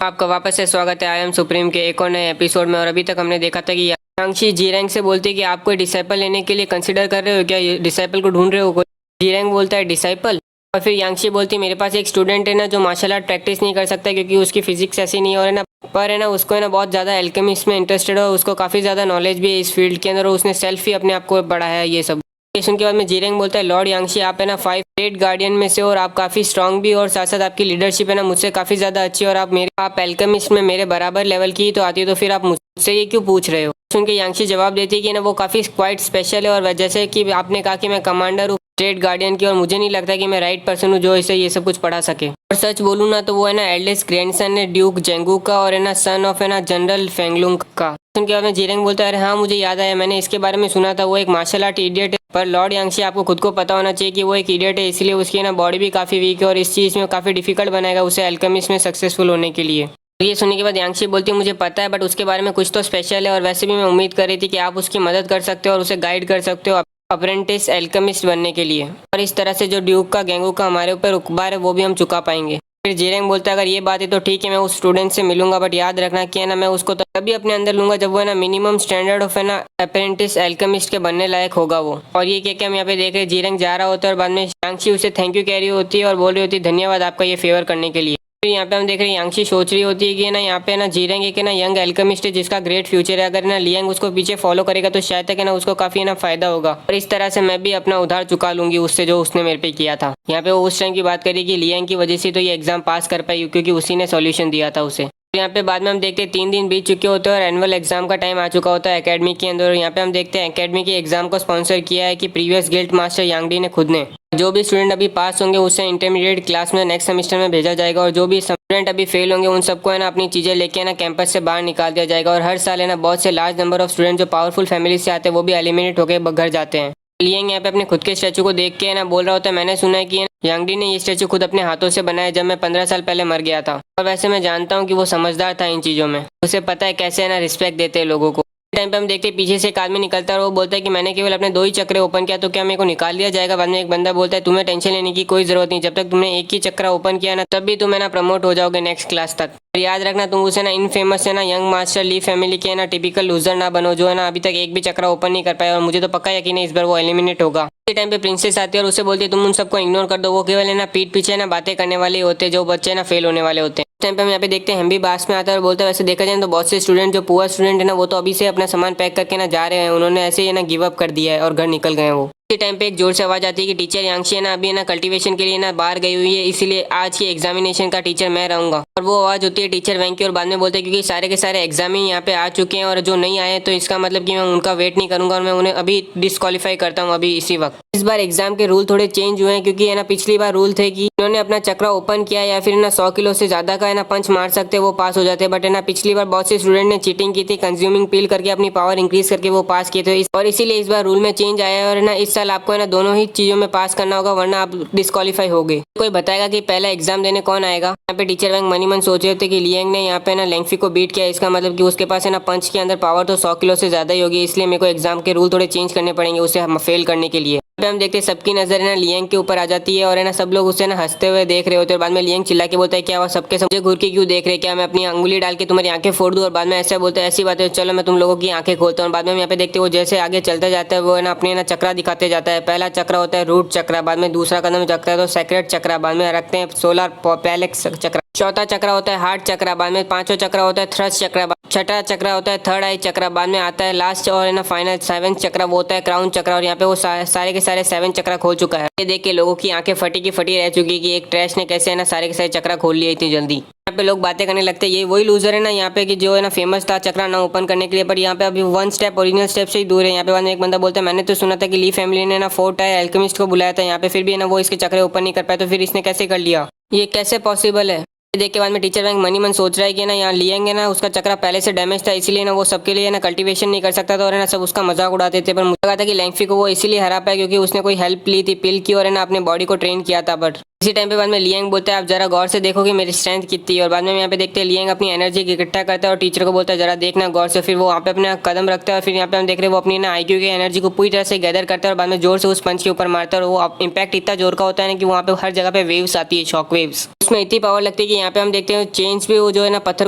आपका वापस से स्वागत है आई एम सुप्रीम के एक और नए एपिसोड में। और अभी तक हमने देखा था कि यांगशी जी रैंक से बोलते हैं कि आप कोई डिसाइपल लेने के लिए कंसिडर कर रहे हो क्या, डिसाइपल को ढूंढ रहे हो कोई। जी रैंक बोलता है डिसाइपल, और फिर यांगशी बोलती है मेरे पास एक स्टूडेंट है ना जो मार्शल आर्ट प्रैक्टिस नहीं कर सकता क्योंकि उसकी फिजिक्स ऐसी नहीं है, और है ना पर है ना उसको है ना बहुत ज़्यादा एल्केमिस्ट में इंटरेस्टेड है और उसको काफ़ी ज़्यादा नॉलेज भी है इस फील्ड के अंदर, और उसने सेल्फ ही अपने आप को बढ़ाया है ये सब। ये सुन के बाद में जीरेंग बोलता है लॉर्ड यांगशी आप है ना 5 ग्रेट गार्डियन में से, और आप काफ़ी स्ट्रांग भी, और साथ साथ आपकी लीडरशिप है ना मुझसे काफ़ी ज़्यादा अच्छी, और आप एल्केमिस्ट में मेरे बराबर लेवल की ही तो आती है, तो फिर आप मुझसे ये क्यों पूछ रहे हो। सुन के यांगशी जवाब देती है कि ना वो काफ़ी क्वाइट स्पेशल है, और जैसे कि आपने कहा कि मैं कमांडर हूँ स्टेट गार्डियन की, और मुझे नहीं लगता कि मैं राइट पर्सन हूँ जो इसे ये सब कुछ पढ़ा सके। और सच बोलूँ ना तो वो है ना एल्डेस्ट ग्रैंडसन है ड्यूक जेंगू का, और है ना सन ऑफ है ना जनरल फेंगलुंग का। सुन के बाद में जीरेंग बोलता है अरे हाँ मुझे याद आया, मैंने इसके बारे में सुना था, वो एक मार्शल आर्ट इडियट है। पर लॉर्ड यांगशी आपको खुद को पता होना चाहिए कि वो एक इडियट है, इसलिए उसकी ना बॉडी भी काफ़ी वीक है, और इस चीज़ में काफ़ी डिफिकल्ट बनाएगा उसे एल्केमिस्ट में सक्सेसफुल होने के लिए। ये सुनने के बाद यांगशी बोलती है मुझे पता है, बट उसके बारे में कुछ तो स्पेशल है, और वैसे भी मैं उम्मीद कर रही थी कि आप उसकी मदद कर सकते हो और उसे गाइड कर सकते हो अप्रेंटिस एल्केमिस्ट बनने के लिए, और इस तरह से जो ड्यूक का गेंगू का हमारे ऊपर उकबार है वो भी हम चुका पाएंगे। फिर जीरेंग बोलता है अगर ये बात है तो ठीक है, मैं उस स्टूडेंट से मिलूंगा, बट याद रखना कि है ना मैं उसको तभी अपने अंदर लूंगा जब वो है ना मिनिमम स्टैंडर्ड ऑफ है ना अप्रेंटिस एल्केमिस्ट के बनने लायक होगा वो। और ये कह के हम यहाँ पे देख रहे जीरेंग जा रहा होता है, और बाद में यांगशी उसे थैंक यू कह रही होती है और बोल रही होती है धन्यवाद आपका ये फेवर करने के लिए। फिर यहाँ पे हम देख रहे हैं यांगशी सोच रही होती है कि ना यहाँ पे ना जीरेंग एक ना यंग एल्केमिस्ट है जिसका ग्रेट फ्यूचर है, अगर ना लियांग उसको पीछे फॉलो करेगा तो शायद तक है ना उसको काफी ना फायदा होगा, और इस तरह से मैं भी अपना उधार चुका लूंगी उससे जो उसने मेरे पे किया था। यहाँ पे वो उस टाइम की बात करी कि लियांग की वजह से तो ये एग्जाम पास कर पाई क्योंकि उसी ने सॉल्यूशन दिया था उसे। यहाँ पे बाद में हम देखते हैं 3 दिन बीत चुके होते हैं और एनुअल एग्जाम का टाइम आ चुका होता है एकेडमी के अंदर। और यहाँ पे हम देखते हैं एकेडमी के एग्जाम को स्पॉन्सर किया है कि प्रीवियस गिल्ड मास्टर यांगडी ने खुद ने। जो भी स्टूडेंट अभी पास होंगे उसे इंटरमीडिएट क्लास में नेक्स्ट सेमेस्टर में भेजा जाएगा, और जो भी स्टूडेंट अभी फेल होंगे उन सबको है ना अपनी चीज़ें लेके ना कैंपस से बाहर निकाल दिया जाएगा। और हर साल है ना बहुत से लार्ज नंबर ऑफ स्टूडेंट जो पावरफुल फैमिली से आते हैं वो भी एलिमिनेट होकर घर जाते हैं। लियांग यहाँ पे अपने खुद के स्टैचू को देख के ना बोल रहा होता है मैंने सुना है कि यांगडी ने ये स्टैचू खुद अपने हाथों से बनाया जब मैं 15 साल पहले मर गया था, और वैसे मैं जानता हूँ कि वो समझदार था इन चीज़ों में, उसे पता है कैसे है ना रिस्पेक्ट देते हैं लोगों को। टाइम पे हम देखते हैं पीछे से एक आदमी निकलता है और वो बोलता है कि मैंने केवल अपने 2 ही चक्रे ओपन किया तो क्या मेरे को निकाल दिया जाएगा। बाद में एक बंदा बोलता है तुम्हें टेंशन लेने की कोई जरूरत नहीं, जब तक तुमने एक ही चक्रा ओपन किया ना तब भी तुम है ना प्रमोट हो जाओगे नेक्स्ट क्लास तक। और याद रखना तुम उसे ना इनफेमस है ना यंग मास्टर ली फैमिली के ना टिपिकल लूजर ना बनो जो है ना अभी तक एक भी चक्रा ओपन नहीं कर पाया, और मुझे तो पक्का यकीन है इस बार वो एलिमिनेट होगा। इसी टाइम पे प्रिंसेस आती है और उसे बोलती है तुम उन सबको इग्नोर कर दो, वो केवल है ना पीठ पीछे ना बातें करने वाले होते हैं जो बच्चे ना फेल होने वाले होते हैं। टाइम पे हम यहाँ पे देखते हैं हम भी बास में आता है और बोलते हैं वैसे देखा जाए तो बहुत से स्टूडेंट जो पुअर स्टूडेंट है ना वो तो अभी से अपना सामान पैक करके ना जा रहे हैं, उन्होंने ऐसे ही ना गिव अप कर दिया है और घर निकल गए हैं वो। इसी टाइम पे एक जोर से आवाज आती है कि टीचर यांगशी है ना अभी ना कल्टीवेशन के लिए ना बाहर गई हुई है, इसीलिए आज की एग्जामिनेशन का टीचर मैं रहूंगा। और वो आवाज होती है टीचर वैंग की, और बाद में बोलते हैं क्योंकि सारे के सारे एग्जाम ही यहाँ पे आ चुके हैं और जो नहीं आए तो इसका मतलब कि मैं उनका वेट नहीं करूंगा और मैं उन्हें अभी डिस्क्वालीफाई करता हूँ अभी इसी वक्त। इस बार एग्जाम के रूल थोड़े चेंज हुए हैं क्योंकि है ना पिछली बार रूल थे कि उन्होंने अपना चक्रा ओपन किया या फिर ना 100 किलो से ज्यादा का है ना पंच मार सकते वो पास हो जाते, बट है ना पिछली बार बहुत से स्टूडेंट ने चीटिंग की थी, कंज्यूमिंग पील करके अपनी पावर इंक्रीज करके वो पास किए थे, और इसीलिए इस बार रूल में चेंज आया है। और ना इस साल आपको है ना दोनों ही चीजों में पास करना होगा वरना आप डिस्क्वालीफाई हो गए। कोई बताएगा कि पहला एग्जाम देने कौन आएगा। यहाँ पे टीचर वैंग मनी मन सोच रहे थे कि लियांग ने यहाँ पे ना लेंगफी को बीट किया, इसका मतलब कि उसके पास है ना पंच के अंदर पावर तो 100 किलो से ज्यादा ही होगी, इसलिए मेरे को एग्जाम के रूल थोड़े चेंज करने पड़ेंगे उसे फेल करने के लिए। हम देखते हैं सबकी नजर है ना लियांग के ऊपर आ जाती है और है ना सब लोग उसे ना हंसते हुए देख रहे होते हैं, और बाद में लियांग चिल्ला के बोलता है क्या सबके मुझे घूर के क्यों देख रहे हैं, क्या मैं अपनी अंगुली डाल के तुम्हारी आंखें फोड़ दूं। और बाद में ऐसा बोलते हैं ऐसी बात है चलो मैं तुम लोगों की आंखें खोलता हूँ। बाद में हम यहाँ पे देखते हैं वो जैसे आगे चलता जाता है वो है ना अपने ना चक्रा दिखाते जाता है। पहला चक्रा होता है रूट चक्रा, बाद में दूसरा कदम चक्रा तो सेक्रेट चक्रा, बाद में रखते हैं सोलर पैलेक्स चक्रा, चौथा चक्रा होता है हार्ट चक्रा, बाद में 5वां चक्रा होता है थ्रस्ट चक्रा, छठा चक्रा होता है थर्ड आई चक्रा, बाद में आता है लास्ट और है ना फाइनल 7वां चक्रा वो होता है क्राउन चक्रा। और यहाँ पे वो सारे के सारे 7 चक्रा खोल चुका है। ये देख के लोगों की आंखें फटी की फटी रह चुकी कि एक ट्रैश ने कैसे है ना सारे के सारे चक्रा खोल लिए इतनी जल्दी। यहाँ पे लोग बातें करने लगते हैं ये वही लूजर है ना यहाँ पे कि जो है ना फेमस था चक्रा ना ओपन करने के लिए, पर यहाँ पे अभी 1 स्टेप ओरिजिनल स्टेप से ही दूर है। यहाँ पे बाद में एक बंदा बोलता है मैंने तो सुना था कि ली फैमिली ने ना 4 टायर एल्केमिस्ट को बुलाया था यहाँ पे, फिर भी है ना वो इसके चक्रे ओपन नहीं कर पाया, तो फिर इसने कैसे कर लिया, ये कैसे पॉसिबल है। देख के बाद में टीचर वैंग मनी मन सोच रहा है कि ना यहाँ लियांग है ना उसका चक्रा पहले से डैमेज था, इसीलिए ना वो सबके लिए ना कल्टीवेशन नहीं कर सकता था और है ना सब उसका मजाक उड़ाते थे। पर मुझे लगा था कि लेंगफी को वो इसीलिए हरा पाया क्योंकि उसने कोई हेल्प ली थी पिल की और है ना अपने बॉडी को ट्रेन किया था, बट इसी टाइम पे बाद में लियांग बोलता है आप जरा गौर से देखो कि मेरी स्ट्रेंथ कितनी है। और बाद में यहाँ पे देखते हैं लियांग अपनी एनर्जी इकट्ठा करता है और टीचर को बोलता है जरा देखना गौर से। फिर वो वहाँ पे अपना कदम रखता है और फिर यहाँ पे हम देख रहे हैं वो अपनी ना आईक्यू की एनर्जी को पूरी तरह से गैदर करता है और बाद में जोर से उस पंच के ऊपर मारता है और वो इम्पैक्ट इतना जोर का होता है ना कि वहाँ पे हर जगह पे वेव्स आती है, शॉक वेव्स। उसमें इतनी पावर लगती है कि यहाँ पे हम देखते हैं चेन्स भी वो जो है ना पत्थर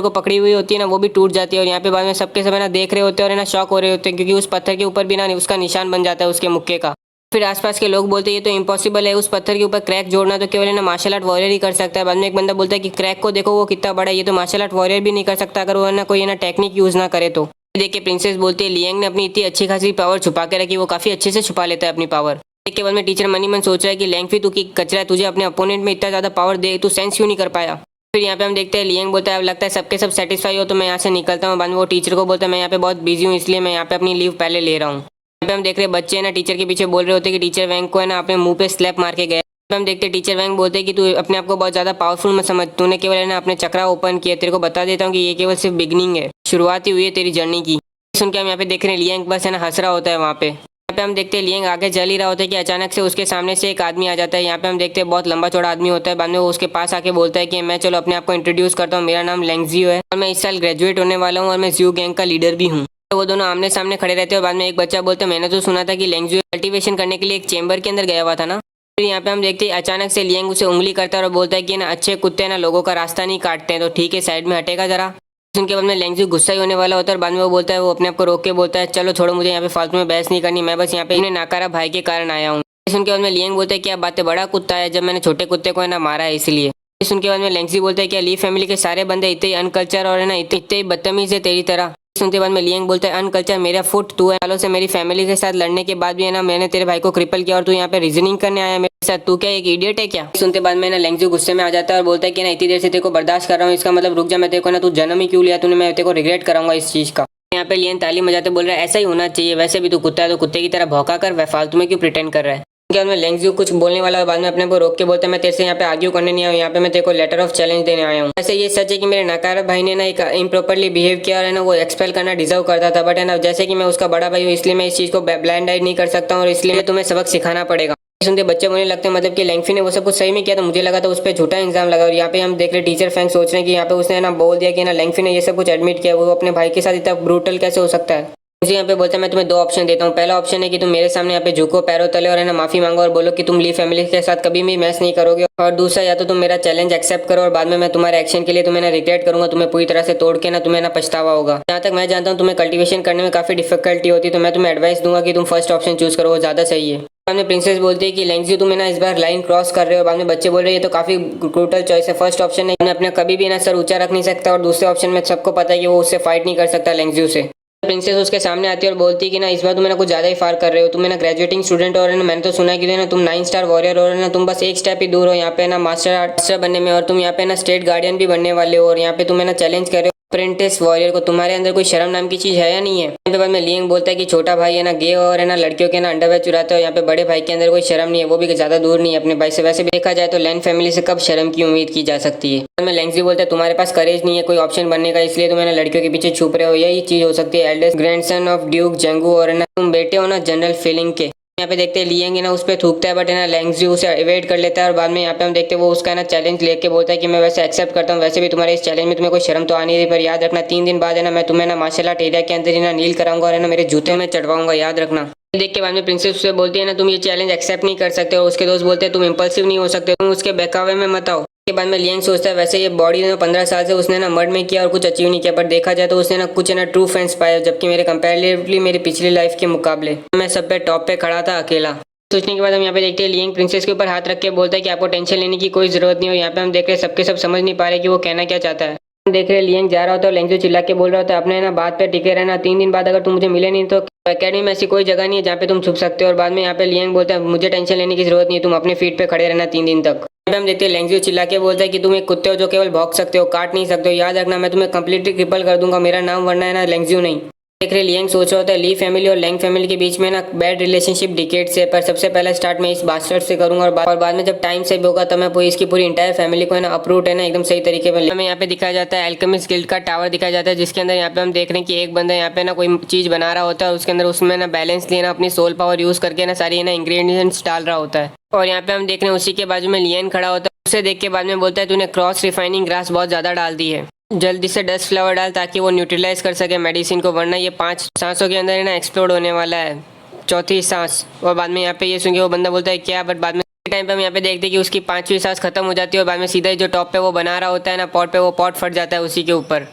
को पकड़ी हुई होती है ना वो भी टूट जाती है। और यहाँ पे बाद में सबके सब है ना देख रहे होते हैं और है ना शॉक हो रहे होते हैं क्योंकि उस पत्थर के ऊपर भी ना उसका निशान बन जाता है उसके मुक्के का। फिर आसपास के लोग बोलते हैं ये तो इम्पॉसिबल है, उस पत्थर के ऊपर क्रैक जोड़ना तो केवल है ना मार्शल आर्ट वॉरियर ही कर सकता है। बाद में एक बंदा बोलता है कि क्रैक को देखो वो कितना बड़ा है, ये तो मार्शल आर्ट वॉरियर भी नहीं कर सकता अगर वो है ना कोई है ना टेक्निक यूज ना करे तो। देख के प्रिंसेस बोलती है लियांग ने अपनी इतनी अच्छी खासी पावर छुपा के रखी, वो काफी अच्छे से छुपा लेता है अपनी पावर। देख के बाद में टीचर मनी मन सोच रहा है कि लैंगफी तू की कचरा है, तुझे अपने अपोनेंट में इतना ज्यादा पावर दे तू सेंस क्यों नहीं कर पाया। फिर यहाँ पे हम देखते हैं लियांग बोलता है अब लगता है सबके सब सेटिस्फाई हो तो मैं यहाँ से निकलता हूँ। बाद में वो टीचर को बोलता है मैं यहाँ पे बहुत बिजी हूँ इसलिए मैं यहाँ पे अपनी लीव पहले ले रहा हूँ। यहाँ पे हम देख रहे हैं बच्चे ना टीचर के पीछे बोल रहे होते हैं कि टीचर वैंग को है ना अपने मुंह पे स्लैप मार के गया। हम देखते हैं टीचर वैंग बोलते हैं कि तू अपने आप को बहुत ज्यादा पावरफुल मत समझ, तूने केवल है ना अपने चक्रा ओपन किया, तेरे को बता देता हूँ कि ये केवल सिर्फ बिगनिंग है, शुरुआत ही हुई है तेरी जर्नी की। सुन के हम यहाँ पे देख रहे हैं लियांग बस है ना हंस रहा होता है वहाँ पे। यहाँ पे हम देखते हैं लियांग आगे चल ही रहा होता है कि अचानक से उसके सामने से एक आदमी आ जाता है। यहाँ पे हम देखते हैं बहुत लंबा चौड़ा आदमी होता है। बाद में वो उसके पास आके बोलता है कि मैं चलो अपने आप को इंट्रोड्यूस करता हूँ, मेरा नाम लैंगजियो है और मैं इस साल ग्रेजुएट होने वाला हूँ और मैं जियो गैंग का लीडर भी हूँ। तो वो दोनों आमने सामने खड़े रहते हैं और बाद में एक बच्चा बोलता है मैंने तो सुना था कि लैंगजियो कल्टीवेशन करने के लिए एक चेंबर के अंदर गया हुआ था ना। फिर यहाँ पे हम देखते हैं अचानक से लियांग उसे उंगली करता है और बोलता है कि ना अच्छे कुत्ते ना लोगों का रास्ता नहीं काटते हैं, तो ठीक है साइड में हटेगा जरा। उनके बाद में लैंगजियो गुस्सा ही होने वाला होता है और बाद में वो बोलता है वो अपने आप को रोक के बोलता है चलो छोड़ो मुझे यहाँ पे फालतू में बहस नहीं करनी, मैं बस यहाँ पे इन्हें नाकारा भाई के कारण आया हूँ। उनके बाद में लियांग बोलता है क्या बातें, बड़ा कुत्ता है जब मैंने छोटे कुत्ते को है ना मारा है इसलिए। उनके बाद में लैंगजी बोलता है क्या ली फैमिली के सारे बंदे इतने ही अनकल्चर और है ना इतने ही बदतमीज है तेरी तरह। उनके बाद में लियांग बोलता है अनकल्चर मेरा फुट, तू है सालों से मेरी फैमिली के साथ लड़ने के बाद भी है ना मैंने तेरे भाई को क्रिपल किया और तू यहाँ पे रीजनिंग करने आया मेरे साथ, तू क्या एक इडियट है क्या। सुनते बाद में ना लैंगजी गुस्से में आ जाता है और बोलता है कि ना इतनी देर से तेरे को बर्दाश्त कर रहा हूँ, इसका मतलब रुक जा, मैं तेरे को ना तू जन्म ही क्यों लिया तूने, मैं तेरे को रिग्रेट कराऊंगा इस चीज का। यहाँ पे लियांग ताली बजाते बोल रहा है ऐसा ही होना चाहिए, वैसे भी तू कुत्ता है तो कुत्ते की तरह भौंका कर, वह फालतू में क्यों प्रिटेंड कर रहा है। बाद में लैंगजियो कुछ बोलने वाला और बाद में अपने को रोक के बोलता है मैं तेरे से यहाँ पे आर्ग्यू करने नहीं आया हूँ, यहाँ पे मैं तेरे को लेटर ऑफ चैलेंज देने आया हूँ। वैसे ये सच है कि मेरे नकारा भाई ने ना एक इम्प्रॉपरली बिहेव किया और है ना वो एक्सपेल करना डिजर्व करता था, बट है ना जैसे कि मैं उसका बड़ा भाई हूँ इसलिए मैं इस चीज को ब्लाइंड आइड नहीं कर सकता हूँ और इसलिए तुम्हें सबक सिखाना पड़ेगा। सुनते बच्चे बोलने लगते हैं मतलब कि लैंगफी ने वो सब कुछ सही में किया, तो मुझे लगा था उस पर झूठा इल्जाम लगा। और यहाँ पे हम देख रहे टीचर फैंग सोच रहे हैं कि यहाँ पे उसने ना बोल दिया कि ना लैंगफी ने ये सब कुछ एडमिट किया, वो अपने भाई के साथ इतना ब्रूटल कैसे हो सकता है। मुझे यहाँ पे बोलता है मैं तुम्हें दो ऑप्शन देता हूँ, पहला ऑप्शन है कि तुम मेरे सामने यहाँ पे झुको पैरों तले और है ना माफी मांगो और बोलो कि तुम ली फैमिली के साथ कभी भी मैच नहीं करोगे, और दूसरा या तो तुम मेरा चैलेंज एक्सेप्ट करो और बाद में मैं तुम्हारे एक्शन के लिए तुम्हें ना रिग्रेट करूंगा, तुम्हें पूरी तरह से तोड़ के ना तुम्हें ना पछतावा होगा। जहाँ तक मैं जानता हूँ तुम्हें कल्टीवेशन करने में काफी डिफिकल्टी होती है, तो मैं तुम्हें एडवाइस दूंगा कि तुम फर्स्ट ऑप्शन चूज करो, वो ज्यादा सही है। बाद में प्रिंसेस बोलती है कि लैंगजी तुम ना इस बार लाइन क्रॉस कर रहे हो। बाद में बच्चे बोल रहे हैं ये तो काफी ब्रूटल चॉइस है, फर्स्ट ऑप्शन है मैं अपना कभी भी ना सर ऊंचा रख नहीं सकता और दूसरे ऑप्शन में सबको पता है कि वो उससे फाइट नहीं कर सकता लैंगजी से। प्रिंसेस उसके सामने आती है और बोलती है कि ना इस बार तुम ना कुछ ज्यादा ही फार कर रहे हो, तुम ना ग्रेजुएटिंग स्टूडेंट और मैंने तो सुना है कि ना तुम 9 स्टार वॉरियर और ना तुम बस एक स्टेप ही दूर हो यहाँ पे ना मास्टर बनने में, और तुम यहाँ पे ना स्टेट गार्डियन भी बनने वाले हो और यहाँ पे तुम्हें ना चैलेंज कर रहे हो अप्रेंटिस वॉरियर को। तुम्हारे अंदर कोई शर्म नाम की चीज है या नहीं है। यहाँ पे बाद में लियांग बोलता है कि छोटा भाई है ना गे और है ना लड़कियों के ना अंडरवेयर चुराते हो, यहाँ पे बड़े भाई के अंदर कोई शर्म नहीं है, वो भी ज्यादा दूर नहीं है अपने भाई से। वैसे भी देखा जाए तो लैंग फैमिली से कब शर्म की उम्मीद की जा सकती है। मैं लैंगजी बोलता है तुम्हारे पास करेज नहीं है कोई ऑप्शन बनने का, इसलिए तुम ना लड़कियों के पीछे छुप रहे हो, यही चीज हो सकती है eldest grandson of Duke Jangu और ना तुम बेटे हो ना जनरल फीलिंग के। यहाँ पे देखते हैं लियांग ना उस पर थूकता है बट है ना लैंगजी उसे एवॉइड कर लेता है और बाद में यहाँ पे हम देखते हैं वो उसका ना चैलेंज लेके बोलता है कि मैं वैसे एक्सेप्ट करता हूँ, वैसे भी तुम्हारे इस चैलेंज में तुम्हें कोई शर्म तो आनी नहीं, पर याद रखना 3 दिन बाद है ना मैं तुम्हें ना मार्शल आर्ट एरिया के अंदर ही ना नील कराऊंगा और है ना मेरे जूते में चढ़वाऊंगा, याद रखना। देख के बाद में प्रिंसेस उससे बोलती है ना तुम ये चैलेंज एक्सेप्ट नहीं कर सकते, और उसके दोस्त बोलते हैं तुम इम्पल्सिव नहीं हो सकते, तुम उसके बहकावे में मत आओ। के बाद में लियांग सोचता है वैसे ये बॉडी ने 15 साल से उसने ना मर्ड में किया और कुछ अचीव नहीं किया, पर देखा जाए तो उसने ना कुछ ना ट्रू फ्रेंड्स पाए, जबकि मेरे कंपैरेटिवली मेरी पिछली लाइफ के मुकाबले मैं सब पे टॉप पे खड़ा था अकेला। सोचने के बाद हम यहाँ पे देखते हैं लियांग प्रिंसेस के ऊपर हाथ रख के बोलता है कि आपको टेंशन लेने की कोई जरूरत नहीं हो। यहाँ पे हम देख रहे हैं सबके सब समझ नहीं पा रहे कि वो कहना क्या चाहता है। देख रहे लियांग जा रहा होता है, लैंगजी चिल्ला के बोल रहा होता है अपने ना बात पे टिके रहना, 3 दिन बाद अगर तुम मुझे मिले नहीं तो अकेडमी में ऐसी कोई जगह नहीं है जहाँ पे तुम छुप सकते हो। और बाद में यहाँ पे लियांग बोलता है मुझे टेंशन लेने की जरूरत नहीं है, तुम अपने फीट पे खड़े रहना 3 दिन तक। हम देखते हैं लैंगजी चिल्ला के बोलता है कि तुम एक कुत्ते हो जो केवल भौंक सकते हो, काट नहीं सकते हो, याद रखना मैं तुम्हें कंप्लीटली क्रिपल कर दूंगा, मेरा नाम वरना है ना लैंगजी नहीं। देख रहे लियांग सोच रहा होता है ली फैमिली और लैंग फैमिली के बीच में ना बैड रिलेशनशिप डिकेड से, पर सबसे पहले स्टार्ट मैं इस बास्टर्ड से करूंगा और बाद में जब टाइम से भी होगा तो मैं पूरी इसकी पूरी इंटायर फैमिली को है ना अप्रूट है ना एकदम सही तरीके में। हमें यहाँ पे दिखाया जाता है एल्केमिस्ट गिल्ड का टावर दिखाया जाता है, जिसके अंदर यहाँ पे हम देख रहे हैं कि एक बंदा यहाँ पे ना कोई चीज बना रहा होता है, उसके अंदर उसमें ना बैलेंस लेना अपनी सोल पावर यूज करके ना सारी ना इंग्रेडिएंट्स डाल रहा होता है। और यहाँ पे हम देख रहे हैं उसी के बाजू में लियन खड़ा होता है। उसे देख के बाद में बोलता है तूने क्रॉस रिफाइनिंग ग्रास बहुत ज़्यादा डाल दी है, जल्दी से डस्ट फ्लावर डाल ताकि वो न्यूट्रलाइज कर सके मेडिसिन को, वरना ये 5 सांसों के अंदर है ना एक्सप्लोड होने वाला है, चौथी सांस। और बाद में यहाँ पे ये सुन के वो बंदा बोलता है क्या, बट बाद में टाइम पे हम यहाँ पे देखते हैं कि उसकी 5वीं सांस खत्म हो जाती है और बाद में सीधा ही जो टॉप पे वो बना रहा होता है ना पॉट पे, वो पॉट फट जाता है उसी के ऊपर।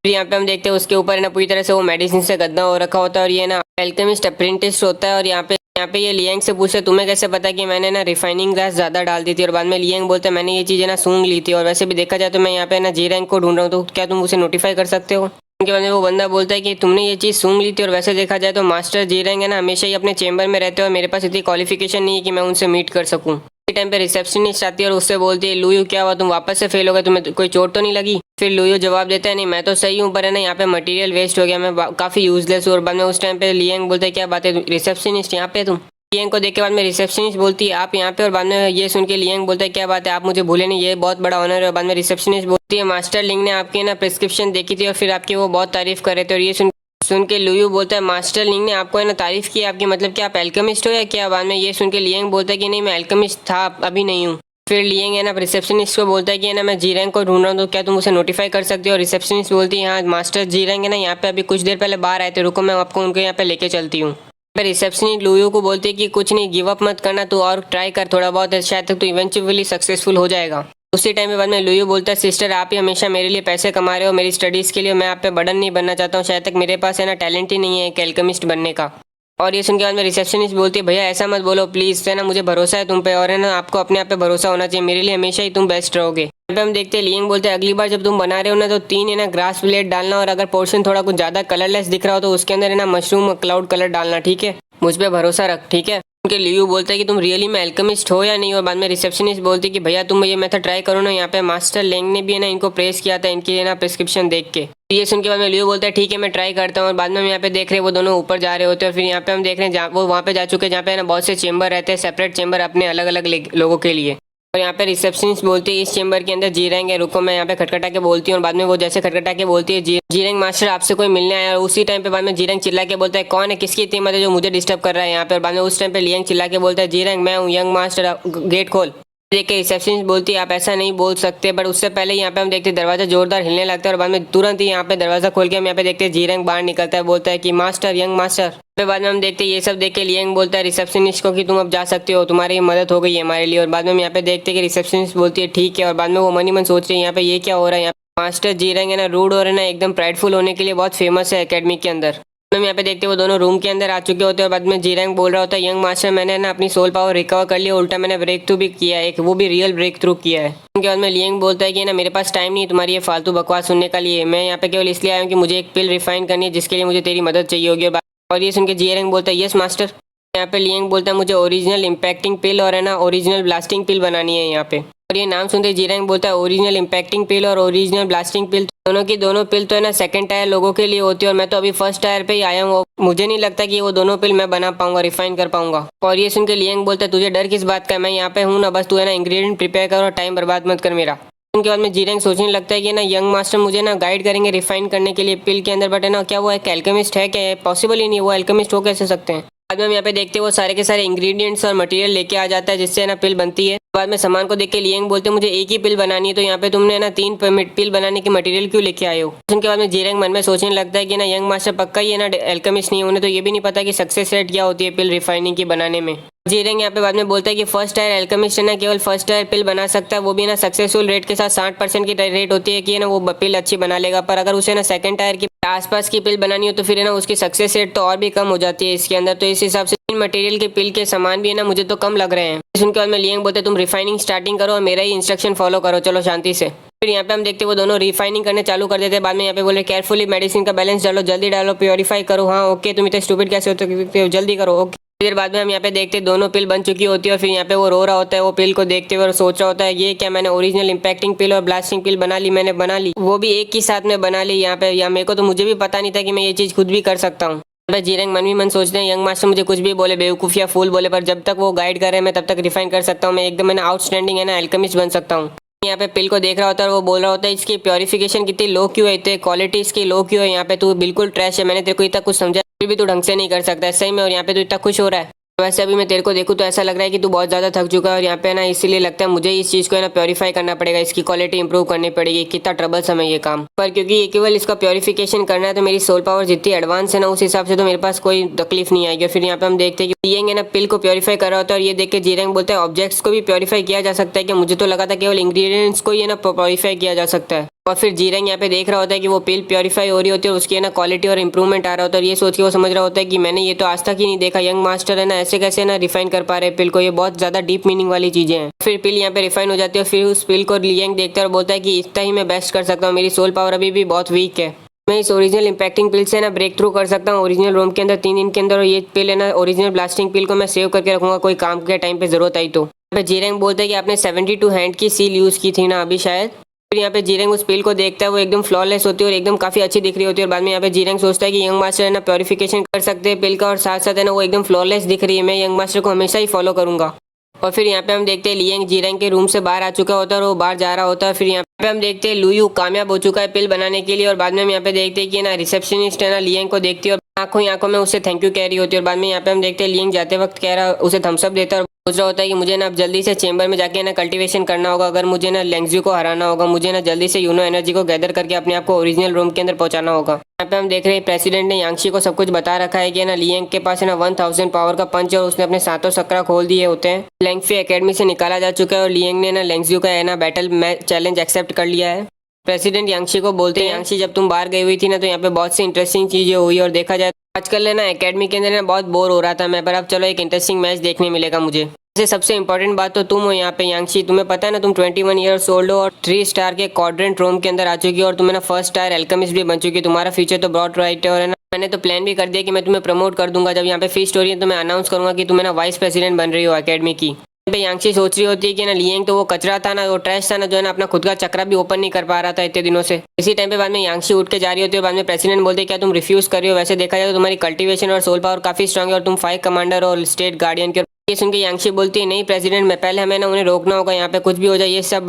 फिर यहाँ पे हम देखते हैं उसके ऊपर है ना पूरी तरह से वो मेडिसिन से गद्दा हो रखा होता है और ये ना एल्केमिस्ट अप्रेंटिस होता है। और यहाँ पे ये लियांग से पूछते तुम्हें कैसे पता कि मैंने ना रिफाइनिंग गैस ज़्यादा डाल दी थी। और बाद में लियांग बोलते हैं मैंने ये चीज़ें ना सूंघ ली थी, और वैसे भी देखा जाए तो मैं यहाँ पे ना जी रैंक को ढूंढ रहा हूँ, तो क्या तुम उसे नोटिफाई कर सकते हो। उनके बाद में वो बंदा बोलता है कि तुमने ये चीज़ सूंघ ली थी, और वैसे देखा जाए तो मास्टर जी रैंक है ना हमेशा ही अपने चेंबर में रहते हैं और मेरे पास इतनी क्वालिफिकेशन नहीं है कि मैं उनसे मीट कर सकूँ। टाइम पे रिसेप्शनिस्ट आती है और उससे बोलती है लुयू क्या हुआ, तुम वापस से फेल हो गए, तुम्हें कोई चोट तो नहीं लगी। फिर लुयू जवाब देता है नहीं मैं तो सही हूँ, पर है ना यहाँ पे मटेरियल वेस्ट हो गया, मैं काफ़ी यूजलेस हूँ। और बाद में उस टाइम पे लियांग बोलता है क्या बात है रिसेप्शनिस्ट यहाँ पे तुम। लियांग को देख के बाद में रिसेप्शनिस्ट बोलती है आप यहाँ पे। और बाद में ये सुन के लियांग बोलता है क्या बात है आप मुझे भूले नहीं, ये बहुत बड़ा ऑनर है। और बाद में रिसेप्शनिस्ट बोलती है मास्टर लिंग ने आपकी ना प्रिस्क्रिप्शन देखी थी और फिर आपकी वो बहुत तारीफ कर रहे थे। और ये सुन के लुयू बोलता है मास्टर लिंग ने आपको है ना तारीफ की आपकी, मतलब कि आप एल्केमिस्ट हो या क्या। बाद में ये सुन के लियांग बोलता है कि नहीं मैं एल्केमिस्ट था अभी नहीं हूँ। फिर लियांग है ना रिसेप्शनिस्ट को बोलता है कि है ना मैं जी रैंक को ढूंढ रहा हूँ, तो क्या तुम उसे नोटिफाई कर सकते हो। रिसेप्शनिस्ट बोलती है हाँ मास्टर जी रैंक है ना यहाँ पे अभी कुछ देर पहले बाहर आए थे, रुको मैं आपको उनके यहाँ पे लेके चलती हूँ। फिर रिसेप्शनिस्ट लुयू को बोलती है कि कुछ नहीं गिव अप मत करना, तू और ट्राई कर थोड़ा बहुत, शायद तक तू इवेंचुअली सक्सेसफुल हो जाएगा। उसी टाइम पे बाद में लुयू बोलता है सिस्टर आप ही हमेशा मेरे लिए पैसे कमा रहे हो मेरी स्टडीज़ के लिए, मैं आप पे बर्डन नहीं बनना चाहता हूँ, शायद तक मेरे पास है ना टैलेंट ही नहीं है एक एल्केमिस्ट बनने का। और ये सुन के बाद में रिसेप्शनिस्ट बोलती है भैया ऐसा मत बोलो प्लीज़, है ना मुझे भरोसा है तुम पे, और है ना आपको अपने आप पे भरोसा होना चाहिए, मेरे लिए हमेशा ही तुम बेस्ट रहोगे। यहाँ पे हम देखते हैं लियांग बोलते हैं अगली बार जब तुम बना रहे हो ना तो 3 है ना ग्रास ब्लेड डालना, और अगर पोर्शन थोड़ा कुछ ज़्यादा कलरलेस दिख रहा हो तो उसके अंदर है ना मशरूम क्लाउड कलर डालना, ठीक है मुझ पर भरोसा रख ठीक है। उनके लियू बोलता है कि तुम रियली में एल्केमिस्ट हो या नहीं। और बाद में रिसेप्शनिस्ट बोलती है कि भैया तुम ये मेथड ट्राई करो ना, यहाँ पे मास्टर लेंग ने भी है ना इनको प्रेस किया था इनकी है ना प्रिस्क्रिप्शन देख के। ये सुन के बाद में लियू बोलता है ठीक है मैं ट्राई करता हूँ। और बाद में हम यहाँ पे देख रहे हैं वो दोनों ऊपर जा रहे होते हैं, और फिर यहाँ पे हम देख रहे हैं वो वहाँ पे जा चुके हैं जहाँ पे ना बहुत से चेंबर रहते हैं, सेपरेट चेंबर अपने अलग अलग लोगों के लिए। और यहाँ पे रिसेप्शनिस्ट बोलती है इस चेंबर के अंदर जी रैंक है, रुको मैं यहाँ पे खटखटा के बोलती हूँ। और बाद में वो जैसे खटखटा के बोलती है जी रैंक मास्टर आपसे कोई मिलने आया। और उसी टाइम पे बाद में जी रैंक चिल्ला के बोलता है कौन है किसकी इतनी मदद जो मुझे डिस्टर्ब कर रहा है यहाँ पे। और बाद में उस टाइम पे लियांग चिल्ला के बोलता है जी रैंक मैं हूँ यंग मास्टर, गेट खोल। देख के रिसेप्शनिस्ट बोलती है आप ऐसा नहीं बोल सकते, बट उससे पहले यहाँ पे हम देखते हैं दरवाजा जोरदार हिलने लगता है। और बाद में तुरंत ही यहाँ पे दरवाजा खोल के हम यहाँ पे देखते हैं जी रैंक बाहर निकलता है, बोलता है कि मास्टर यंग मास्टर। फिर बाद में हम देखते हैं ये सब देख के लियांग बोलता है रिसेप्शनिस्ट को कि तुम अब जा सकते हो, तुम्हारी मदद हो गई है हमारे लिए। और बाद में हम यहाँ पे देखते हैं कि रिसेप्शनिस्ट बोलती है ठीक है। और बाद में वो मन ही मन सोच रही है यहाँ पे ये क्या हो रहा है, यहाँ मास्टर जी रैंक है ना रूड और है ना एकदम प्राइडफुल होने के लिए बहुत फेमस है एकेडमी के अंदर। हम यहाँ पे देखते हैं वो दोनों रूम के अंदर आ चुके होते हैं। और बाद में जी रैंक बोल रहा होता है यंग मास्टर मैंने ना अपनी सोल पावर रिकवर कर लिया, उल्टा मैंने ब्रेक थ्रू भी किया है, एक वो भी रियल ब्रेक थ्रू किया है। उनके बाद में लियांग बोलता है कि ना मेरे पास टाइम नहीं तुम्हारी ये फालतू बकवास सुनने का लिए, मैं यहाँ पे केवल इसलिए आया हूँ कि मुझे एक पिल रिफाइन करनी है जिसके लिए मुझे तेरी मदद चाहिए होगी। और ये सुन के जी रैंक बोलता है यस मास्टर। यहाँ पे लियांग बोलता है मुझे ओरिजिनल इम्पैक्टिंग पिल और है ना ओरिजिनल ब्लास्टिंग पिल बनानी है यहाँ पे। और ये नाम सुनते जी रैंक बोलता है ओरिजिनल इम्पैक्टिंग पिल और ओरिजिनल ब्लास्टिंग पिल दोनों की दोनों पिल तो है ना सेकंड टायर लोगों के लिए होती है, और मैं तो अभी फर्स्ट टायर पे ही आया हूँ, मुझे नहीं लगता कि वो दोनों पिल मैं बना पाऊंगा रिफाइन कर पाऊंगा। और ये सुन के लियांग बोलता है तुझे डर किस बात का, मैं यहाँ पे हूँ ना, बस तू है ना इंग्रेडिएंट प्रिपेयर कर और टाइम बर्बाद मत कर मेरा। उनके बाद में जी रैंक सोचने लगता है कि ना यंग मास्टर मुझे ना गाइड करेंगे रिफाइन करने के लिए पिल के अंदर, बट है ना क्या वो एक एल्केमिस्ट है क्या, पॉसिबल ही नहीं, वो एल्केमिस्ट हो कैसे सकते हैं। बाद में हम यहाँ पे देखते हैं वो सारे के सारे इंग्रेडिएंट्स और मटेरियल लेके आ जाता है जिससे ना पिल बनती है। बाद में सामान को देख के लियांग बोलते हैं मुझे एक ही पिल बनानी है, तो यहाँ पे तुमने ना 3 पिल बनाने के मटेरियल क्यों लेके आए हो। उनके बाद में जी रैंक मन में सोचने लगता है कि ना यंग मास्टर पक्का ही है ना एल्केमिस्ट नहीं, उन्हें तो ये भी नहीं पता कि सक्सेस रेट क्या होती है पिल रिफाइनिंग की बनाने में। जी रैंक यहाँ पे बाद में बोलता है कि फर्स्ट टायर एल्केमिस्ट है ना केवल फर्स्ट टायर पिल बना सकता है, वो भी ना सक्सेसफुल रेट के साथ 60% की रेट होती है कि ना वो पिल अच्छी बना लेगा। पर अगर उसे ना सेकंड टायर की आसपास की पिल बनानी हो तो फिर है ना उसकी सक्सेस रेट तो और भी कम हो जाती है इसके अंदर। तो इस हिसाब से इन मटेरियल के पिल के सामान भी है ना मुझे तो कम लग रहे हैं। उनके बाद में लियांग बोलते तुम रिफाइनिंग स्टार्टिंग करो और मेरा ही इंस्ट्रक्शन फॉलो करो, चलो शांति से। फिर यहाँ पे हम देखते हैं वो दोनों रिफाइनिंग करने चालू कर देते हैं। बाद में यहाँ पे बोले केयरफुली मेडिसिन का बैलेंस डालो, जल्दी डालो, प्योरीफाई करो। हाँ ओके तुम इतने स्टूपिड कैसे होते हो, जल्दी करो ओके। फिर बाद में हम यहाँ पे देखते हैं दोनों पिल बन चुकी होती है, और फिर यहाँ पे वो रो रहा होता है वो पिल को देखते हुए और सोच रहा होता है ये क्या मैंने ओरिजिनल इम्पैक्टिंग पिल और ब्लास्टिंग पिल बना ली, मैंने बना ली, वो भी एक ही साथ में बना ली यहाँ पे। या मेरे को तो मुझे भी पता नहीं था कि मैं ये चीज़ खुद भी कर सकता हूँ। जी रैंक मन भी मन सोचते हैं यंग मास्टर मुझे कुछ भी बोले बेवकूफ़ या फूल बोले, पर जब तक वो गाइड कर रहे हैं मैं तब तक रिफाइन कर सकता हूँ, मैं एकदम मैंने आउटस्टैंडिंग है ना एल्केमिस्ट बन सकता हूँ। यहाँ पे पिल को देख रहा होता है और वो बोल रहा होता है इसकी प्योरिफिकेशन कितनी लो क्यों है, इतनी क्वालिटी इसकी लो क्यों है, यहाँ पे तू बिल्कुल ट्रैश है, मैंने तेरे को इतना कुछ समझा फिर भी तू ढंग से नहीं कर सकता है सही में, और यहाँ पे तू इतना खुश हो रहा है। वैसे अभी मैं तेरे को देखूँ तो ऐसा लग रहा है कि तू बहुत ज़्यादा थक चुका है और यहाँ पे ना इसीलिए लगता है मुझे इस चीज़ को है ना प्योरीफाई करना पड़ेगा, इसकी क्वालिटी इंप्रूव करनी पड़ेगी। कितना ट्रबलसम है ये काम, पर क्योंकि ये केवल इसका प्योरीफिकेशन करना है तो मेरी सोल पावर जितनी एडवांस है ना उस हिसाब से तो मेरे पास कोई तकलीफ नहीं आएगी। फिर यहाँ पे हम देखते हैं कि लिएंग है ना पिल को प्योरीफाई कर रहा होता है और ये देख के जीरेंग बोलता है ऑब्जेक्ट्स को भी प्योरीफाई किया जा सकता है क्या? मुझे तो लगा था केवल इंग्रेडिएंट्स को ही है ना प्योरीफाई किया जा सकता है। और फिर जीरेंग यहाँ पे देख रहा होता है कि वो पिल प्योरीफाई हो रही होती है और उसकी है ना क्वालिटी और इंप्रूवमेंट आ रहा होता है और ये सोच के वो समझ रहा होता है कि मैंने ये तो आज तक ही नहीं देखा, यंग मास्टर है ना ऐसे कैसे ना रिफाइन कर पा रहे पिल को, ये बहुत ज्यादा डीप मीनिंग वाली चीजें हैं। फिर पिल यहाँ पे रिफाइन हो जाती है और फिर उस पिल को लिएंग देखता है और बोलता है कि इतना ही मैं बेस्ट कर सकता हूँ, मेरी सोल पावर अभी भी बहुत वीक है। मैं इस ओरिजिनल इंपैक्टिंग पिल से ना ब्रेक थ्रू कर सकता हूँ ओरिजिनल रोम के अंदर 3 दिन के अंदर, और ये पिल है ना ओरिजिनल ब्लास्टिंग पिल को मैं सेव करके रखूंगा कोई काम के टाइम पे जरूरत आई तो। जीरेंग बोलते हैं कि आपने 72 हैंड की सील यूज की थी ना अभी शायद। फिर यहाँ पे जीरेंग उस पिल को देखता है, वो एकदम फ्लॉलेस होती है और एकदम काफी अच्छी दिख रही होती है और बाद में यहाँ पे जीरेंग सोचता है कि यंग मास्टर है ना प्योरीफिकेशन कर सकते हैं पिल का और साथ साथ है ना वो एकदम फ्लॉलेस दिख रही है, मैं यंग मास्टर को हमेशा ही फॉलो करूंगा। और फिर यहाँ पे हम देखते हैं लिएंग जीरेंग के रूम से बाहर आ चुका होता है और वो बाहर जा रहा होता है। फिर यहाँ पे हम देखते हैं लुयू कामयाब हो चुका है पिल बनाने के लिए और बाद में हम यहाँ पे देखते हैं कि ना रिसेप्शनिस्ट है ना लिएंग को देखती है और आंखों ही आंखों में उससे थैंक यू कह रही होती है और बाद में यहाँ पे हम देखते हैं लिएंग जाते वक्त कह रहा उसे थम्स अप देता है और सोच रहा होता है कि मुझे ना अब जल्दी से चेंबर में जाके ना कल्टीवेशन करना होगा, अगर मुझे ना लेंग्जू को हराना होगा, मुझे ना जल्दी से यूनो एनर्जी को गैदर करके अपने आप को ओरिजिनल रूम के अंदर पहुंचाना होगा। यहाँ पे हम देख रहे हैं प्रेसिडेंट ने यांगशी को सब कुछ बता रखा है कि ना लिएंग के पास है ना 1000 पावर का पंच और उसने अपने सातों चक्रा खोल दिए होते हैं। लेंगफी एकेडमी से निकाला जा चुका है और लिएंग ने ना लेंग्जू का है ना बैटल चैलेंज एक्सेप्ट कर लिया है। प्रेसिडेंट यांगशी को बोलते हैं यांगशी जब तुम बाहर गई हुई थी ना तो यहाँ पे बहुत सी इंटरेस्टिंग चीजें हुई और देखा जाए आजकल है ना एकेडमी के अंदर ना बहुत बोर हो रहा था मैं, पर अब चलो एक इंटरेस्टिंग मैच देखने मिलेगा मुझे। वैसे सबसे इंपॉर्टेंट बात तो तुम हो यहाँ पे यांगशी, तुम्हें पता है ना तुम 21 ईयर्स ओल्ड हो और 3 स्टार के क्वाड्रेंट रोम के अंदर आ चुकी हो और तुम्हें ना फर्स्ट स्टार एल्केमिस्ट भी बन चुकी है, तुम्हारा फ्यूचर तो ब्रॉड राइट है। और है ना मैंने तो प्लान भी कर दिया कि मैं तुम्हें प्रमोट कर दूंगा, जब यहाँ पे फीस स्टोरी है तो मैं अनाउंस करूंगा कि तुम्हें ना वाइस प्रेसिडेंट बन रही हो अकेडमी की। पे यांगशी सोच रही होती है कि ना लिएंग तो वो कचरा था ना, वो ट्रैश था ना, जो है ना अपना खुद का चक्रा भी ओपन नहीं कर पा रहा था इतने दिनों से। इसी टाइम पे बाद में यांगशी उठ के जा रही होती है और बाद में प्रेसिडेंट बोलते हैं क्या तुम रिफ्यूज कर रही हो? वैसे देखा जाए तो तुम्हारी कल्टीवेशन और सोल पावर काफी स्ट्रांग है और तुम 5 कमांडर और स्टेट गार्डियन के। ये सुन के यांगशी बोलती है नहीं प्रेसिडेंट, मैं पहले हमें ना उन्हें रोकना होगा, यहाँ पे कुछ भी हो जाए ये सब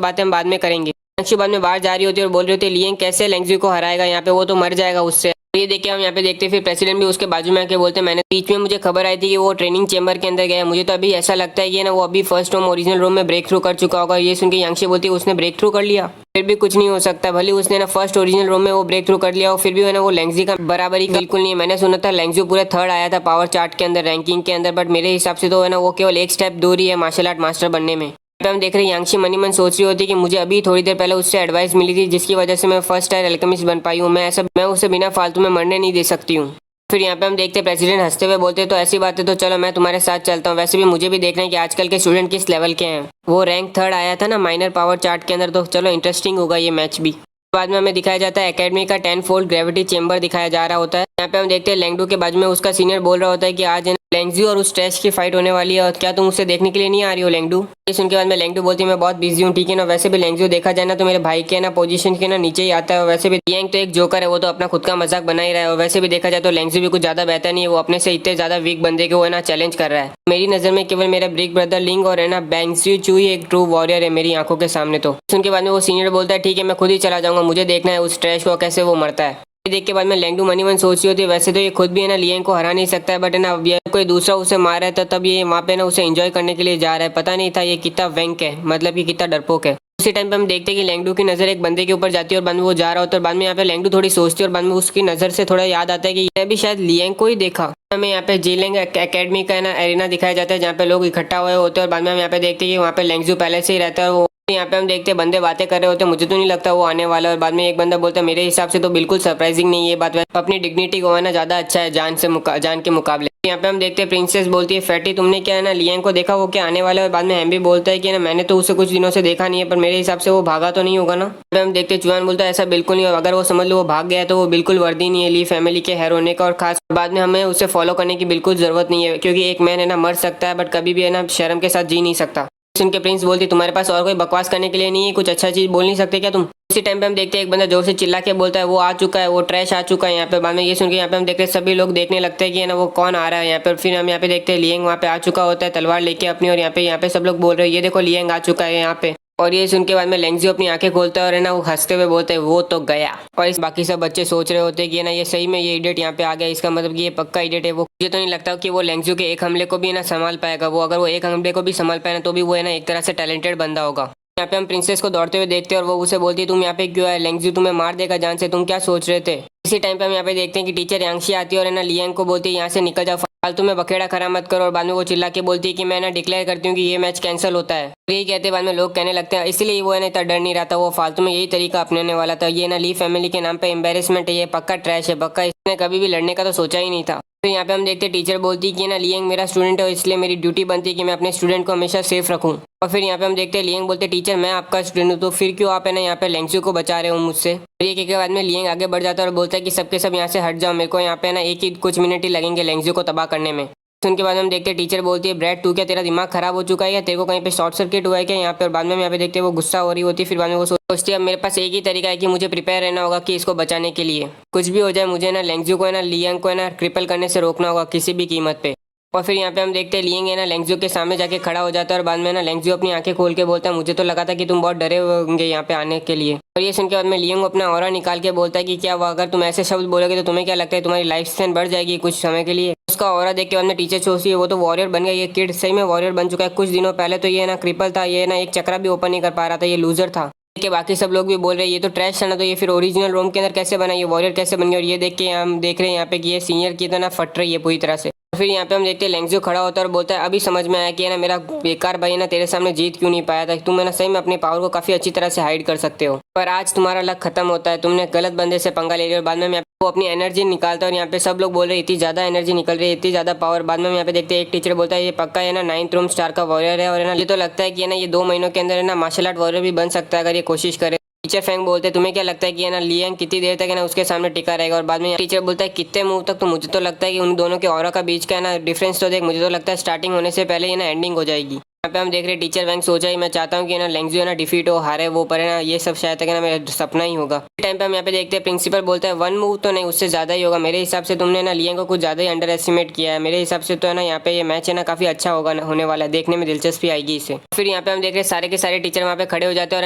बातें हम बाद में करेंगे। यांगशी बाद में बाहर जा रही होती है और बोल रही होती है लिएंग कैसे लेंग्जू को हराएगा, यहाँ पे वो तो मर जाएगा उससे। ये देख के हम यहाँ पे देखते हैं फिर प्रेसिडेंट भी उसके बाजू में आके बोलते हैं मैंने बीच में मुझे खबर आई थी कि वो ट्रेनिंग चेंबर के अंदर गया, मुझे तो अभी ऐसा लगता है कि ना वो अभी फर्स्ट रोम ओरिजिनल रोम में ब्रेक थ्रू कर चुका होगा। ये सुन के यांगशी बोलती है उसने ब्रेक थ्रू कर लिया? फिर भी कुछ नहीं हो सकता, भले उसने ना फर्स्ट ओरिजिनल रोम में वो ब्रेक थ्रू कर लिया हो, फिर भी है ना वो लेंग्जी का बराबरी बिल्कुल नहीं है। मैंने सुना था लेंग्जू पूरे थर्ड आया था पावर चार्ट के अंदर रैंकिंग के अंदर, बट मेरे हिसाब से तो है ना वो केवल एक स्टेप दूर ही है मार्शल आर्ट मास्टर बनने में। हम देख रहे हैं यांगशी मनी मन सोच रही होती है कि मुझे अभी थोड़ी देर पहले उससे एडवाइस मिली थी जिसकी वजह से मैं फर्स्ट टायर एल्केमिस्ट बन पाई हूँ, मैं उसे बिना फालतू में मरने नहीं दे सकती हूँ। फिर यहाँ पे हम देखते हैं प्रेसिडेंट हंसते हुए बोलते तो ऐसी बात है तो चलो मैं तुम्हारे साथ चलता हूँ, वैसे भी मुझे भी देखना है कि आजकल के स्टूडेंट किस लेवल के हैं। वो रैंक 3rd आया था ना माइनर पावर चार्ट के अंदर, तो चलो इंटरेस्टिंग होगा ये मैच भी। बाद में हमें दिखाया जाता है एकेडमी का 10 फोल्ड ग्रेविटी चेंबर दिखाया जा रहा होता है। यहाँ पे हम देखते हैं लेंगडू के बाजू में उसका सीनियर बोल रहा होता है कि आज लेंग्जू और उस ट्रैश की फाइट होने वाली है और क्या तुम उसे देखने के लिए नहीं आ रही हो लेंगडू? ये सुन के बाद में लेंगडू बोलती है मैं बहुत बिजी हूँ, ठीक है ना। वैसे भी लेंगजू देखा जाए ना तो मेरे भाई के ना पोजीशन के ना नीचे ही आता है, वैसे भी लिएंग तो एक जोकर है, वो तो अपना खुद का मजाक बना ही रहा है और वैसे भी देखा जाए तो लेंगजू भी कुछ ज्यादा बेहतर नहीं है, वो अपने से इतने ज्यादा वीक बंदे को है ना चैलेंज कर रहा है। मेरी नजर में केवल मेरा बिग ब्रदर लिंग और है ना बैंगस्यू चू ही एक ट्रू वॉरियर है मेरी आंखों के सामने। तो सुन के बाद में वो सीनियर बोलता है ठीक है मैं खुद ही चला जाऊंगा, मुझे देखना है उस ट्रैश को कैसे वो मरता है। देख के बाद में लेंगडू मनी मन सोच रही होती है वैसे तो ये खुद भी है ना लिएंग को हरा नहीं सकता है, बट है ना ये कोई दूसरा उसे मार रहा है तब ये वहाँ पे ना उसे एंजॉय करने के लिए जा रहा है। पता नहीं था ये कितना वेंक है, मतलब ये कितना डरपोक है। उसी टाइम पे हम देखते हैं कि लेंगडू की नजर एक बंदे के ऊपर जाती है और बाद में वो जा रहा होता है और बाद में यहाँ पे लेंगडू थोड़ी सोचती है और बाद में उसकी नजर से थोड़ा याद आता है कि ये भी शायद लिएंग को ही देखा। हमें यहाँ पे जीलेंग एकेडमी का ना एरिना दिखाया जाता है जहाँ पे लोग इकट्ठा हुए होते हैं और बाद में हम यहाँ पे देखते हैं कि वहाँ पे लेंगजू पहले से ही रहता है और यहाँ पे हम देखते हैं बंदे बातें कर रहे होते हैं, मुझे तो नहीं लगता वो आने वाला है। और बाद में एक बंदा बोलता है मेरे हिसाब से तो बिल्कुल सरप्राइजिंग नहीं है ये बात, अपनी डिग्निटी को है ना ज्यादा अच्छा है जान के मुकाबले। यहाँ पे हम देखते हैं प्रिंसेस बोलती है फैटी तुमने क्या है ना लिएंग को देखा, वो क्या आने वाला है? और बाद में हम भी बोलता है कि ना मैंने तो उसे कुछ दिनों से देखा नहीं है, पर मेरे हिसाब से वो भागा तो नहीं होगा ना। हम देखते हैं चुआन बोलता है ऐसा बिल्कुल नहीं, अगर वो समझ लो वो भाग गया तो वो बिल्कुल वर्दी नहीं है ली फैमिली के हेयर होने का, और खास बाद में हमें उसे फॉलो करने की बिल्कुल जरूरत नहीं है क्योंकि एक मैन है ना मर सकता है बट कभी भी है ना शर्म के साथ जी नहीं सकता। सुन के प्रिंस बोलती तुम्हारे पास और कोई बकवास करने के लिए नहीं है, कुछ अच्छा चीज बोल नहीं सकते क्या तुम? उसी टाइम पे हम देखते हैं एक बंदा जोर से चिल्ला के बोलता है वो आ चुका है, वो ट्रैश आ चुका है यहाँ पे। बाद में ये सुन के यहाँ पे हम देखते हैं सभी लोग देखने लगते हैं कि ना वो कौन आ रहा है यहाँ पे। फिर हम यहाँ पे देखते हैं लिएंग वहाँ पे आ चुका होता है तलवार लेके अपनी, और यहाँ पे सब लोग बोल रहे हैं ये देखो लिएंग आ चुका है यहाँ पे। और ये सुन के बाद में लेंगजू अपनी आंखें खोलता है और है ना वो हंसते हुए बोलते हैं वो तो गया। और इस बाकी सब बच्चे सोच रहे होते हैं कि ना ये सही में ये इडियट यहाँ पे आ गया, इसका मतलब कि ये पक्का इडियट है। वो मुझे तो नहीं लगता कि वो लेंगजू के एक हमले को भी ना संभाल पाएगा। वो अगर वो एक हमले को भी संभाल पाए ना तो भी वो है ना एक तरह से टैलेंटेड बंदा होगा। यहाँ पे हम प्रिंसेस को दौड़ते हुए देखते हैं और वो उसे बोलती है तुम यहाँ पे क्यों आए, लेंगजू तुम्हें मार देगा जान से, तुम क्या सोच रहे थे। इसी टाइम पे हम यहाँ पे देखते हैं कि टीचर यांगशी आती है और है ना लियांग को बोलती है यहाँ से निकल जाओ, फालतू में बखेड़ा खड़ा मत करो। और बाद में वो चिल्ला के बोलती है कि मैं ना डिक्लेयर करती हूँ कि ये मैच कैंसिल होता है। और यही कहते बाद में लोग कहने लगते हैं इसलिए वो है ना इतना डर नहीं रहा था, वो फालतू में यही तरीका अपनाने वाला था। ये ना ली फैमिली के नाम पे एम्बेरसमेंट है, ये पक्का ट्रैश है, पक्का इसने कभी भी लड़ने का तो सोचा ही नहीं था। फिर यहाँ पे हम देखते हैं टीचर बोलती है कि ना लियांग मेरा स्टूडेंट है, इसलिए मेरी ड्यूटी बनती है कि मैं अपने स्टूडेंट को हमेशा सेफ रखूँ। और फिर यहाँ पे हम देखते हैं लियांग बोलते टीचर मैं आपका स्टूडेंट हूँ तो फिर क्यों आप है ना यहाँ पे लेंगजू को बचा रहे हो मुझसे। फिर ये के बाद में लियांग आगे बढ़ जाता है और बोलता है कि सबके सब यहाँ से हट जाओ, मेरे को यहाँ पे ना एक ही कुछ मिनट ही लगेंगे लेंगजू को तबाह करने में। उनके बाद हम देखते हैं टीचर बोलती है ब्रैड तू क्या तेरा दिमाग खराब हो चुका है या तेरे को कहीं पे शॉर्ट सर्किट हुआ है क्या यहाँ पे। और बाद में हम यहाँ पे देखते हैं वो गुस्सा हो रही होती है। फिर बाद में वो सोचती है अब मेरे पास एक ही तरीका है कि मुझे प्रिपेयर रहना होगा कि इसको बचाने के लिए कुछ भी हो जाए मुझे ना लेंगजू को है ना लियांग को है ना क्रिपल करने से रोकना होगा किसी भी कीमत पे। और फिर यहाँ पे हम देखते हैं लियांग है ना लेंगजू के सामने जाके खड़ा हो जाता है और बाद में ना लेंगजू अपनी आंखें खोल के बोलता है मुझे तो लगा था कि तुम बहुत डरे होंगे यहाँ पे आने के लिए। और ये सुन के बाद में लियांग अपना ऑरा निकाल के बोलता है कि क्या हुआ अगर तुम ऐसे शब्द बोलोगे तो तुम्हें क्या लगता है तुम्हारी लाइफ स्पैन बढ़ जाएगी कुछ समय के लिए। उसका ऑरा देख के बाद में टीचर सोचती है वो तो वॉरियर बन गया, ये किड सही में वॉरियर बन चुका है। कुछ दिनों पहले तो ये ना क्रिपल था, ये ना एक चक्रा भी ओपन नहीं कर पा रहा था, ये लूजर था। के बाकी सब लोग भी बोल रहे हैं ये तो ट्रैश था ना, तो ये फिर ओरिजिनल रोम के अंदर कैसे बना, ये वॉरियर कैसे बन गया। और ये देख के हम देख रहे हैं यहाँ पे कि ये सीनियर की तरह फट रही है पूरी तरह से। फिर यहाँ पे हम देखते हैं लेंगजू खड़ा होता है और बोलता है अभी समझ में आया कि है ना मेरा बेकार भाई ना तेरे सामने जीत क्यों नहीं पाया था, तुम है ना सही में अपने पावर को काफी अच्छी तरह से हाइड कर सकते हो, पर आज तुम्हारा लक खत्म होता है, तुमने गलत बंदे से पंगा ले लिया। और बाद में वो अपनी एनर्जी निकालता है और यहाँ पे सब लोग बोल रहे हैं इतनी ज्यादा एनर्जी निकल रही है, इतनी ज्यादा पावर। बाद में यहाँ पे देखते हैं एक टीचर बोलता है ये पक्का है ना 9th रूम स्टार का वॉरियर है और है ना ये तो लगता है कि है ना ये 2 महीनों के अंदर है ना मार्शल आर्ट वॉरियर भी बन सकता है अगर ये कोशिश करे। टीचर फैंग बोलते हैं तुम्हें क्या लगता है कि है ना लियांग कितनी देर तक है ना उसके सामने टिका रहेगा। और बाद में टीचर बोलता है कितने मूव तक, तो मुझे तो लगता है कि उन दोनों के ऑरा का बीच का है ना डिफरेंस तो देख, मुझे तो लगता है स्टार्टिंग होने से पहले ही ना एंडिंग हो जाएगी। यहाँ पे हम देख रहे हैं टीचर वैंग सोचा ही मैं चाहता हूँ कि ना लेंगजू है ना डिफीट हो, हारे वो, पर है ना ये सब शायद तक है ना मेरा सपना ही होगा। टाइम पे हम यहाँ पे देखते हैं प्रिंसिपल बोलता है 1 मूव तो नहीं उससे ज्यादा ही होगा, मेरे हिसाब से तुमने ना लियांग को कुछ ज्यादा ही अंडर एस्टिमेट किया है। मेरे हिसाब से तो है ना यहाँ पे ये मैच है ना काफी अच्छा होगा होने वाला है, देखने में दिलचस्पी आएगी इसे। फिर यहाँ पे हम देख रहे हैं सारे के सारे टीचर वहाँ पे खड़े हो जाते हैं और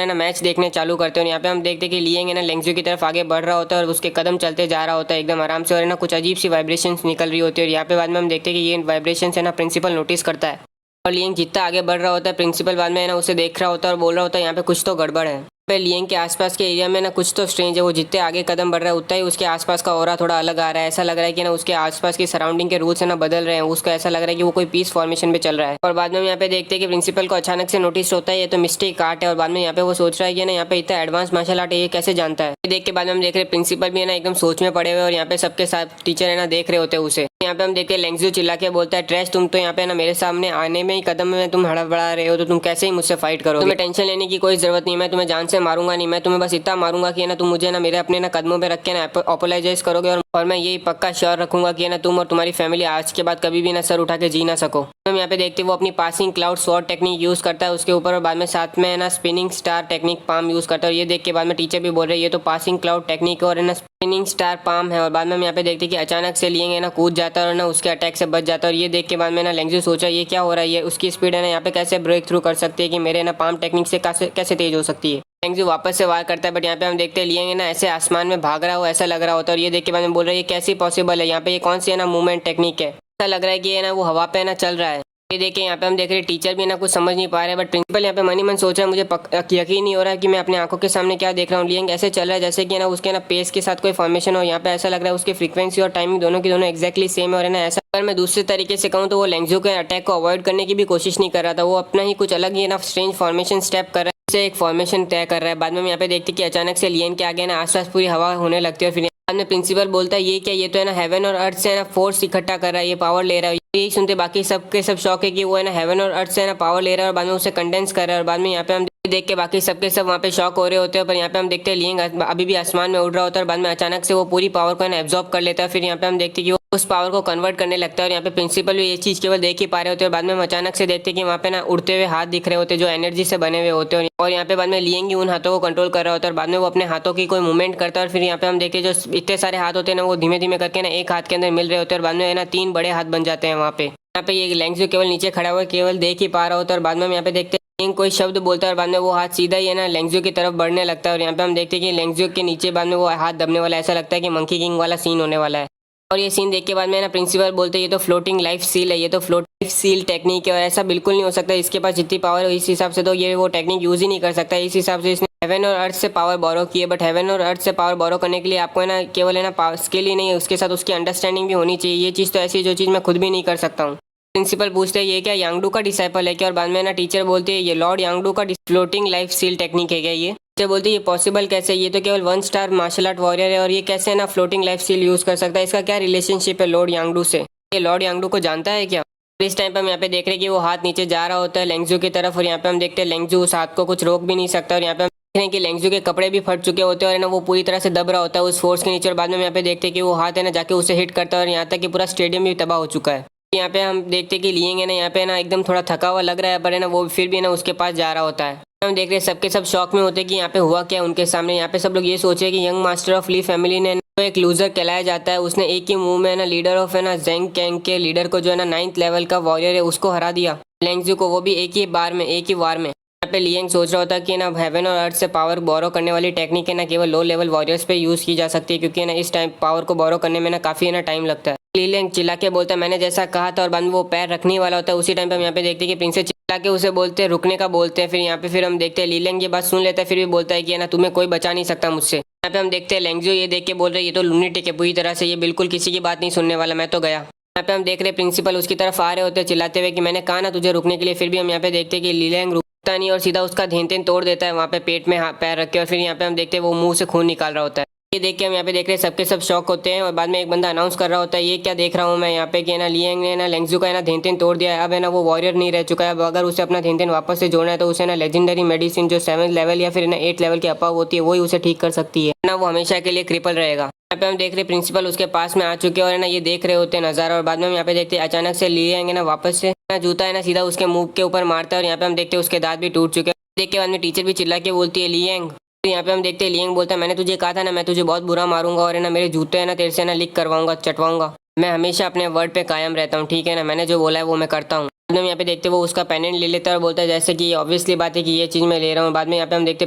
है ना मैच देखने चालू करते हैं। यहाँ पे हम देखते हैं कि लियांग है ना लेंगजू की तरफ आगे बढ़ रहा होता है और उसके कदम चलते जा रहा होता है एकदम आराम से और है ना कुछ अजीब सी वाइब्रेशन निकल रही होती है। और यहाँ पे बाद में हम देखते हैं कि ये वाइब्रेशन है ना प्रिंसिपल नोटिस करता है और लियांग जितना आगे बढ़ रहा होता है प्रिंसिपल बाद में है ना उसे देख रहा होता है और बोल रहा होता है यहाँ पे कुछ तो गड़बड़ है। पे लियांग के आसपास के एरिया में ना कुछ तो स्ट्रेंज है, वो जितने आगे कदम बढ़ रहा है उतना ही उसके आसपास का ऑरा थोड़ा अलग आ रहा है। ऐसा लग रहा है कि ना उसके आसपास की सराउंडिंग के रूल्स है ना बदल रहे हैं, उसको ऐसा लग रहा है कि वो कोई पीस फॉर्मेशन पे चल रहा है। और बाद में हम यहाँ पे देखते हैं कि प्रिंसिपल को अचानक से नोटिस होता है ये तो मिस्टेक आर्ट है। और बाद में यहाँ पे वो सोच रहा है कि ना यहाँ पे इतना एडवांस मार्शल आर्ट है, ये कैसे जानता है। देख के बाद में हम देख रहे हैं प्रिंसिपल भी है ना एकदम सोच में पड़े हुए और यहाँ पे सबके साथ टीचर है ना देख रहे होते हैं उसे। यहाँ पे हम देखते हैं लेंगजू चिल्ला के बोलता है ट्रैश तुम तो यहाँ पे ना मेरे सामने आने में ही कदम में तुम हड़बड़ा रहे हो, तो तुम कैसे ही मुझसे फाइट करो। तुम्हें टेंशन लेने की कोई जरूरत नहीं, मैं तुम्हें जान से मारूंगा नहीं, मैं तुम्हें बस इतना मारूंगा कि ना तुम मुझे ना मेरे अपने ना कदमों पे रख के ना अपोलोजाइज करोगे और मैं यही पक्का श्योर रखूंगा कि ना तुम और तुम्हारी फैमिली आज के बाद कभी भी ना सर उठा के जी ना सको। हम यहाँ पे देखते हैं वो अपनी passing cloud sword technique use करता है उसके ऊपर और बाद में साथ में ना spinning star technique palm use करता है। और ये देख के बाद में टीचर भी बोल रहे हैं ये तो पासिंग क्लाउड टेक्निक और है ना स्पिनिंग स्टार पाम है। और बाद में हम यहाँ पे देखते हैं कि अचानक से लियांग है ना कूद जाता है और ना उसके अटैक से बच जाता है। और ये देख के बाद में ना लेंगजू सोचा ये क्या हो रहा है, ये उसकी स्पीड है ना यहाँ पे कैसे ब्रेक थ्रू कर सकती है कि मेरे ना पाम टेक्निक से कैसे तेज हो सकती है। लेंगजू वापस से वार करता है बट यहाँ पे हम देखते हैं लियांग है ना ऐसे आसमान में भाग रहा हो ऐसा लग रहा होता है। और ये देख के बाद में बोल रहा है ये कैसी पॉसिबल है, यहाँ पे ये कौन सी है ना मूवमेंट टेक्निक है, ऐसा लग रहा है कि ये ना वो हवा पे ना चल रहा है। ये देखिए यहाँ पे हम देख रहे हैं टीचर भी ना कुछ समझ नहीं पा रहे बट प्रिंसिपल यहाँ पे मन ही मन सोच रहा है मुझे यकीन नहीं हो रहा है कि मैं अपने आंखों के सामने क्या देख रहा हूँ। लियांग ऐसे चल रहा है जैसे कि ना उसके ना पेस के साथ कोई फॉर्मेशन हो, यहाँ पे ऐसा लग रहा है उसकी फ्रीक्वेंसी और टाइमिंग दोनों की दोनों एक्जैक्टली सेम है। और है ना ऐसा अगर मैं दूसरे तरीके से कहूँ तो वो लेंगजू के अटैक को अवॉइड करने की भी कोशिश नहीं कर रहा था, वो अपना ही कुछ अलग ही ना स्ट्रेंज फॉर्मेशन स्टेप कर रहा है, से एक फॉर्मेशन तय कर रहा है। बाद में यहाँ पे देखते कि अचानक से लियांग के आगे ना आसपास पूरी हवा होने लगती है और फिर बाद में प्रिंसिपल बोलता है ये क्या, ये तो है ना हेवन और अर्थ से है ना फोर्स इकट्ठा कर रहा है, ये पावर ले रहा है। यही सुनते बाकी सबके सब शौक है कि वो है ना हेवन और अर्थ से है ना पावर ले रहा है और बाद में उसे कंडेंस कर रहा है। और बाद में यहाँ पे हम देख के बाकी सबके सब वहाँ पे शॉक हो रहे होते हैं। पर यहाँ पे हम देखते हैं लियांग अभी भी आसमान में उड़ रहा होता है और बाद में अचानक से वो पूरी पावर को है ना एब्जॉर्ब कर लेता है। फिर यहाँ पे हम देखते हैं कि वो उस पावर को कन्वर्ट करने लगता है और यहाँ पे प्रिंसिपल भी ये चीज केवल देख ही पा रहे होते हैं। बाद में हम अचानक से देखते हैं कि वहाँ पे ना उड़ते हुए हाथ दिख रहे होते हैं जो एनर्जी से बने हुए होते हैं और यहाँ पे बाद में लियांग उन हाथों को कंट्रोल कर रहा होता है और बाद में वो अपने हाथों की कोई मूवमेंट करता है। और फिर यहाँ पे हम देखते हैं जो इतने सारे हाथ होते हैं ना वो धीमे धीमे करके ना एक हाथ के अंदर मिल रहे होते हैं और बाद में है ना 3 बड़े हाथ बन जाते हैं। वहाँ पे ये लेंगजू केवल नीचे खड़ा हुआ केवल देख ही पा रहा होता है और बाद में हम यहाँ पे देखते हैं लियांग कोई शब्द बोलता है और बाद में वो हाथ सीधा ही है ना लेंगजू की तरफ बढ़ने लगता है। और यहाँ पे हम देखते हैं कि लेंगजू के नीचे बाद में वो हाथ दबने वाला है, ऐसा लगता है कि मंकी किंग वाला सीन होने वाला है। और ये सीन देख के बाद में ना प्रिंसिपल बोलते हैं ये तो फ्लोटिंग लाइफ सील है, ये तो फ्लोटिंग सील टेक्निक है और ऐसा बिल्कुल नहीं हो सकता, इसके पास जितनी पावर है इस हिसाब से तो ये वो टेक्निक यूज ही नहीं कर सकता। इस हिसाब से इसने हेवन और अर्थ से पावर बोरो की है, बट हेवन और अर्थ से पावर बोरो करने के लिए आपको है ना केवल है ना स्किल ही नहीं है, उसके साथ उसकी अंडरस्टैंडिंग भी होनी चाहिए। ये चीज़ तो ऐसी जो चीज़ मैं खुद भी नहीं कर सकता हूँ। प्रिंसिपल पूछते हैं ये क्या यांगडू का डिसाइपल है क्या, और बाद में ना टीचर बोलती है ये लॉर्ड यांगडू का फ्लोटिंग लाइफ सील टेक्निक है क्या। ये टीचर बोलती है ये पॉसिबल कैसे, ये तो केवल 1 स्टार मार्शल आर्ट वॉरियर है और ये कैसे ना फ्लोटिंग लाइफ सील यूज कर सकता है, इसका क्या रिलेशनशिप है लॉर्ड यांगडू से, ये लॉर्ड यांगडू को जानता है क्या। इस टाइम पे हम यहाँ पे देख रहे हैं कि वो हाथ नीचे जा रहा होता है लेंगजू की तरफ और यहाँ पे हम देखते हैं लेंगजू उस हाथ को कुछ रोक भी नहीं सकता। और यहाँ पे हम देख रहे हैं कि लेंगजू के कपड़े भी फट चुके होते हैं और ना वो पूरी तरह से दब रहा होता है उस फोर्स के नीचे। और बाद में हम यहाँ पे देखते हैं कि वो हाथ है ना जाके उसे हिट करता है और यहाँ तक कि पूरा स्टेडियम भी तबाह हो चुका है। यहाँ पे हम देखते हैं कि लियांग है ना यहाँ पे ना एकदम थोड़ा थका हुआ लग रहा है, पर है ना वो फिर भी ना उसके पास जा रहा होता है। हम देख रहे हैं सबके सब शॉक में होते हैं कि यहाँ पे हुआ क्या उनके सामने। यहाँ पे सब लोग ये सोचे कि young master of Li family ने तो एक लूजर कहलाया जाता है, उसने एक ही मूव में ना लीडर ऑफ है ना जेंग कैंग के लीडर को जो है ना 9th लेवल का वॉरियर है उसको हरा दिया लेंगजू को, वो भी एक ही वार में। यहाँ पे लियांग सोच रहा होता है कि ना हेवन और अर्थ से पावर बोरो करने वाली टेक्निक है ना केवल लो लेवल वॉरियर्स पे यूज की जा सकती है, क्योंकि ना इस टाइम पावर को बोरो करने में ना काफी है ना टाइम लगता है। लियांग चिल्ला के बोलता है मैंने जैसा कहा था और बाद में वो पैर रखने वाला होता है। उसी टाइम पे हम यहाँ पे देखते हैं कि प्रिंसेस चिल्ला के उसे बोलते हैं रुकने का बोलते हैं। फिर यहाँ पे फिर हम देखते हैं लियांग ये बात सुन लेता है, फिर भी बोलता है कि ना तुम्हें कोई बचा नहीं सकता मुझसे। यहाँ पे हम देखते हैं लेंगजू ये देख के बोल रहे ये तो लुनेटिक है पूरी तरह से, ये बिल्कुल किसी की बात नहीं सुनने वाला, मैं तो गया। यहाँ पे हम देख रहे प्रिंसिपल उसकी तरफ आ रहे होते हैं चिल्लाते हुए कि मैंने कहा ना तुझे रुकने के लिए, फिर भी हम यहाँ पे देखते हैं कि लियांग रुकता नहीं और सीधा उसका धेन तोड़ देता है वहाँ पे पेट में पैर रख के। और फिर यहाँ पे हम देखते हैं वो मुंह से खून निकाल रहा होता है। ये देख के हम यहाँ पे देख रहे हैं सबके सब शॉक होते हैं और बाद में एक बंदा अनाउंस कर रहा होता है ये क्या देख रहा हूँ मैं यहाँ पे कि ना लियांग ने ना लेंगजू का है ना धेन तोड़ दिया है, अब है ना वो वॉरियर नहीं रह चुका है। अब अगर उसे अपना धेन वापस से जोड़ना है तो उसे ना लेजेंडरी मेडिसिन जो 7th लेवल या फिर ना 8th लेवल के अपाव होती है वही उसे ठीक कर सकती है ना, वो हमेशा के लिए क्रिपल रहेगा। यहाँ पे हम देख रहे हैं प्रिंसिपल उसके पास में आ चुके हैं और है ना ये देख रहे होते हैं नज़ारा। और बाद में हम यहाँ पे देखते हैं अचानक से लियांग ना वापस से ना जूता है ना सीधा उसके मुंह के ऊपर मारता है और यहाँ पे हम देखते हैं उसके दांत भी टूट चुके हैं। देख के बाद में टीचर भी चिल्ला के बोलती है लियांग। तो यहाँ पे हम देखते हैं लियांग बोलता है मैंने तुझे कहा था ना मैं तुझे बहुत बुरा मारूंगा और है ना मेरे जूते है ना तेरे से ना लिक करवाऊंगा चटवाऊंगा, मैं हमेशा अपने वर्ड पे कायम रहता हूँ, ठीक है ना, मैंने जो बोला है वो मैं करता हूँ। बाद में यहाँ पे देखते वो उसका पेनेंट ले लेता है और बोलता है जैसे कि ऑब्वियसली बात है कि ये चीज़ मैं ले रहा हूँ। बाद में यहाँ पे हम देखते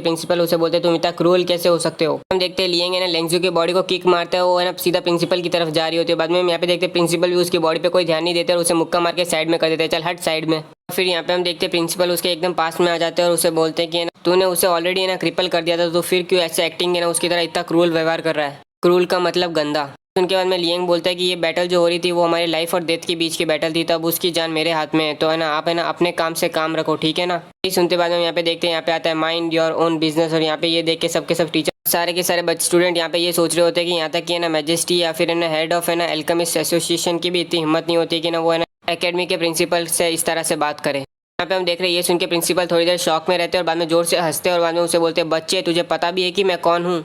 प्रिंसिपल उसे बोलते तुम इतना क्रूअल कैसे हो सकते हो। हम देखते लियांग है ना लेंगजू की बॉडी को किक मारता है, वो है ना सीधा प्रिंसिपल की तरफ जा रही होती है। बाद में हम यहाँ पे देखते प्रिंसिपल भी उसकी बॉडी पे कोई ध्यान नहीं देते और उसे मुक्का मार के साइड में कर देते हैं, चल हट साइड में। फिर यहाँ पे हम देखते प्रिंसिपल उसके एकदम पास में आ जाते हैं और उसे बोलते हैं कि तूने उसे ऑलरेडी ना क्रिपल कर दिया था तो फिर क्यों ऐसे एक्टिंग है ना उसकी तरह इतना क्रूअल व्यवहार कर रहा है। क्रूअल का मतलब गंदा। उनके बाद में लियांग बोलता है कि ये बैटल जो हो रही थी वो हमारे लाइफ और डेथ के बीच की बैटल थी, तब उसकी जान मेरे हाथ में है, तो है ना आप है ना अपने काम से काम रखो, ठीक है ना। ये सुनते बाद में यहाँ पे देखते हैं यहाँ पे आता है माइंड योर ओन बिजनेस। और यहाँ पे ये देख के सबके सब टीचर सारे के सारे स्टूडेंट यहाँ पे ये सोच रहे होते हैं कि यहाँ तक कि है ना मैजेस्टी या फिर है ना हेड ऑफ है ना एल्केमिस्ट एसोसिएशन की भी इतनी हिम्मत नहीं होती कि ना वो है ना एकेडमी के प्रिंसिपल से इस तरह से बात करे। यहाँ पे हम देख रहे हैं ये सुन के प्रिंसिपल थोड़ी देर शॉक में रहते हैं और बाद में जोर से हंसते हैं और बाद में उसे बोलते हैं बच्चे तुझे पता भी है कि मैं कौन हूँ।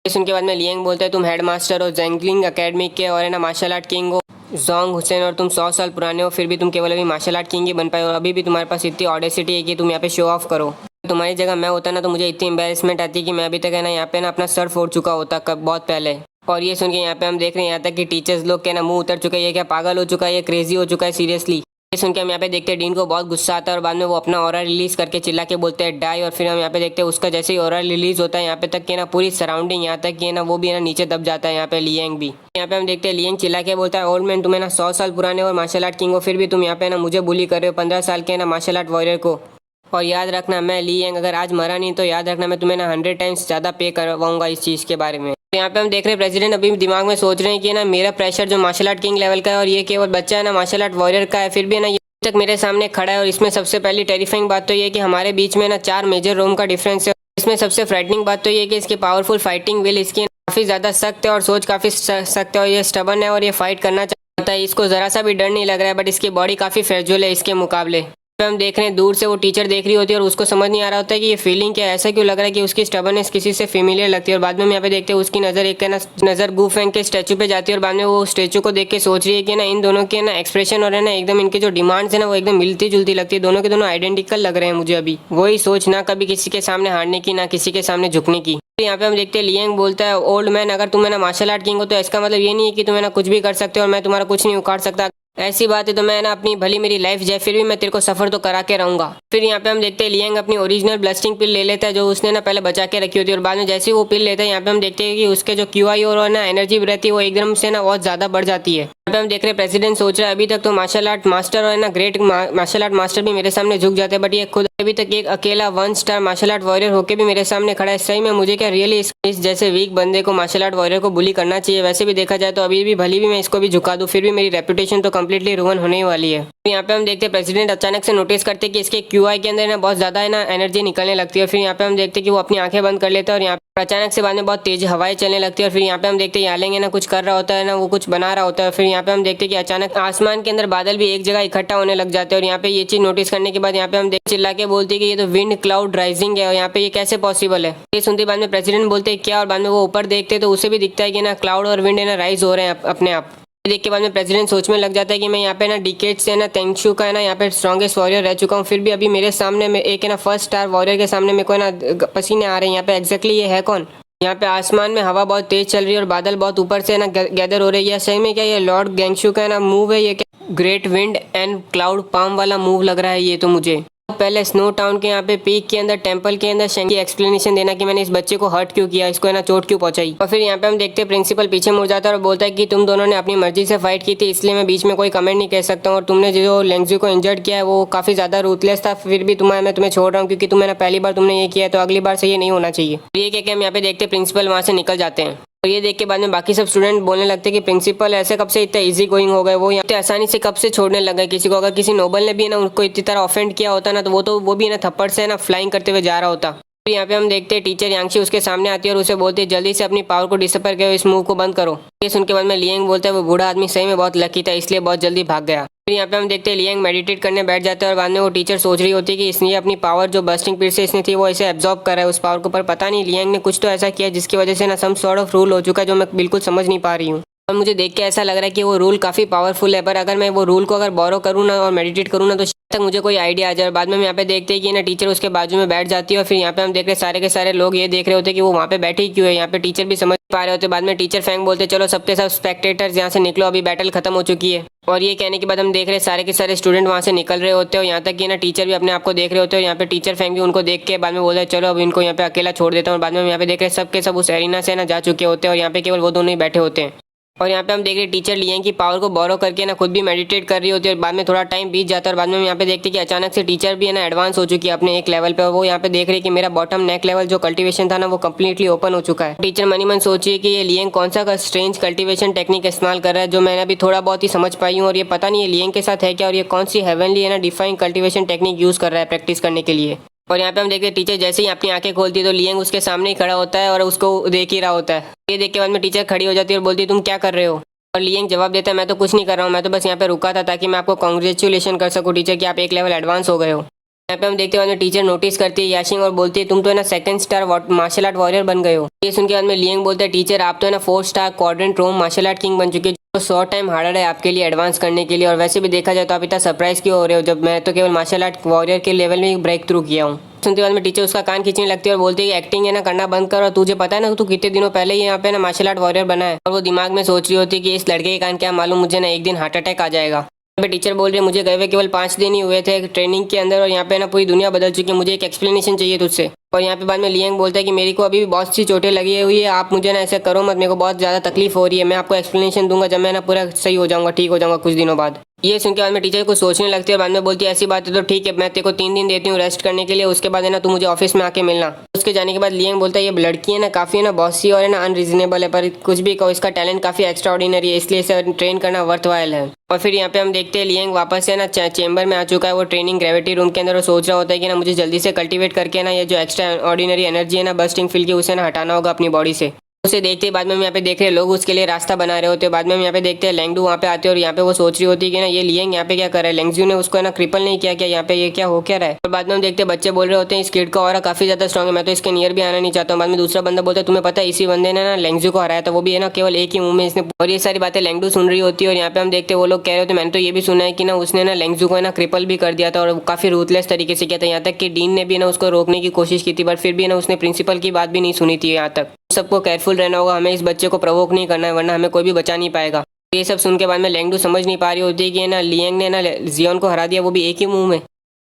ये सुन के बाद में लियांग बोलता है तुम हेड मास्टर हो जैंगलिंग अकेडमी के और है ना मार्शल आर्ट किंग हो जोंग हुसैन, और तुम 100 साल पुराने हो, फिर भी तुम केवल अभी मार्शल आर्ट किंग ही बन पाए और अभी भी तुम्हारे पास इतनी ऑडेसिटी है कि तुम यहाँ पे शो ऑफ करो। तुम्हारी जगह मैं होता ना तो मुझे इतनी एम्बेरसमेंट आती कि मैं अभी तक है ना यहाँ पे ना अपना सर फोड़ चुका होता कब बहुत पहले। और ये सुन के यहाँ पे हम देख रहे हैं यहाँ तक कि टीचर्स लोग के ना मुंह उतर चुका है, ये क्या पागल हो चुका है, ये क्रेजी हो चुका है सीरियसली। ये सुन के हम यहाँ पे देखते हैं डीन को बहुत गुस्सा आता है और बाद में वो अपना ऑरा रिलीज करके चिल्ला के बोलते हैं डाई। और फिर हम यहाँ पे देखते हैं उसका जैसे ही ऑरा रिलीज होता है यहाँ पे तक कि ना पूरी सराउंडिंग यहाँ तक कि ना वो भी है ना नीचे दब जाता है। यहाँ पे लियांग भी यहाँ पे हम देखते हैं लियांग चिल्ला के बोलता है ओल्ड मैन तुम्हें ना 100 साल पुराने और मार्शल आर्ट किंग हो, फिर भी तुम यहाँ पे ना मुझे बुली कर रहे हो 15 साल के ना मार्शल आर्ट वॉरियर को। और याद रखना मैं लियांग अगर आज मरा नहीं तो याद रखना मैं तुम्हें ना 100 टाइम्स ज़्यादा पे करवाऊंगा इस चीज़ के बारे में। यहाँ पे हम देख रहे हैं प्रेसिडेंट अभी दिमाग में सोच रहे हैं कि ना मेरा प्रेशर जो मार्शल आर्ट किंग लेवल का है और ये केवल बच्चा है ना मार्शल आर्ट वॉरियर का है, फिर भी ना तक मेरे सामने खड़ा है। और इसमें सबसे पहली टेरिफाइंग बात तो ये है कि हमारे बीच में ना 4 मेजर रोम का डिफरेंस है। इसमें सबसे फ्राइटनिंग बात तो ये है कि इसकी पावरफुल फाइटिंग विल इसकी काफ़ी ज़्यादा सख्त है और सोच काफ़ी सख्त है और ये स्टबन है और ये फाइट करना चाहता है, इसको ज़रा सा भी डर नहीं लग रहा है, बट इसकी बॉडी काफ़ी फ्रेजुअल है इसके मुकाबले। हम देख रहे हैं दूर से वो टीचर देख रही होती है और उसको समझ नहीं आ रहा होता है कि ये फीलिंग क्या है, ऐसा क्यों लग रहा है कि उसकी स्टबननेस किसी से फेमिलियर लगती है। और बाद में हम यहाँ पे देखते हैं उसकी नज़र एक ना नज़र गू फैंग के स्टैचू पे जाती है और बाद में वो स्टैचू को देख के सोच रही है कि ना इन दोनों के ना एक्सप्रेशन और है ना एकदम इनके जो डिमांड्स है ना वो एकदम मिलती जुलती लगती है, दोनों के दोनों आइडेंटिकल लग रहे हैं मुझे अभी। वही सोच ना कभी किसी के सामने हारने की ना किसी के सामने झुकने की। यहाँ पे हम देखते हैं लियांग बोलता है ओल्ड मैन अगर तुम्हें ना मार्शल आर्ट किंग हो तो इसका मतलब ये नहीं है कि तुम्हें ना कुछ भी कर सकते हो और मैं तुम्हारा कुछ नहीं उखाड़ सकता। ऐसी बात है तो मैं ना अपनी भली मेरी लाइफ जाए फिर भी मैं तेरे को सफर तो करा के रहूंगा। फिर यहाँ पे हम देखते हैं लियांग अपनी ओरिजिनल ब्लस्टिंग पिल ले लेता है जो उसने ना पहले बचा के रखी होती है और बाद में जैसे ही वो पिल लेता है यहाँ पे हम देखते हैं कि उसके जो QI और ना एनर्जी रहती है वो एकदम से ना बहुत ज्यादा बढ़ जाती है। यहाँ पे हम देख रहे हैं प्रेसिडेंट सोच रहा है अभी तक तो मार्शल आर्ट मास्टर और ना ग्रेट मार्शल आर्ट मास्टर भी मेरे सामने झुक जाते हैं, बट ये खुद अभी तक एक अकेला 1 स्टार मार्शल आर्ट वॉरियर होकर भी मेरे सामने खड़ा है। सही में मुझे क्या रियली इस जैसे वीक बंदे को मार्शल आर्ट वॉरियर को बुली करना चाहिए? वैसे भी देखा जाए तो अभी भी भली भी मैं इसको भी झुका दूं फिर भी मेरी रेपुटेशन तो कम्प्लीटली रुइन होने वाली है। यहाँ पे हम देखते हैं प्रेसिडेंट अचानक से नोटिस करते हैं कि इसके QI के अंदर ना बहुत ज्यादा है ना एनर्जी निकलने लगती है। फिर यहाँ पे हम देखते हैं कि वो अपनी आंखें बंद कर लेता है और यहाँ पे अचानक से बाद में बहुत तेज हवाएं चलने लगती है। और फिर यहाँ पे हम देखते हैं यालेंगे ना कुछ कर रहा होता है ना, वो कुछ बना रहा होता है। फिर यहाँ पे हम देखते हैं कि अचानक आसमान के अंदर बादल भी एक जगह इकट्ठा होने लग जाते हैं और यहाँ पे ये चीज नोटिस करने के बाद यहाँ पे हम चिल्ला के बोलते हैं कि ये तो विंड क्लाउड राइजिंग है और यहाँ पे ये कैसे पॉसिबल है। ये सुनते बाद में प्रेसिडेंट बोलते हैं क्या, और बाद में वो ऊपर देखते तो उसे भी दिखता है कि ना क्लाउड और विंड है ना राइज हो रहे हैं अपने आप। देख के बाद में प्रेसिडेंट सोच में लग जाता है कि मैं यहाँ पे ना डिकेट से ना तेंगशू का है ना यहाँ पे स्ट्रॉन्गेस्ट वॉरियर रह चुका हूँ, फिर भी अभी मेरे सामने में एक है ना 1 स्टार वॉरियर के सामने मेरे को ना पसीने आ रहे हैं। यहाँ पे एग्जैक्टली ये है कौन? यहाँ पे आसमान में हवा बहुत तेज चल रही है और बादल बहुत ऊपर से ना गैदर हो रही है। सही में क्या ये लॉर्ड गैंगशू का ना मूव है? ये क्या great wind and cloud palm वाला मूव लग रहा है ये तो मुझे। पहले स्नो टाउन के यहाँ पे पीक के अंदर टेंपल के अंदर शेंगी एक्सप्लेनेशन देना कि मैंने इस बच्चे को हर्ट क्यों किया, इसको है ना चोट क्यों पहुंचाई। और फिर यहाँ पे हम देखते हैं प्रिंसिपल पीछे मुड़ जाता है और बोलता है कि तुम दोनों ने अपनी मर्जी से फाइट की थी इसलिए मैं बीच में कोई कमेंट नहीं कह सकता हूँ, और तुमने जो लेंगजू को इंजर्ड किया है वो काफी ज्यादा रूथलेस था, फिर भी मैं तुम्हें छोड़ रहा हूँ क्योंकि तुमने पहली बार तुमने ये किया है तो अगली बार से ये नहीं होना चाहिए। ये क्या क्या हम यहाँ पे देखते प्रिंसिपल वहाँ से निकल जाते हैं और ये देख के बाद में बाकी सब स्टूडेंट बोलने लगते हैं कि प्रिंसिपल ऐसे कब से इतना इजी गोइंग हो गए, वो यहाँ आसानी से कब से छोड़ने लग गए किसी को। अगर किसी नोबल ने भी ना उनको इतनी तरह ऑफेंड किया होता ना तो वो भी ना थप्पड़ से ना फ्लाइंग करते हुए जा रहा होता। फिर यहाँ पे हम देखते हैं टीचर यांगशी उसके सामने आती है और उसे बोलती है जल्दी से अपनी पावर को डिसअपेयर करो, इस मूव को बंद करो। ये सुन के बाद में लियांग बोलता है वो बूढ़ा आदमी सही में बहुत लकी था इसलिए बहुत जल्दी भाग गया। फिर यहाँ पे हम देखते हैं लियांग मेडिटेट करने बैठ जाता है और बाद में वो टीचर सोच रही होती है कि इसने अपनी पावर जो बस्टिंग पीरियड से इसने थी वो इसे एब्जॉर्ब कर रहा है उस पावर को, पर पता नहीं लियांग ने कुछ तो ऐसा किया जिसकी वजह से ना सम सॉर्ट ऑफ रूल हो चुका है जो मैं बिल्कुल समझ नहीं पा रही हूँ। और मुझे देख के ऐसा लग रहा है कि वो रूल काफी पावरफुल है, पर अगर मैं वो रूल को अगर बोरो करूँ ना और मेडिटेट करूँ ना तो तक मुझे कोई आइडिया आ जाए। बाद में हम यहाँ पे देखते हैं कि ना टीचर उसके बाजू में बैठ जाती है और फिर यहाँ पे हम देख रहे सारे के सारे लोग ये देख रहे होते हैं कि वो वहाँ पे बैठी क्यों है। यहाँ पे टीचर भी समझ पा रहे होते। बाद में टीचर फैंग बोलते चलो सबके सब स्पेक्टेटर्स यहाँ से निकलो, अभी बैटल खत्म हो चुकी है। और ये कहने के बाद हम देख रहे सारे के सारे स्टूडेंट वहाँ से निकल रहे होते हैं और यहाँ तक कि ना टीचर भी अपने आप को देख रहे होते हैं। यहाँ पे टीचर फैंग भी उनको देख के बाद में बोलते हैं चलो अब इनको यहाँ पे अकेला छोड़ देता हूँ। बाद में हम यहाँ पे देख रहे सब के सब उस एरिना से ना जा चुके होते हैं और यहाँ पे केवल वो दोनों ही बैठे होते हैं। और यहाँ पे हम देख रहे टीचर लियांग की पावर को बोरो करके ना खुद भी मेडिटेट कर रही होती है और बाद में थोड़ा टाइम बीत जाता है और बाद में हम यहाँ पे देखते हैं कि अचानक से टीचर भी है ना एडवांस हो चुकी है अपने एक लेवल पे। और वो यहाँ पे देख रही है कि मेरा बॉटम नेक लेवल जो कल्टीवेशन था ना वो कम्प्लीटली ओपन हो चुका है। टीचर मनी मन सोचिए कि ये लियांग कौन सा स्ट्रेंज कल्टीवेशन टेक्निक इस्तेमाल कर रहा है जो मैंने अभी थोड़ा बहुत ही समझ पाई हूँ, और ये पता नहीं ये लियांग के साथ है क्या और ये कौन सी हेवनली है ना डिफाइंग कल्टीवेशन टेक्निक यूज कर रहा है प्रैक्टिस करने के लिए। और यहाँ पे हम देखते हैं टीचर जैसे ही अपनी आंखें खोलती है तो लियांग उसके सामने ही खड़ा होता है और उसको देख ही रहा होता है। ये देख के बाद में टीचर खड़ी हो जाती है और बोलती है तुम क्या कर रहे हो? और लियांग जवाब देता है मैं तो कुछ नहीं कर रहा हूँ, मैं तो बस यहाँ पे रुका था ताकि मैं आपको कांग्रेचुलेशन कर सकूँ टीचर कि आप एक लेवल एडवांस हो गए हो। यहाँ पे हम देखते हैं टीचर नोटिस करती है याशिंग और बोलती है तुम तो है ना 2nd star martial art warrior बन गए हो। ये सुन के बाद में लियांग बोलता है टीचर आप तो है ना 4 स्टार क्वाड्रेंट रोम मार्शल आर्ट किंग बन चुके हो, जो 100 टाइम हार्डर है आपके लिए एडवांस करने के लिए। और वैसे भी देखा जाए तो आप इतना सरप्राइज क्यों हो रहे हो जब मैं तो केवल मार्शल आर्ट वॉरियर के लेवल में ही ब्रेक थ्रू किया हूँ। सुनते बाद में टीचर उसका कान खींचने लगती है और बोलती है कि एक्टिंग है ना करना बंद कर, और तुझे पता है ना तू कितने दिनों पहले ही यहाँ पे ना मार्शल आर्ट वॉरियर बना है। और वो दिमाग में सोच रही होती है कि इस लड़के के कान क्या मालूम मुझे ना एक दिन हार्ट अटैक आ जाएगा। टीचर बोल रहे मुझे गए हुए केवल 5 दिन ही हुए थे ट्रेनिंग के अंदर और यहाँ पे ना पूरी दुनिया बदल चुकी है, मुझे एक एक्सप्लेनेशन चाहिए तुझसे। और यहाँ पे बाद में लियांग बोलता है कि मेरे को अभी भी बहुत सी चोटें लगी हुई है, आप मुझे ना ऐसे करो मत, मेरे को बहुत ज़्यादा तकलीफ हो रही है, मैं आपको एक्सप्लेनेशन दूंगा जब मैं ना पूरा सही हो जाऊंगा, ठीक हो जाऊंगा कुछ दिनों बाद। ये सुन के बाद में टीचर को सोचने लगती है, बाद में बोलती है ऐसी बात है तो ठीक है मैं तेरे को 3 दिन देती हूँ रेस्ट करने के लिए, उसके बाद है ना तू मुझे ऑफिस में आके मिलना। उसके जाने के बाद लियांग बोलता है ये लड़की है ना काफ़ी है ना बॉसी और है ना अनरीजनेबल है, पर कुछ भी कहो इसका टैलेंट काफ़ी एक्स्ट्रा ऑर्डिनरी है, इसलिए इसे ट्रेन करना वर्थवाइल है। और फिर यहाँ पे हम देखते हैं लियांग वापस से ना चेंबर में आ चुका है वो ट्रेनिंग ग्रेविटी रूम के अंदर, और सोच रहा होता है कि ना मुझे जल्दी से कल्टीवेट करके ना ये जो एक्स्ट्रा ऑर्डिनरी एनर्जी है ना बस्टिंग फील्ड की उसे ना हटाना होगा अपनी बॉडी से। उसे देखते बाद में हम यहाँ पे देख रहे हैं लोग उसके लिए रास्ता बना रहे होते हैं। बाद में हम यहाँ पे देखते हैं लेंगडू वहाँ पे आते हैं और यहाँ पे वो सोच रही होती है कि ना ये लियांग यहाँ पे क्या कर रहा है, लेंगजू ने उसको है ना क्रिपल नहीं किया क्या, यहाँ पे ये क्या हो क्या रहा है। और बाद में हम देखते हैं बच्चे बोल रहे होते हैं इस किड का ऑरा काफी ज्यादा स्ट्रॉन्ग है, मैं तो इसके नियर भी आना नहीं चाहता हूँ। बाद में दूसरा बंदा बोलता है तुम्हें पता है इसी बंदे ने ना लेंगजू को हराया था, वो भी है ना केवल एक ही मुंह में इसने। और ये सारी बातें लेंगडू सुन रही होती है और यहाँ पे हम देखते हैं वो लोग कह रहे होते मैंने तो ये भी सुना है कि ना उसने ना लेंगजू को है ना क्रिपल भी कर दिया था और काफी रूथलेस तरीके से किया था, यहाँ तक कि डीन ने भी ना उसको रोकने की कोशिश की थी, बट फिर भी ना उसने प्रिंसिपल की बात भी नहीं सुनी थी। यहाँ तक सबको केयरफुल रहना होगा, हमें इस बच्चे को प्रवोक नहीं करना है वरना हमें कोई भी बचा नहीं पाएगा। ये सब सुन के बाद में लेंगडू समझ नहीं पा रही होती है कि ना लियांग ने ना जियोन को हरा दिया, वो भी एक ही मुंह में।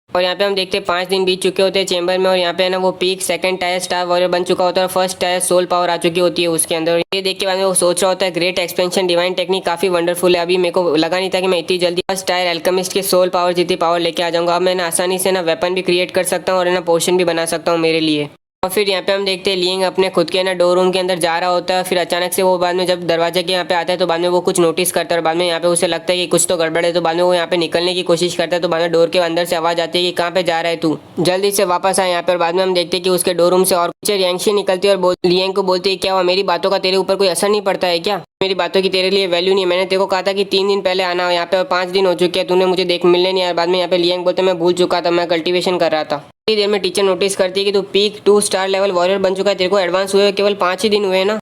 और यहाँ पे हम देखते हैं 5 दिन बीत चुके होते हैं चेंबर में, और यहाँ पे है ना वो peak second tier star warrior बन चुका होता है, और फर्स्ट टायर सोल पावर आ चुकी होती है उसके अंदर। ये देख के बाद में वो सोच रहा होता है ग्रेट एक्सपेंशन डिवाइन टेक्निक काफी वंडरफुल है, अभी मेरे को लगा नहीं था कि मैं इतनी जल्दी फर्स्ट टायर एल्केमिस्ट के सोल पावर जितनी पावर लेके आ जाऊंगा। अब मैं ना आसानी से ना वेपन भी क्रिएट कर सकता हूँ और ना पोर्शन भी बना सकता हूँ मेरे लिए। और फिर यहाँ पे हम देखते हैं लियांग अपने खुद के ना डोर रूम के अंदर जा रहा होता है, फिर अचानक से वो बाद में जब दरवाजे के यहाँ पे आता है तो बाद में वो कुछ नोटिस करता है, और बाद में यहाँ पे उसे लगता है कि कुछ तो गड़बड़ है, तो बाद में वो यहाँ पे निकलने की कोशिश करता है। तो बाद में डोर के अंदर से आवाज आती है कि कहाँ पे जा रहा है तू, जल्दी से वापस आए यहाँ पे। और बाद में हम देखते हैं कि उसके डोर रूम से और कुछ यांगशी निकलती है और लियांग को बोलती है क्या हुआ, मेरी बातों का तेरे ऊपर कोई असर नहीं पड़ता है क्या, मेरी बातों की तेरे लिए वैल्यू नहीं है, मैंने तेरे को कहा था कि 3 दिन पहले आना यहाँ पे और 5 दिन हो चुके हैं, तूने मुझे देख मिलने नहीं आया। बाद में यहाँ पे लियांग बोलते मैं भूल चुका था, मैं कल्टीवेशन कर रहा था। इतनी देर में टीचर नोटिस करती है कि to peak 2 star level warrior बन चुका है, तेरे को एडवांस हुए केवल 5 ही दिन हुए ना।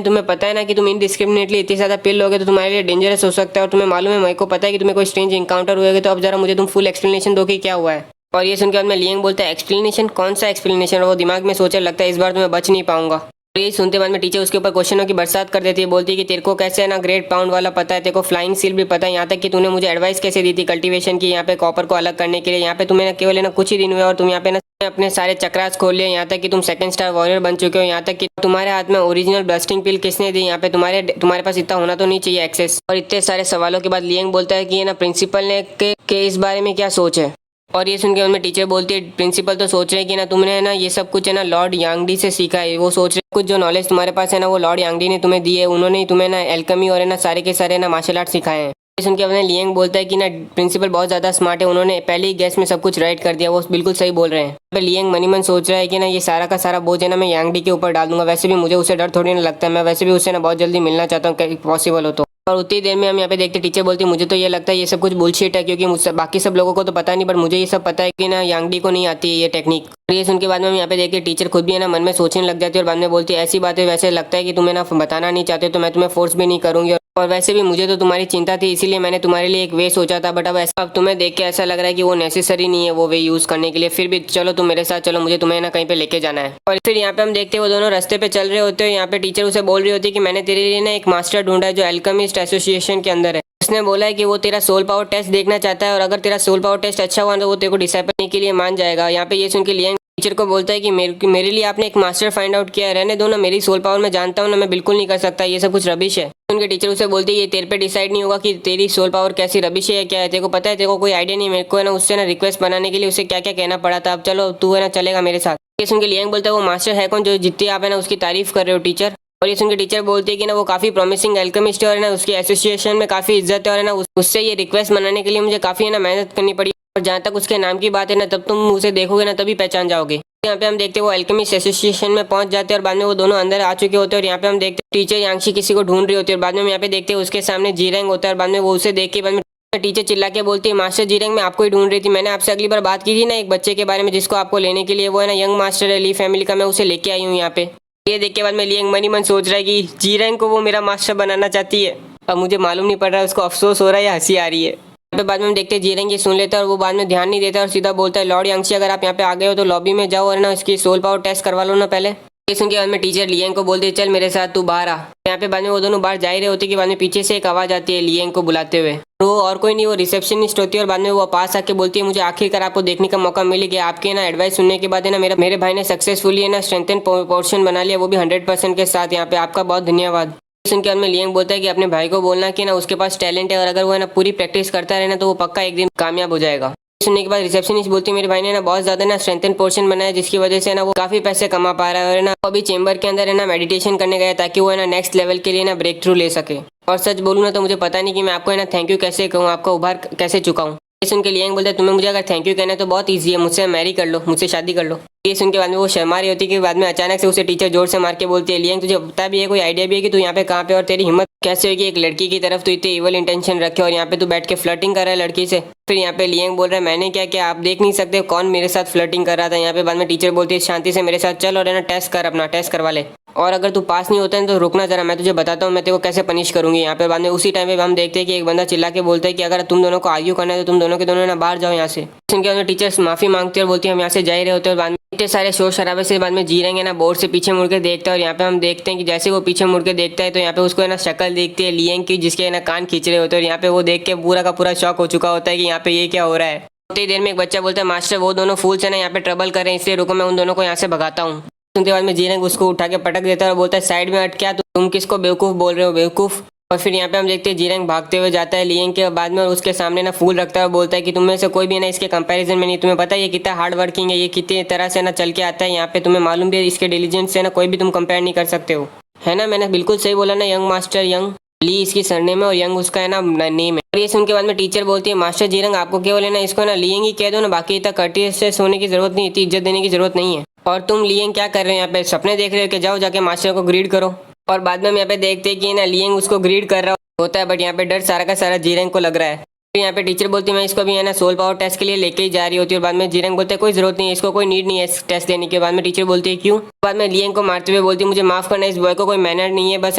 तुम्हें पता है ना कि तुम इनडिस्क्रिमिनेटली इतनी ज़्यादा पिल लोगे तो तुम्हारे लिए डेंजरस हो सकता है, और तुम्हें मालूम है, मेरे को पता है कि तुम्हें कोई स्ट्रेंज इंकाउंटर हुएगा, तो अब जरा मुझे तुम फुल एक्सप्लेनेशन दो कि क्या हुआ है। और ये सुनकर मैं लियांग बोलता है एक्सप्लेनेशन, कौन सा एक्सप्लेनेशन, और वो दिमाग में सोचने लगता है इस बार तो मैं बच नहीं पाऊंगा। और ये सुनते बाद में टीचर उसके ऊपर क्वेश्चनों की बरसात कर देती है, बोलती है कि तेरे को कैसे है ना ग्रेट पाउंड वाला पता है, तेरे को फ्लाइंग सील भी पता है, यहाँ तक कि तूने मुझे एडवाइस कैसे दी थी कल्टीवेशन की, यहाँ पे कॉपर को अलग करने के लिए। यहाँ पे तुम्हें केवल है ना कुछ ही दिन हुए और तुम यहाँ पे ना अपने सारे चक्रास खोल लिए, यहाँ तक कि तुम सेकंड स्टार वॉरियर बन चुके हो, यहाँ तक कि तुम्हारे हाथ में ओरिजिनल ब्लास्टिंग पिल किसने दी, यहाँ पे तुम्हारे पास इतना होना तो नहीं चाहिए एक्सेस। और इतने सारे सवालों के बाद लियांग बोलता है कि ये ना प्रिंसिपल ने के इस बारे में क्या सोच है। और ये सुन के उनमें टीचर बोलती है प्रिंसिपल तो सोच रहे हैं कि ना तुमने ना ये सब कुछ है ना लॉर्ड यांगडी से सीखा है, वो सोच रहे कुछ जो नॉलेज तुम्हारे पास है ना वो लॉर्ड यांगडी ने तुम्हें दी है, उन्होंने ही तुम्हें ना एल्केमी और है ना सारे के सारे ना मार्शल आर्ट सिखाए हैं। सुन के अपने लियांग बोलता है कि ना प्रिंसिपल बहुत ज़्यादा स्मार्ट है, उन्होंने पहले ही गैस में सब कुछ राइट कर दिया, वो बिल्कुल सही बोल रहे हैं। लियांग मनी मन सोच रहा है कि ना ये सारा का सारा बोझ है ना मैं यांगडी के ऊपर डाल दूंगा, वैसे भी मुझे उसे डर थोड़ी ना लगता है, मैं वैसे भी उससे ना बहुत जल्दी मिलना चाहता हूँ पॉसिबल हो तो। और उतनी देर में हम यहाँ पे देखते टीचर बोलती है मुझे तो ये लगता है ये सब कुछ बुलशिट है, क्योंकि मुझसे बाकी सब लोगों को तो पता नहीं, पर मुझे ये सब पता है कि ना यांगडी को नहीं आती है ये टेक्निक। ये सुन के बाद में हम यहाँ पे देखते टीचर खुद भी है ना मन में सोचने लग जाती है, और बाद में बोलती है ऐसी बातें वैसे लगता है कि तुम्हें ना बताना नहीं चाहते, तो मैं तुम्हें फोर्स भी नहीं करूँगी, और वैसे भी मुझे तो तुम्हारी चिंता थी इसीलिए मैंने तुम्हारे लिए एक वे सोचा था, बट अब तुम्हें देख के ऐसा लग रहा है कि वो नेसेसरी नहीं है वो वे यूज़ करने के लिए, फिर भी चलो तुम मेरे साथ चलो, मुझे तुम्हें ना कहीं पे लेके जाना है। और फिर यहाँ पे हम देखते हैं वो दोनों रास्ते पे चल रहे होते हैं, यहाँ पे टीचर उसे बोल रही होती है कि मैंने तेरे लिए ना एक मास्टर ढूंढा है जो एल्केमिस्ट एसोसिएशन के अंदर है, उसने बोला है कि वो तेरा सोल पावर टेस्ट देखना चाहता है, और अगर तेरा सोल पावर टेस्ट अच्छा हुआ तो वो तेरे को डिसाइपल के लिए मान जाएगा। यहाँ पे ये सुन के लियांग टीचर को बोलता है कि मेरे लिए आपने एक मास्टर फाइंड आउट किया है, रहने दो ना, मेरी सोल पावर मैं जानता हूँ ना, मैं बिल्कुल नहीं कर सकता, ये सब कुछ रबिश है। उनके टीचर उसे बोलती है ये तेरे पे डिसाइड नहीं होगा कि तेरी सोल पावर कैसी रबिश है या क्या है, तेरे को पता है, तेरे को कोई आइडिया नहीं, मेरे को है ना उससे ना रिक्वेस्ट बनाने के लिए उसे क्या क्या कहना पड़ा था, अब चलो तू है ना चलेगा मेरे साथ। ये सुन के लियांग बोलता है वो मास्टर है कौन जो जितनी आप है ना उसकी तारीफ कर रहे हो टीचर। और ये सुन के टीचर बोलती है कि ना वो काफ़ी प्रॉमिसिंग एल्केमिस्ट है, और ना उसकी एसोसिएशन में काफ़ी इज्जत है, और ना उससे ये रिक्वेस्ट बनाने के लिए मुझे काफ़ी है ना मेहनत करनी पड़ी, और जहाँ तक उसके नाम की बात है ना तब तुम उसे देखोगे ना तभी पहचान जाओगे। यहाँ पे हम देखते हैं वो एल्केमिस्ट एसोसिएशन में पहुंच जाते हैं, और बाद में वो दोनों अंदर आ चुके होते हैं, और यहाँ पे हम देखते हैं टीचर यांगशी किसी को ढूंढ रही होती है, और बाद में हम यहाँ पे देखते हैं उसके सामने जीरैंग होता है, और बाद में वो उसे देख के बाद में टीचर चिल्ला के बोलती है मास्टर जीरैंग मैं आपको ही ढूंढ रही थी, मैंने आपसे अगली बार बात की थी ना एक बच्चे के बारे में जिसको आपको लेने के लिए, वो है ना यंग मास्टर है ली फैमिली का, मैं उसे लेके आई हूँ यहाँ पे। ये देख के बाद में लियांग मनी मन सोच रहा है कि जीरैंग को वो मेरा मास्टर बनाना चाहती है, अब मुझे मालूम नहीं पड़ रहा है उसको अफसोस हो रहा है या हंसी आ रही है। तो बाद में हम देखते हैं जीरैंग ये सुन लेता है, और वो बाद में ध्यान नहीं देता और सीधा बोलता है लॉर्ड यांगशी अगर आप यहाँ पे आ गए हो तो लॉबी में जाओ और ना उसकी सोल पावर टेस्ट करवा लो ना पहले। ये सुन के बाद में टीचर लियांग को बोलते चल मेरे साथ तू बाहर आ। यहाँ पे बाद में वो दोनों बाहर जा ही रहे होते कि बाद में पीछे से एक आवाज़ आती है लियांग को बुलाते हुए, वो और कोई नहीं वो रिसेप्शनिस्ट होती है, और बाद में वो पास आके बोलती है मुझे आखिरकार आपको देखने का मौका मिल गया, आपके ना एडवाइस सुनने के बाद है ना मेरे भाई ने सक्सेसफुली है ना स्ट्रेंथन पोर्शन बना लिया, वो भी 100% के साथ, यहाँ पे आपका बहुत धन्यवाद। सुन के बाद में लियांग बोलता है कि अपने भाई को बोलना कि ना उसके पास टैलेंट है, और अगर वो है ना पूरी प्रैक्टिस करता रहे ना तो वो पक्का एक दिन कामयाब हो जाएगा। सुनने के बाद रिसेप्शनिस्ट बोलती है मेरे भाई ने ना बहुत ज्यादा ना स्ट्रेंथन पोर्शन बनाया जिसकी वजह से ना वो काफी पैसे कमा पा रहा है, और ना वो अभी चेंबर के अंदर है ना मेडिटेशन करने गया ताकि वो है ना नेक्स्ट लेवल के लिए ना ब्रेक थ्रू ले सके। और सच बोलूँ ना तो मुझे पता नहीं कि मैं आपको है ना थैंक यू कैसे कहूँ, आपका उभार कैसे चुकाऊँ। ये सुन के लियांग बोलता है तुम्हें मुझे अगर थैंक यू कहना है तो बहुत ईजी है, मुझसे मैरी कर लो, मुझसे शादी कर लो। ये सुन के बाद में वो शर्मा रही होती है कि बाद में अचानक से उसे टीचर जोर से मार के बोलती है लियांग तुझे पता भी है कोई आइडिया भी है कि तू यहाँ पे कहाँ पे और तेरी हिम्मत कैसे होगी एक लड़की की तरफ तू इतने इवल इंटेंशन रखे और यहाँ पे तू बैठ के फ्लर्टिंग कर रहा है लड़की से। फिर यहाँ पे लियांग बोल रहा है मैंने क्या किया, आप देख नहीं सकते कौन मेरे साथ फ्लर्टिंग कर रहा था। यहाँ पे बाद में टीचर बोलती है शांति से मेरे साथ चल और है ना टेस्ट कर, अपना टेस्ट करवा ले, और अगर तू पास नहीं होता है तो रुकना जरा, मैं तुझे बताता हूँ मैं तेरे को कैसे पनिश करूंगी। यहाँ पे बाद में उसी टाइम पे हम देखते हैं कि एक बंदा चिल्ला के बोलता है कि अगर तुम दोनों को आर्ग्यू करना है तो तुम दोनों के दोनों ना बाहर जाओ यहाँ से। टीचर्स माफी मांगती है और बोलती है हम यहाँ से जा ही रहे होते हैं, बाद में इतने सारे शोर शराबे से बाद में जीरेंग है ना बोर्ड से पीछे मुड़ के देखता है और यहाँ पे हम देखते हैं कि जैसे वो पीछे मुड़ के देखता है तो यहाँ पे उसको है ना शक्ल दिखती है लियांग की, जिसके है ना कान खींच रहे होते हैं और यहाँ पे वो देख के पूरा का पूरा शॉक हो चुका होता है कि यहाँ पे ये क्या हो रहा है। उतनी देर में एक बच्चा बोलता है मास्टर वो दोनों फूल्स है ना यहाँ पे ट्रबल कर रहे हैं, इसलिए रुको मैं उन दोनों को यहाँ से भगाता हूँ। उसके बाद में जीरेंग उसको उठा के पटक देता है और बोलता है साइड में हट, क्या तुम किसको बेवकूफ़ बोल रहे हो बेवकूफ़। और फिर यहाँ पे हम देखते हैं जीरेंग भागते हुए जाता है लियांग के बाद में और उसके सामने ना फूल रखता है और बोलता है कि तुम में से कोई भी ना इसके कंपैरिजन में नहीं, तुम्हें पता है ये कितना हार्ड वर्किंग है, ये कितनी तरह से ना चल के आता है यहाँ पे, तुम्हें मालूम भी है इसके डिलीजेंस से ना कोई भी तुम कंपेयर नहीं कर सकते हो, है ना। मैंने बिल्कुल सही बोला ना, यंग मास्टर, यंग ली इसकी सरनेम है और यंग उसका है ना नेम है। और ये सुन के बाद में टीचर बोलती है मास्टर जीरेंग आपको केवल है ना इसको ना लियांग ही कह दो ना, बाकी इतना कर्टियस होने की जरूरत नहीं, इतनी इज्जत देने की जरूरत नहीं है। और तुम लियांग क्या कर रहे हो यहाँ पे, सपने देख रहे हो कि जाओ जाके मास्टर को ग्रीड करो। और बाद में हम यहाँ पे देखते हैं कि ना लियांग उसको ग्रीड कर रहा होता है, बट यहाँ पे डर सारा का सारा जीरेंग को लग रहा है। तो यहाँ पे टीचर बोलती है मैं इसको भी है ना सोल पावर टेस्ट के लिए लेके ही जा रही होती है और बाद में जीरेंग बोलते हैं कोई जरूरत नहीं है, इसको कोई नीड नहीं है इस टेस्ट देने के। बाद में टीचर बोलती है क्यों। बाद में लियांग को मारते हुए बोलती है मुझे माफ करना, इस बॉय को कोई मैनर नहीं है, बस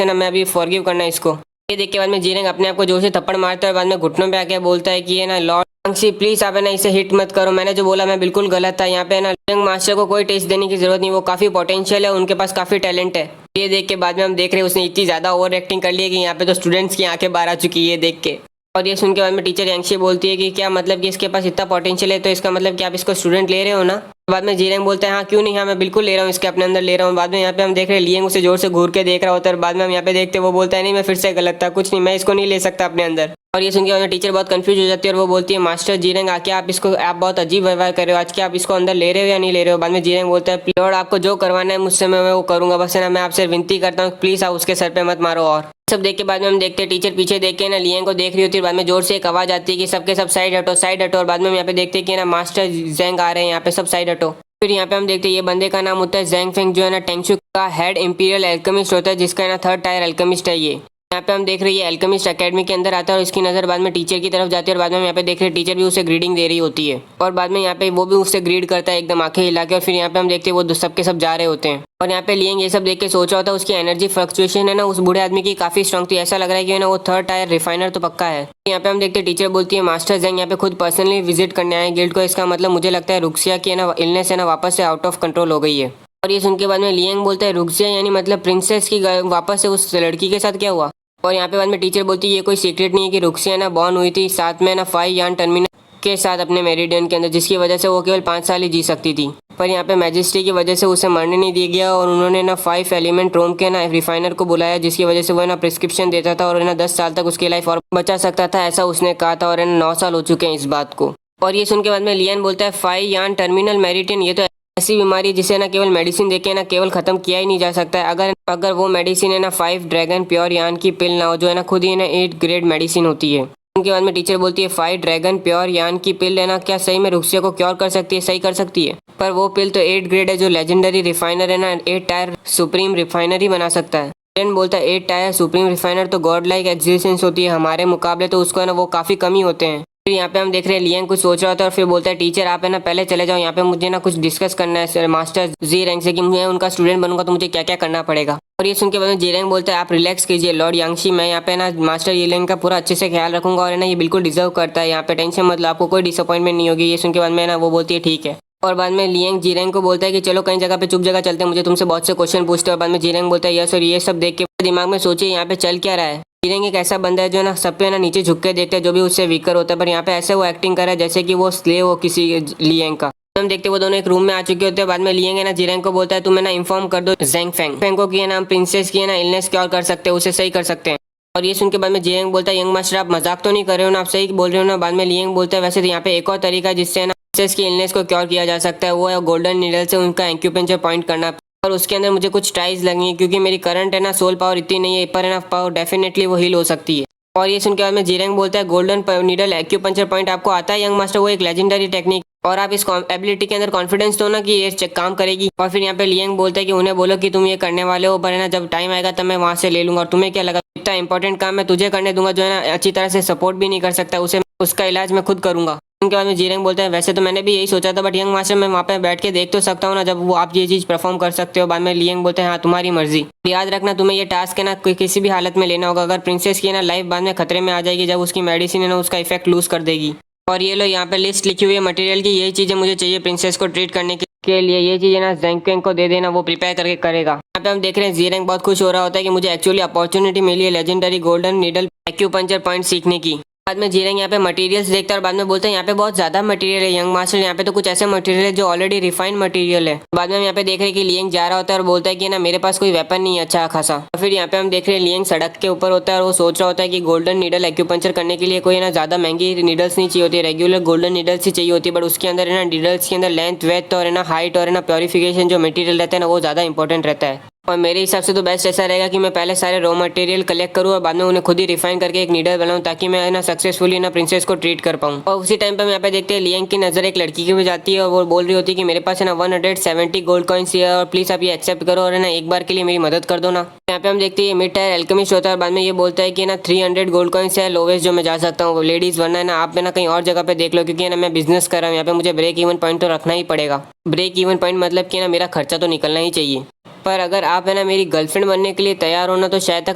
है ना मैं अभी फॉरगिव करना है इसको। ये देख के बाद में जीरेंग अपने आप को जोर से थप्पड़ मारता है और बाद में घुटनों पे आके बोलता है कि है ना लॉर्ड यांगशी प्लीज आप है ना इसे हिट मत करो, मैंने जो बोला मैं बिल्कुल गलत था। यहाँ पे ना यंग मास्टर को कोई टेस्ट देने की जरूरत नहीं, वो काफी पोटेंशियल है, उनके पास काफी टैलेंट है। ये देख के बाद में हम देख रहे हैं उसने इतनी ज्यादा ओवर एक्टिंग कर ली है कि यहाँ पे तो स्टूडेंट्स की आंखें बाहर आ चुकी है देख के। और ये सुन के बाद में टीचर यांगशी बोलती है कि क्या मतलब कि इसके पास इतना पोटेंशियल है तो इसका मतलब कि आप इसको स्टूडेंट ले रहे हो ना। बाद में जीरेंग बोलते हैं हाँ क्यों नहीं, हाँ मैं बिल्कुल ले रहा हूँ, इसके अपने अंदर ले रहा हूँ। बाद में यहाँ पे हम देख रहे हैं लियांग उसे जोर से घूर के देख रहा होता है और बाद में हम यहाँ पे देखते हैं वो बोलता है नहीं मैं फिर से गलत था, कुछ नहीं मैं इसको नहीं ले सकता अपने अंदर। और ये सुन के टीचर बहुत कंफ्यूज हो जाती है और वो बोलती है मास्टर जीरेंग आके आप इसको, आप बहुत अजीब व्यवहार कर रहे हो आज, के आप इसको अंदर ले रहे हो या नहीं ले रहे हो। बाद में जीरेंग बोलता है लॉर्ड आपको जो करवाना है मुझसे मैं वो करूंगा, बस है ना मैं आपसे विनती करता हूँ प्लीज आप उसके सर पे मत मारो। और सब देख के बाद में हम देखते हैं टीचर पीछे देख के ना लियांग को देख रही होती है, बाद में जोर से एक आवाज आती है कि सबके सब साइड हटो साइड हटो। और बाद में हम यहाँ पे देखते हैं कि ना मास्टर जेंग आ रहे हैं, यहाँ पे सब साइड हटो। फिर यहाँ पे हम देखते हैं ये बंदे का नाम होता है जेंग फेंग, जो है ना टेंगशू का हेड इंपीरियल एल्केमिस्ट होता है, जिसका है ना 3rd टायर एल्केमिस्ट है ये। यहाँ पे हम देख रहे हैं एल्केमिस्ट एकेडमी के अंदर आता है और इसकी नजर बाद में टीचर की तरफ जाती है और बाद में यहाँ पे देख रहे हैं टीचर भी उसे ग्रीडिंग दे रही होती है और बाद में यहाँ पे वो भी उससे ग्रीड करता है एकदम आंखें हिला के। और फिर यहाँ पे हम देखते हैं वो सबके सब जा रहे होते हैं और यहाँ पे लियांग ये सब देख के सोच रहा होता है उसकी एनर्जी फ्लक्चुएशन है ना उस बूढ़े आदमी की काफी स्ट्रॉन्ग थी, ऐसा लग रहा है कि ना वो 3rd टायर रिफाइनर तो पक्का है। यहाँ पे हम देखते हैं टीचर बोलती है मास्टर जेंग यहाँ पे खुद पर्सनली विजिट करने आए गिल्ड को, इसका मतलब मुझे लगता है रुक्सिया की है ना इलनेस है ना वापस से आउट ऑफ कंट्रोल हो गई है। और ये सुन के बाद में लियांग बोलता है रुक्सिया यानी मतलब प्रिंसेस की वापस से उस लड़की के साथ क्या हुआ। और यहाँ पे बाद में टीचर बोलती है ये कोई सीक्रेट नहीं है कि रुक्सिया ना बॉर्न हुई थी साथ में ना 5 यान टर्मिनल के साथ अपने मेरिडियन के अंदर, जिसकी वजह से वो केवल 5 साल ही जी सकती थी, पर यहाँ पे मैजिस्ट्री की वजह से उसे मरने नहीं दिया गया और उन्होंने ना 5 एलिमेंट रोम के ना रिफाइनर को बुलाया, जिसकी वजह से वो ना प्रिस्क्रिप्शन देता था और ना 10 साल तक उसकी लाइफ और बचा सकता था, ऐसा उसने कहा था। और 9 साल हो चुके हैं इस बात को। और ये सुन के बाद में लियान बोलता है 5 यान टर्मिनल मेरिडियन, ये तो ऐसी बीमारी है जिसे ना केवल मेडिसिन देके ना केवल खत्म किया ही नहीं जा सकता है, अगर वो मेडिसिन है ना 5 ड्रैगन प्योर यान की पिल ना हो, जो है ना खुद ही ना 8 ग्रेड मेडिसिन होती है। उनके बाद में टीचर बोलती है 5 ड्रैगन प्योर यान की पिल है ना क्या सही में रुक्सिया को क्योर कर सकती है, सही कर सकती है, पर वो पिल तो 8 ग्रेड है जो लेजेंडरी रिफाइनर है ना 8 टायर सुप्रीम रिफाइनर ही बना सकता है। बोलता है 8 टायर सुप्रीम रिफाइनर तो गॉड लाइक एग्जिस्टेंस होती है, हमारे मुकाबले तो उसको है ना वो काफी कम ही होते हैं। फिर यहाँ पे हम देख रहे हैं लियांग कुछ सोच रहा होता है और फिर बोलता है टीचर आप है ना पहले चले जाओ, यहाँ पे मुझे ना कुछ डिस्कस करना है सर मास्टर जी रैंक से कि मैं उनका स्टूडेंट बनूंगा तो मुझे क्या क्या करना पड़ेगा। और ये सुन के बाद में जी रैंक बोलता है आप रिलैक्स कीजिए लॉर्ड यांगशी, मैं यहाँ पे ना मास्टर येलेंग का पूरा अच्छे से ख्याल रखूंगा और है ना ये बिल्कुल डिजर्व करता है, यहाँ पे टेंशन मतलब आपको कोई डिसअपॉइंटमेंट नहीं होगी। ये सुन के बाद में ना वो बोलती है ठीक है। और बाद में लियांग जीरेंग को बोलता है कि चलो कहीं जगह पे चुप जगह चलते हैं, मुझे तुमसे बहुत से क्वेश्चन पूछते हैं। और बाद में जीरेंग बोलता है यस, और ये सब देख के दिमाग में सोचिए यहाँ पे चल क्या रहा है। जीरेंग एक ऐसा बंदा है जो ना सब पे ना नीचे झुक के देखते हैं जो भी उससे वीकर होता है, पर यहाँ पे ऐसे वो एक्टिंग कर रहा है जैसे कि वो स्लेव हो किसी लियांग का। हम देखते वो दोनों एक रूम में आ चुके होते हैं। बाद में लियांग है ना जीरेंग को बोलता है तुम्हें ना इन्फॉर्म कर दो जेंग फेंग को कि है ना प्रिंसेस की है ना इलनेस क्योर कर सकते हैं, उसे सही कर सकते हैं। और ये सुन के बाद में जीरेंग बोलता है यंग मास्टर आप मजाक तो नहीं कर रहे हो ना, आप सही बोल रहे हो ना। बाद में लियांग बोलता है वैसे तो यहाँ पे एक और तरीका जिससे ना प्रिंसेस की इलनेस को क्योर किया जा सकता है, वो है गोल्डन नीडल से उनका एक्यूपेंचर पॉइंट करना, और उसके अंदर मुझे कुछ ट्राइज लगी है क्योंकि मेरी करंट है ना सोल पावर इतनी नहीं है, पर है ना पावर डेफिनेटली वो हील हो सकती है। और ये सुन के बाद में जीरेंग बोलता है गोल्डन नीडल एक्यूपंचर पॉइंट आपको आता है यंग मास्टर, वो एक लेजेंडरी टेक्निक और आप इस एबिलिटी के अंदर कॉन्फिडेंस दो ना कि ये चेक काम करेगी। और फिर यहाँ पे लियांग बोलता है कि उन्हें बोलो कि तुम ये करने वाले हो, पर है ना जब टाइम आएगा तब मैं वहां से ले लूंगा, और तुम्हें क्या लगा इतना इंपॉर्टेंट काम मैं तुझे करने दूंगा जो है ना अच्छी तरह से सपोर्ट भी नहीं कर सकता, उसे उसका इलाज मैं खुद करूंगा। उनके बाद में जीरेंग बोलता है वैसे तो मैंने भी यही सोचा था, बट यंग मास्टर मैं वहाँ पे बैठ के देख तो सकता हूँ ना जब वो आप ये चीज परफॉर्म कर सकते हो। बाद में लियांग बोलते हैं हाँ तुम्हारी मर्जी, याद रखना तुम्हें ये टास्क है ना किसी भी हालत में लेना होगा, अगर प्रिंसेस की ना लाइफ बाद में खतरे में आ जाएगी जब उसकी मेडिसिन है ना उसका इफेक्ट लूज कर देगी। और ये लो यहाँ पे लिस्ट लिखी हुई है मटेरियल की, यही चीजें मुझे चाहिए प्रिंसेस को ट्रीट करने की। के लिए ये चीज़ है ना जैंग को दे देना, वो प्रिपेयर करके करेगा। यहाँ पे हम देख रहे हैं जीरेंग बहुत खुश हो रहा होता है कि मुझे एक्चुअली अपॉर्चुनिटी मिली है legendary golden needle acupuncture point सीखने की। बाद में जीरेंग यहाँ पे मटेरियल्स देखता है और बाद में बोलता है यहाँ पे बहुत ज्यादा मटेरियल है यंग मास्टर, यहाँ पे तो कुछ ऐसे मटेरियल है जो ऑलरेडी रिफाइंड मटेरियल है। बाद में हम यहाँ पे देख रहे हैं कि लियंग जा रहा होता है और बोलता है कि ना मेरे पास कोई वेपन नहीं है अच्छा खासा। और फिर यहाँ पे हम देख रहे हैं लियंग सड़क के ऊपर होता है और वो सोच रहा होता है कि गोल्डन नीडल एक्यूपंक्चर करने के लिए कोई ना ज्यादा महंगी नीडल्स नहीं चाहिए होती है, रेगुलर गोल्डन नीडल्स ही चाहिए होती है, बट उसके अंदर है ना नीडल्स के अंदर लेंथ वेथ और है ना हाइट और है ना प्योरिफिकेशन जो मटेरियल रहता है ना वो ज्यादा इंपॉर्टेंट रहता है। और मेरे हिसाब से तो बेस्ट ऐसा रहेगा कि मैं पहले सारे रॉ मटेरियल कलेक्ट करूँ और बाद में उन्हें खुद ही रिफाइन करके एक नीडल बनाऊँ ताकि मैं ना सक्सेसफुली ना प्रिंसेस को ट्रीट कर पाऊँ। और उसी टाइम पे हम यहाँ पे देखते हैं लियंग की नज़र एक लड़की की भी जाती है और वो बोल रही होती है कि मेरे पास है ना 170 गोल्ड कॉइन्स है और प्लीज़ आप ये एक्सेप्ट करो और है ना एक बार के लिए मेरी मदद कर दो ना। यहाँ पे हम देखते हैं मिड टायर एल्केमिस्ट होता है और बाद में ये बोलता है कि ना 300 गोल्ड कॉइन्स है लोवेस्ट जो मैं जा सकता हूँ लेडीज़, वरना है ना आप ना कहीं और जगह पे देख लो क्योंकि ना मैं बिजनेस कर रहा हूँ, यहाँ पे मुझे ब्रेक इवन पॉइंट तो रखना ही पड़ेगा। ब्रेक इवन पॉइंट मतलब कि ना मेरा खर्चा तो निकलना ही चाहिए, पर अगर आप है ना मेरी गर्लफ्रेंड बनने के लिए तैयार हो ना तो शायद तक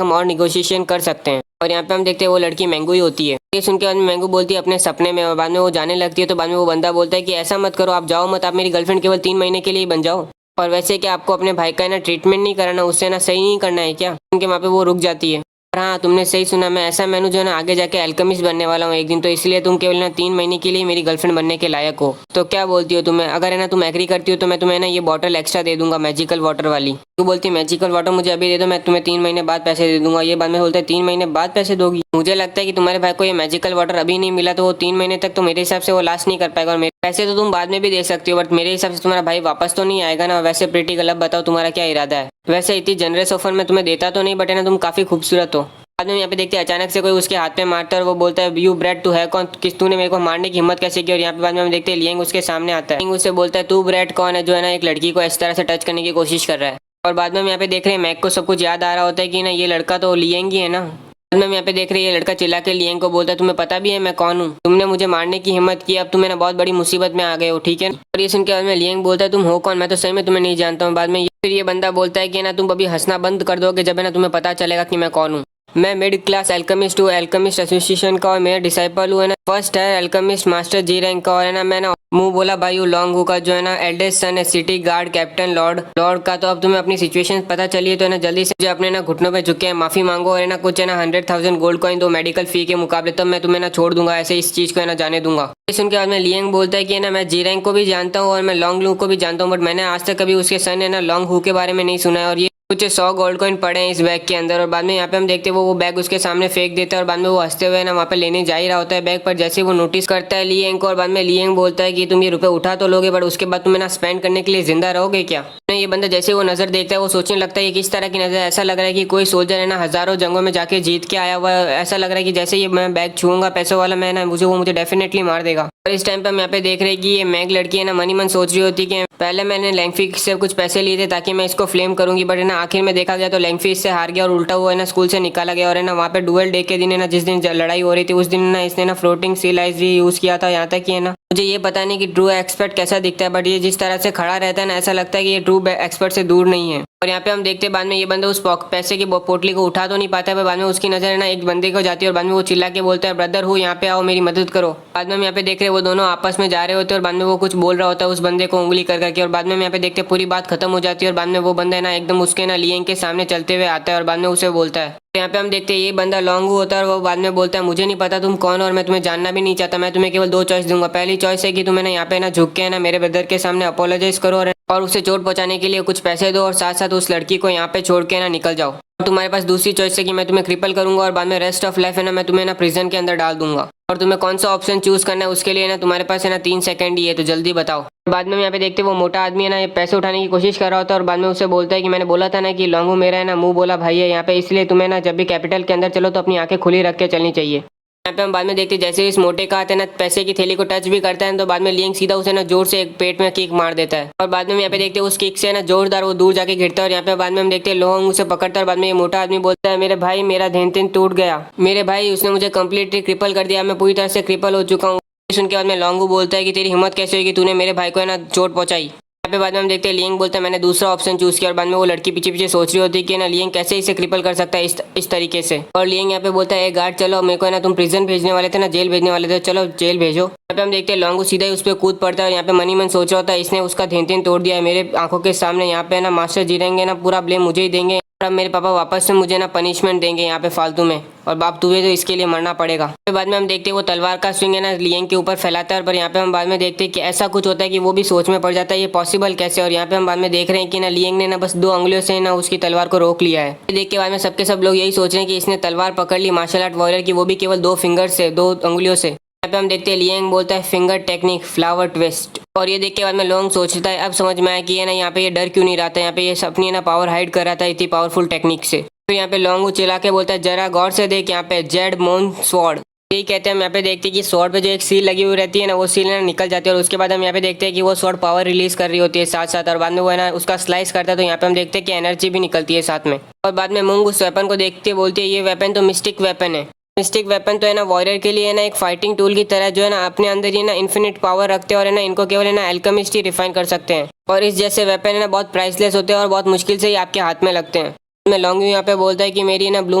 हम और निगोशिएशन कर सकते हैं। और यहाँ पे हम देखते हैं वो लड़की मैंगो ही होती है। ये सुन के बाद में मैंगो बोलती है अपने सपने में और बाद में वो जाने लगती है तो बाद में वो बंदा बोलता है कि ऐसा मत करो, आप जाओ मत, आप मेरी गर्लफ्रेंड केवल 3 महीने के लिए ही बन जाओ। और वैसे क्या आपको अपने भाई का ना ट्रीटमेंट नहीं कराना, उससे ना सही नहीं करना है क्या? क्योंकि वहाँ पे वो रुक जाती है। हाँ तुमने सही सुना, मैं ऐसा मैनू जो है ना आगे जाके एल्केमिस्ट बनने वाला हूँ एक दिन, तो इसलिए तुम केवल ना 3 महीने के लिए मेरी गर्लफ्रेंड बनने के लायक हो। तो क्या बोलती हो तुम्हें? अगर है ना तुम एग्री करती हो तो मैं तुम्हें ना ये बॉटल एक्स्ट्रा दे दूंगा मैजिकल वाटर वाली। तू बोलती मैजिकल वाटर मुझे अभी दे दो, मैं तुम्हें 3 महीने बाद पैसे दे दूंगा। ये बाद में बोलते 3 महीने बाद पैसे दोगी? मुझे लगता है कि तुम्हारे भाई को ये मैजिकल वाटर अभी नहीं मिला तो वो 3 महीने तक तो मेरे हिसाब से वो लास्ट नहीं कर पाएगा। और मेरे पैसे तो तुम बाद में भी दे सकती हो बट मेरे हिसाब से तुम्हारा भाई वापस तो नहीं आएगा ना। वैसे प्रीटी गलत बताओ तुम्हारा क्या इरादा है? वैसे इतनी जनरस ऑफर मैं तुम्हें देता तो नहीं बट है ना तुम काफी खूबसूरत हो। बाद में यहाँ पे देखते हैं अचानक से कोई उसके हाथ पे मारता है और वो बोलता है यू ब्रेड टू है कौन, किस तूने मेरे को मारने की हिम्मत कैसे की? और यहाँ पे बाद में हम देखते हैं लियंग उसके सामने आता है। लियंग उससे बोलता है तू ब्रेड कौन है जो है ना एक लड़की को इस तरह से टच करने की कोशिश कर रहा है। और बाद में हम यहाँ पे देख रहे हैं मैक को सब कुछ याद आ रहा होता है कि ना ये लड़का तो लियंग ही है ना। बाद में हम यहाँ पे देख रहे हैं ये लड़का चिल्ला के लियंग को बोलता है तुम्हें पता भी है मैं कौन हूँ? तुमने मुझे मारने की हिम्मत की, अब तुम ना बहुत बड़ी मुसीबत में आ गए हो, ठीक है? और ये सुन के बाद में लियंग बोलता है तुम हो कौन? मैं तो सही में तुम्हें नहीं जानता हूँ। बाद में फिर ये बंदा बोलता है कि ना तुम अभी हंसना बंद कर दोगे जब है ना तुम्हें पता चलेगा कि मैं कौन हूँ। मैं मिडिल क्लास एल्केमिस्ट हूँ, एल्केमिस्ट एसोसिएशन का, और मेरा डिसाइपल हूँ है ना फर्स्ट है एल्केमिस्ट मास्टर जी रैंक का। और है ना मैं ना मुंह बोला भाई लॉन्ग हू का जो है ना एल्डेस्ट सन है सिटी गार्ड कैप्टन लॉर्ड का। तो अब तुम्हें अपनी सिचुएशन पता चली है तो है ना जल्दी से जो अपने ना घुटनों पे झुके हैं माफी मांगो और है ना कुछ है ना 100,000 गोल्ड कॉइन दो मेडिकल फी के मुकाबले, तब मैं तुम्हें ना छोड़ दूंगा, ऐसे इस चीज को है ना जाने दूंगा। ये सुन के बाद में लियंग बोलता है कि ना मैं जी रैंक को भी जानता हूँ और मैं लॉन्ग लू को भी जानता हूँ बट मैंने आज तक कभी उसके सन है ना लॉन्ग हू के बारे में नहीं सुना है। और ये कुछ 100 गोल्ड कॉइन पड़े हैं इस बैग के अंदर। और बाद में यहाँ पे हम देखते हैं वो बैग उसके सामने फेंक देता है और बाद में वो हंसते हुए ना वहाँ पे लेने जा ही रहा होता है बैग, पर जैसे वो नोटिस करता है लियंग को और बाद में लियंग बोलता है कि तुम ये रुपए उठा तो लोगे बट उसके बाद तुम्हें ना स्पेंड करने के लिए जिंदा रहोगे क्या? ये बंदा जैसे वो नजर देखता है वो सोचने लगता है किस तरह की नजर, ऐसा लग रहा है कि कोई सोल्जर है ना हजारों जंगों में जाके जीत के आया हुआ, ऐसा लग रहा है कि जैसे ये मैं बैग छूंगा पैसों वाला मैं ना मुझे डेफिनेटली मार देगा। और इस टाइम पे हम यहाँ पे देख रहे हैं कि ये मैग लड़की है ना मनी मन सोच रही होती कि पहले मैंने लैंगफी से कुछ पैसे लिए थे ताकि मैं इसको फ्लेम करूंगी बट है ना आखिर में देखा गया तो लैंगफी इससे हार गया और उल्टा हुआ है ना स्कूल से निकाला गया। और है ना वहाँ पे डुअल डे के दिन है ना जिस दिन लड़ाई हो रही थी उस दिन ना इसने ना फ्लोटिंग सी लाइट्स भी यूज किया था। यहाँ तक कि है ना मुझे ये पता नहीं कि ट्रू एक्सपर्ट कैसा दिखता है बट ये जिस तरह से खड़ा रहता है ना ऐसा लगता है कि ये ट्रू एक्सपर्ट से दूर नहीं है। और यहाँ पे हम देखते हैं बाद में ये बंदा उस पैसे की पोटली को उठा तो नहीं पाता है, बाद में उसकी नजर है ना एक बंदे को जाती है और बाद में वो चिल्ला के बोलता है ब्रदर हूँ यहाँ पे आओ मेरी मदद करो। बाद में हम यहाँ पे देख रहे हैं वो दोनों आपस में जा रहे होते हैं और बाद में वो कुछ बोल रहा होता है उस बंदे को उंगली कर करके। और बाद में हम यहाँ पे देखते हैं पूरी बात खत्म हो जाती है और बाद में वो बंदा है ना एकदम उसके ना लियंग के सामने चलते हुए आता है और बाद में उसे बोलता है। यहाँ पे हम देखते हैं ये बंदा लॉन्ग होता है और वो बाद में बोलता है मुझे नहीं पता तुम कौन और मैं तुम्हें जानना भी नहीं चाहता, मैं तुम्हें केवल 2 चॉइस दूंगा। पहली चॉइस है कि तुम्हें ना यहाँ पे ना झुक के है ना मेरे ब्रदर के सामने अपोलोजाइज करो और उसे चोट पहुंचाने के लिए कुछ पैसे दो और साथ साथ उस लड़की को यहाँ पे छोड़ के ना निकल जाओ। और तुम्हारे पास दूसरी चॉइस है कि मैं तुम्हें क्रिपल करूंगा और बाद में रेस्ट ऑफ लाइफ है ना मैं तुम्हें ना प्रिजन के अंदर डाल दूंगा। और तुम्हें कौन सा ऑप्शन चूज करना है उसके लिए ना तुम्हारे पास है ना 3 सेकंड ही है, तो जल्दी बताओ। बाद में यहाँ पे देखते वो मोटा आदमी है ना ये पैसे उठाने की कोशिश कर रहा होता है और बाद में उसे बोलता है कि मैंने बोला था ना कि लॉन्गू मेरा है ना मुंह बोला भाई है यहाँ पे, इसलिए तुम्हें ना जब भी कैपिटल के अंदर चलो तो अपनी आंखें खुली रख के चलनी चाहिए। यहाँ पे हम बाद में देखते जैसे इस मोटे का हाथ है ना पैसे की थैली को टच भी करता है तो बाद में लियंग सीधा उसे ना जोर से एक पेट में किक मार देता है। और बाद में यहाँ पे देखते हैं उस किक से ना जोरदार वो दूर जाके गिरता है और यहाँ पे बाद में हम देखते हैं लोंग उसे पकड़ता है और बाद में ये मोटा आदमी बोलता है मेरे भाई मेरा ध्यान तीन टूट गया, मेरे भाई उसने मुझे कम्प्लीटली क्रिपल कर दिया, मैं पूरी तरह से क्रिपल हो चुका हूँ। सुन के बाद में लॉन्गू बोलता है कि तेरी हिम्मत कैसे हुई कि तूने मेरे भाई को है ना चोट पहुंचाई। यहाँ पे बाद में हम देखते हैं लियंग बोलता है मैंने दूसरा ऑप्शन चूज किया, और बाद में वो लड़की पीछे पीछे सोच रही होती है कि ना लियंग कैसे इसे क्रिपल कर सकता है इस तरीके से। और लियंग यहाँ पे बोलता है गार्ड चलो, मेरे को है ना तुम प्रिजन भेजने वाले थे ना, जेल भेजने वाले थे, चलो जेल भेजो। यहाँ पे हम देखते हैं लॉन्गू सीधा ही उस पर कूद पड़ता है, और यहाँ पे मनी मन सोच रहा होता है इसने उसका ध्यान तोड़ दिया है मेरे आंखों के सामने। यहाँ पे ना मास्टर जीरेंगे ना पूरा ब्लेम मुझे ही देंगे, और अब मेरे पापा वापस से मुझे ना पनिशमेंट देंगे यहाँ पे फालतू में, और बाप तुझे तो इसके लिए मरना पड़ेगा। फिर बाद में हम देखते हैं वो तलवार का स्विंग है ना लियंग के ऊपर फैलाता है, पर यहाँ पे हम बाद में देखते हैं कि ऐसा कुछ होता है कि वो भी सोच में पड़ जाता है ये पॉसिबल कैसे। और यहाँ पे हम बाद में देख रहे हैं कि ना लियंग ने ना बस 2 उंगलियों से ना उसकी तलवार को रोक लिया है। देख के बाद में सबके सब लोग यही सोच रहे हैं कि इसने तलवार पकड़ ली मार्शल आर्ट वॉरियर की, वो भी केवल 2 फिंगर से, 2 उंगलियों से। यहाँ पे हम देखते हैं लियंग बोलता है फिंगर टेक्निक फ्लावर ट्विस्ट, और ये देख के बाद में लोंग सोचता है अब समझ में आया कि है ना यहाँ पे ये डर क्यों नहीं रहा था, यहाँ पे ये अपनी ना पावर हाइड कर रहा था इतनी पावरफुल टेक्निक से। फिर यहाँ पे लोंग चिल्ला के बोलता है जरा गौर से देख यहाँ पे जेड मोन स्वॉर्ड। यही कहते हैं हम यहाँ पे देखते हैं कि स्वॉर्ड पे जो एक सील लगी हुई रहती है ना वो सील ना निकल जाती है, और उसके बाद हम यहाँ पे देखते हैं कि वो स्वॉर्ड पावर रिलीज कर रही होती है साथ साथ, और बाद में वो है ना उसका स्लाइस करता है, तो यहाँ पे हम देखते हैं कि एनर्जी भी निकलती है साथ में। और बाद में मूंग उस वेपन को देखते बोलती है ये वेपन तो मिस्टिक वेपन है। मिस्टिक वेपन तो है ना वॉरियर के लिए है ना एक फाइटिंग टूल की तरह जो है ना अपने अंदर ही ना इन्फिनिट पावर रखते हैं, और है ना इनको केवल है ना एल्केमिस्ट ही रिफाइन कर सकते हैं, और इस जैसे वेपन है ना बहुत प्राइसलेस होते हैं और बहुत मुश्किल से ही आपके हाथ में लगते हैं। मैं लॉन्ग यहाँ पे बोलता है कि मेरी ना ब्लू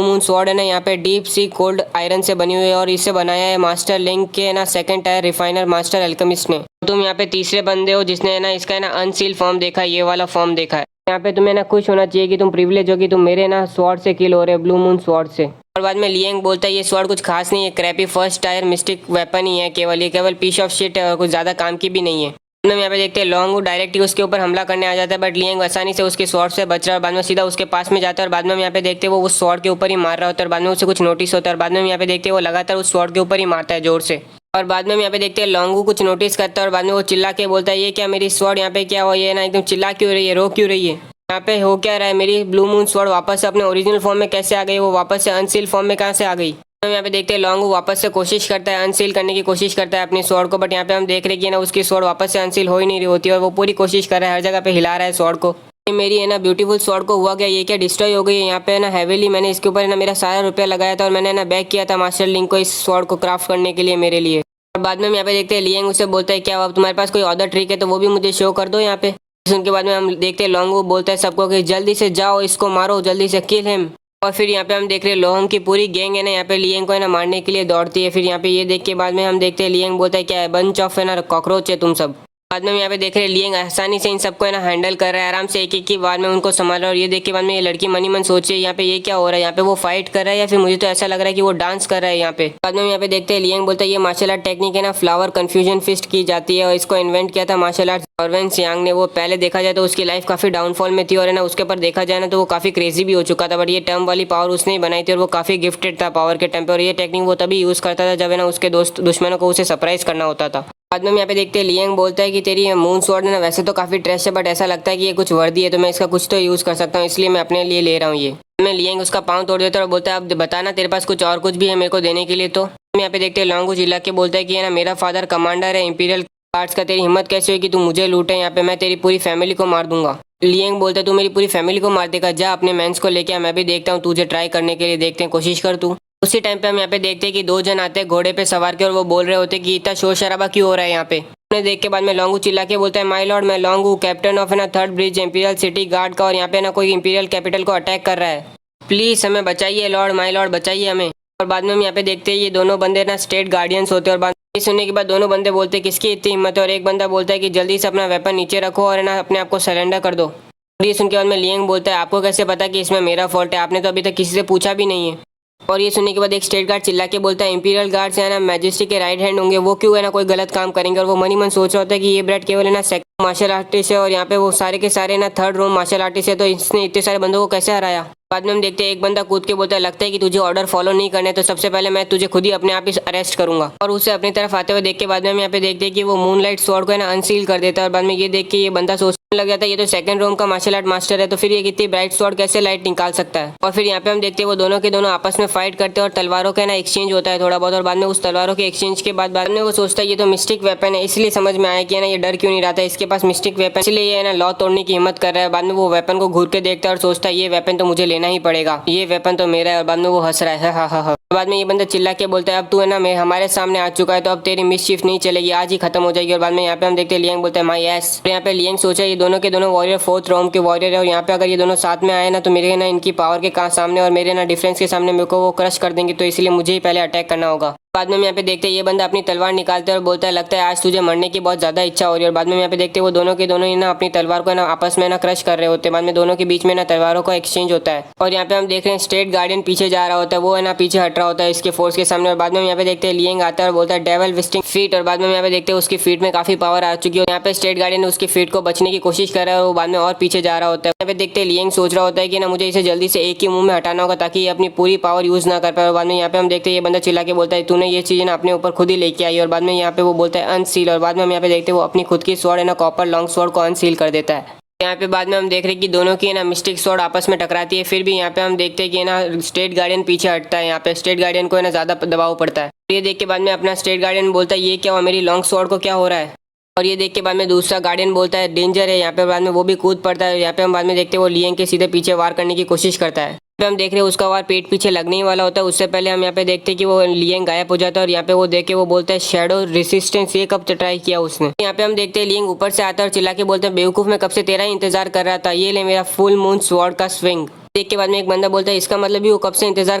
मून स्वॉर्ड है ना यहाँ पे डीप सी कोल्ड आयरन से बनी हुई है, और इसे बनाया है मास्टर लिंक के ना second tier refiner master alchemist ने। तुम यहाँ पे तीसरे बंदे हो जिसने है ना इसका है ना अनसील फॉर्म देखा है, ये वाला फॉर्म देखा है। यहाँ पे तुम्हें ना खुश होना चाहिए कि तुम प्रिविलेज हो कि तुम मेरे ना स्वॉर्ड से किल हो रहे हो, ब्लू मून स्वॉर्ड से। और बाद में लियंग बोलता है ये स्वॉर्ड कुछ खास नहीं है, crappy first tier mystic weapon ही है केवल, ये केवल पीस ऑफ शिट है और कुछ ज्यादा काम की भी नहीं है। हम यहाँ पे देखते हैं लॉन्ग डायरेक्ट ही उसके ऊपर हमला करने आ जाता है, बट लियंग आसानी से उसके स्वॉर्ड से बच रहा है, और बाद में सीधा उसके पास में जाता है, और बाद में हम यहाँ पे देखते हैं वो उस स्वॉर्ड के ऊपर ही मार रहा होता है, और बाद में उसे कुछ नोटिस होता है, और बाद में हम यहाँ पे देखते हैं वो लगातार उस स्वॉर्ड के ऊपर ही मारता है जोर से। और बाद में हम यहाँ पे देखते हैं लॉन्गू कुछ नोटिस करता है, और बाद में वो चिल्ला के बोलता है ये क्या मेरी स्वॉर्ड यहाँ पे क्या हुआ, ये ना एकदम चिल्ला क्यों रही है, रो क्यों रही है, यहाँ पे हो क्या रहा है, मेरी ब्लू मून स्वॉर्ड वापस से अपने ओरिजिनल फॉर्म में कैसे आ गई, वो वापस से अनसील फॉर्म में कहाँ से आ गई। हम यहाँ पे देखते हैं लॉन्गू वापस से कोशिश करता है अनसील करने की कोशिश करता है अपनी स्वॉर्ड को, बट यहाँ पे हम देख रहे हैं कि ना उसकी स्वॉर्ड वापस से अनसील हो ही नहीं रही होती है, और वो पूरी कोशिश कर रहा है, हर जगह पे हिला रहा है स्वॉर्ड को। मेरी है ना ब्यूटीफुल स्वॉर्ड को हुआ गया, ये क्या डिस्ट्रॉय हो गई है, यहाँ पे है ना हैवीली मैंने इसके ऊपर है ना मेरा सारा रुपया लगाया था, और मैंने ना बैक किया था मास्टर लिंक को इस स्वॉर्ड को क्राफ्ट करने के लिए मेरे लिए। और बाद में हम यहाँ पे देखते हैं लियंग उससे बोलता है क्या अब तुम्हारे पास कोई अदर ट्रिक है तो वो भी मुझे शो कर दो यहाँ पे। उनके बाद में हम देखते हैं लॉन्गू बोलता है सबको कि जल्दी से जाओ इसको मारो, जल्दी से किल हिम। और फिर यहाँ पे हम देख रहे हैं लोहंग की पूरी गैंग है ना यहाँ पे लियंग को है ना मारने के लिए दौड़ती है। फिर यहाँ पे ये देख के बाद में हम देखते हैं लियंग बोलता है क्या है बंच ऑफ है ना कॉकरोच है तुम सब। बाद में हम यहाँ पे देख रहे हैं लियंग आसानी से इन सबको है ना हैंडल कर रहा है, आराम से एक एक की बार में उनको संभाल रहा है। और ये देख के बाद में ये लड़की मनी मन सोच रही है यहाँ पे ये क्या हो रहा है, यहाँ पे वो फाइट कर रहा है या फिर मुझे तो ऐसा लग रहा है कि वो डांस कर रहा है यहाँ पे। बाद में हम यहाँ पे देखते हैं लियंग बोलता है ये मार्शल आर्ट टेक्निक है ना फ्लावर कंफ्यूजन फिस्ट की जाती है, और इसको इन्वेंट किया था मार्शल आर्ट ऑर्वेन सियांग ने। वो पहले देखा जाए तो उसकी लाइफ काफी डाउनफॉल में थी, और है ना उसके ऊपर देखा जाए ना तो वो काफी क्रेजी भी हो चुका था, बट ये टर्म वाली पावर उसने ही बनाई थी, और वो काफी गिफ्टेड था पावर के टाइम पे। और ये टेक्निक वो तभी यूज करता था जब है ना उसके दुश्मनों को उसे सरप्राइज करना होता था। बाद में हम यहाँ पे देखते हैं लियंग बोलता है कि तेरी मून स्वॉर्ड ना वैसे तो काफी ट्रेश है, बट ऐसा लगता है कि ये कुछ वर्दी है तो मैं इसका कुछ तो यूज कर सकता हूँ, इसलिए मैं अपने लिए ले रहा हूँ ये। मैं लियंग उसका पाँव तोड़ देता है और बोलता है अब बताना तेरे पास कुछ और कुछ भी है मेरे को देने के लिए। तो हम यहाँ पे देखते हैं लॉन्गू चिल्ला के बोलता है कि ना मेरा फादर कमांडर है इंपीरियल गार्ड्स का, तेरी हिम्मत कैसे हुई कि तू मुझे लूटे, यहाँ पे मैं तेरी पूरी फैमिली को मार दूंगा। लियंग बोलता है तू मेरी पूरी फैमिली को मार देगा, जा अपने मेंस को लेके आ, मैं भी देखता हूँ तुझे ट्राई करने के लिए, देखते हैं कोशिश कर तू। उसी टाइम पे हम यहाँ पे देखते हैं कि 2 जन आते हैं घोड़े पे सवार के, और वो बोल रहे होते कि इतना शोर शराबा क्यों हो रहा है यहाँ पे। उन्हें देख के बाद में लॉन्गू चिल्ला के बोलता है माय लॉर्ड मैं लॉन्गू कैप्टन ऑफ है ना 3rd bridge imperial city guard का, और यहाँ पे ना कोई इंपीरियल कैपिटल को अटैक कर रहा है, प्लीज हमें बचाइए लॉर्ड, माय लॉर्ड बचाइए हमें। और बाद में हम यहाँ पे देखते हैं ये दोनों बंदे ना स्टेट गार्डियंस होते हैं, और बाद में सुनने के बाद दोनों बंदे बोलते हैं किसकी इतनी हिम्मत है, और एक बंदा बोलता है कि जल्दी से अपना वेपन नीचे रखो और है ना अपने आप को सरेंडर कर दो। और ये सुन के बाद में लियंग बोलता है आपको कैसे पता कि इसमें मेरा फॉल्ट है, आपने तो अभी तक किसी से पूछा भी नहीं है। और ये सुनने के बाद एक स्टेट गार्ड चिल्ला के बोलता है इंपीरियल गार्ड्स है ना मैजेस्टी के राइट हैंड होंगे, वो क्यों है ना कोई गलत काम करेंगे। और वो मनी मन सोच रहा होता है कि ये ब्रेड केवल है ना सेकंड मार्शल आर्टिस्ट है, और यहाँ पे वो सारे के सारे ना 3rd रोम मार्शल आर्टिस्ट है, तो इसने इतने सारे बंदों को कैसे हराया। बाद में हम देखते हैं एक बंदा कूद के बोलता है लगता है कि तुझे ऑर्डर फॉलो नहीं करने, तो सबसे पहले मैं तुझे खुद ही अपने आप ही अरेस्ट करूंगा। और उसे अपनी तरफ आते हुए देख के बाद में हम यहाँ पे देखते हैं कि वो मूनलाइट स्वॉर्ड को है ना अनसील कर देता है, और बाद में ये देख के ये बंदा सोचने लग जाता है ये तो 2nd रोम का मार्शल आर्ट मास्टर है, तो फिर ये कितनी ब्राइट स्वॉर्ड कैसे लाइट निकाल सकता है। और फिर यहाँ पे हम देखते हैं वो दोनों के दोनों आपस में फाइट करते हैं, और तलवारों का ना एक्सचेंज होता है थोड़ा बहुत, और बाद में उस तलवारों के एक्सचेंज के बाद में वो सोचता है ये तो मिस्टिक वेपन है, इसलिए समझ में आया कि ना ये डर क्यों नहीं रहा था, इसके पास मिस्टिक वेपन, इसलिए ये ना लॉ तोड़ने की हिम्मत कर रहा है। बाद में वो वेपन को घूर के देखता है और सोचता है ये वेपन तो मुझे लेना ही पड़ेगा, ये वेपन तो मेरा है, और बाद में वो हंस रहा है हा हा हा। बाद में ये बंदा चिल्ला के बोलता है अब तू है ना मैं हमारे सामने आ चुका है तो अब तेरी मिसचिफ नहीं चलेगी, आज ही खत्म हो जाएगी। और बाद में यहाँ पे हम देखते हैं लियांग बोलता है माई एस। यहाँ पे लियांग सोचा ये दोनों के दोनों वॉरियर 4th रॉम के वॉरियर है और यहाँ पे अगर ये दोनों साथ में आए ना तो मेरे ना इनकी पावर के सामने और मेरे ना डिफरेंस के सामने मेरे को वो क्रश कर देंगे, तो इसलिए मुझे ही पहले अटैक करना होगा। बाद में यहाँ पे देखते हैं ये बंदा अपनी तलवार निकालता है और बोलता है लगता है आज तुझे मरने की बहुत ज्यादा इच्छा हो रही है। और बाद में यहाँ पे देखते हैं वो दोनों के दोनों ही ना अपनी तलवार को ना आपस में ना क्रश कर रहे होते हैं। बाद में दोनों के बीच में ना तलवारों का एक्सचेंज होता है और यहाँ पे हम देख रहे हैं स्टेट गार्डियन पीछे जा रहा होता है, वो है ना पीछे हट रहा होता है इसके फोर्स के सामने। और बाद में यहाँ पे देखते हैं लियांग आता है और बोलता है डेविल विस्टिंग फीट। और बाद में यहाँ पे देखते हैं उसकी फीट में काफी पावर आ चुकी है। यहाँ पे स्टेट गार्डियन उसकी फीट को बचने की कोशिश कर रहा है और वो बाद में और पीछे जा रहा होता है। यहाँ पे देखते हैं लियांग सोच रहा होता है कि ना मुझे इसे जल्दी से एक ही मुंह में हटाना होगा ताकि ये अपनी पूरी पावर यूज ना कर पाए। और बाद में यहाँ पे हम देखते हैं ये बंदा चिल्ला के बोलता है तूने ये चीजें ना अपने ऊपर खुद ही लेके आई। और बाद में यहाँ पे वो बोलता है अनसील। और बाद में हम यहाँ पे देखते हैं वो अपनी खुद की स्वॉर्ड है ना कॉपर लॉन्ग स्वॉर्ड को अनसील कर देता है। यहाँ पे बाद में हम देख रहे हैं कि दोनों की ना मिस्टिक स्वॉर्ड आपस में टकराती है, फिर भी यहाँ पे हम देखते हैं कि ना स्टेट गार्डियन पीछे हटता है। यहाँ पे स्टेट गार्डियन को है ना ज्यादा दबाव पड़ता है। ये देख के बाद में अपना स्टेट गार्डियन बोलता है ये क्या हुआ, मेरी लॉन्ग स्वॉर्ड को क्या हो रहा है। और ये देख के बाद में दूसरा गार्डियन बोलता है डेंजर है। यहाँ पे बाद में वो भी कूद पड़ता है। यहाँ पे हम बाद में देखते हैं वो लियांग के सीधे पीछे वार करने की कोशिश करता है। पे हम देख रहे हैं उसका वार पेट पीछे लगने ही वाला होता है। उससे पहले हम यहाँ पे देखते हैं कि वो लियांग गायब हो जाता है और यहाँ पे वो देख के वो बोलता है शैडो रेसिस्टेंस, ये कब ट्राई किया उसने। यहाँ पे हम देखते हैं लियांग ऊपर से आता है और चिल्ला के बोलते हैं बेवकूफ मैं कब से तेरा ही इंतजार कर रहा था, ये ले मेरा फुल मून स्वॉर्ड का स्विंग। देख के बाद में एक बंदा बोलता है इसका मतलब भी वो कब से इंतजार